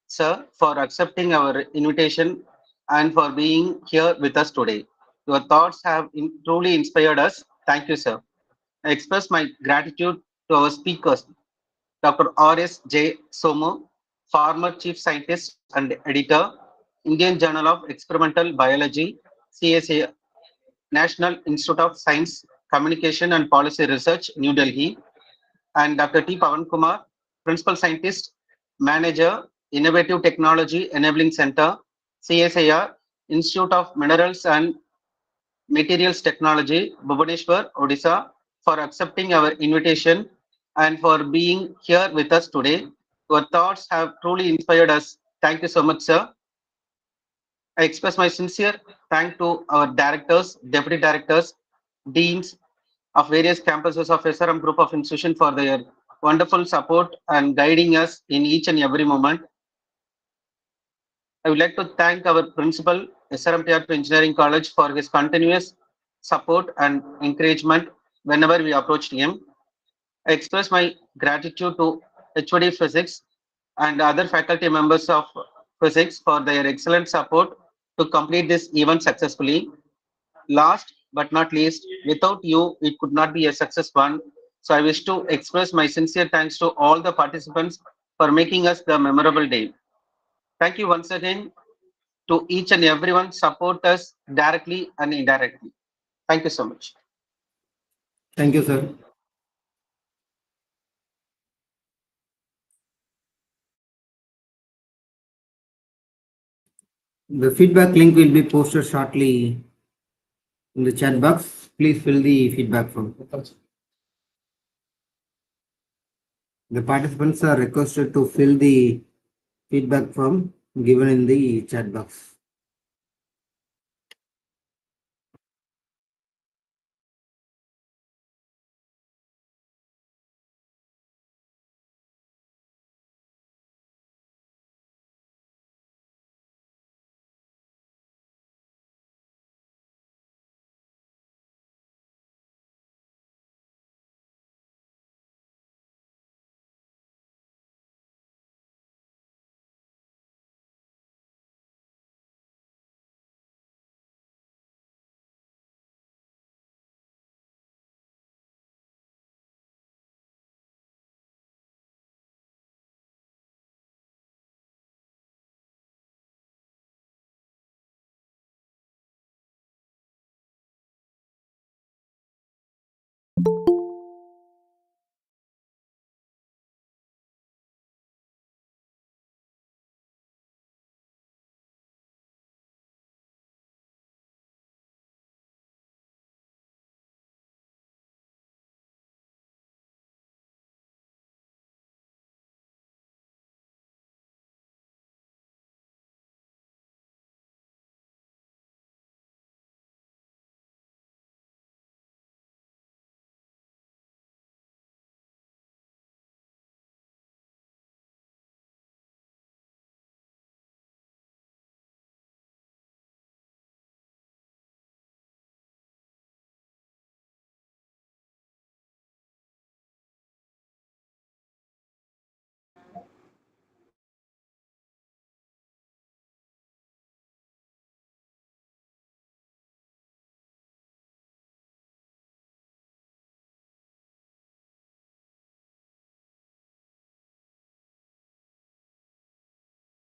sir, for accepting our invitation and for being here with us today. Your thoughts have truly inspired us. Thank you, sir. I express my gratitude to our speakers, Dr. R.S. Jayasomu, former chief scientist and editor, Indian Journal of Experimental Biology, CSIR, National Institute of Science, Communication and Policy Research, New Delhi, and Dr. T. Pavan Kumar, Principal Scientist, Manager, Innovative Technology Enabling Center, CSIR, Institute of Minerals and Materials Technology, Bhubaneswar, Odisha, for accepting our invitation and for being here with us today. Your thoughts have truly inspired us. Thank you so much, sir. I express my sincere thanks to our directors, deputy directors, deans of various campuses of SRM Group of Institution for their wonderful support and guiding us in each and every moment. I would like to thank our principal, SRMTRP Engineering College, for his continuous support and encouragement whenever we approached him. I express my gratitude to HOD Physics and other faculty members of Physics for their excellent support to complete this event successfully. Last but not least, without you, it could not be a success one. So I wish to express my sincere thanks to all the participants for making us the memorable day. Thank you once again to each and everyone support us directly and indirectly. Thank you so much. Thank you, sir. The feedback link will be posted shortly in the chat box. Please fill the feedback form. The participants are requested to fill the feedback form given in the chat box.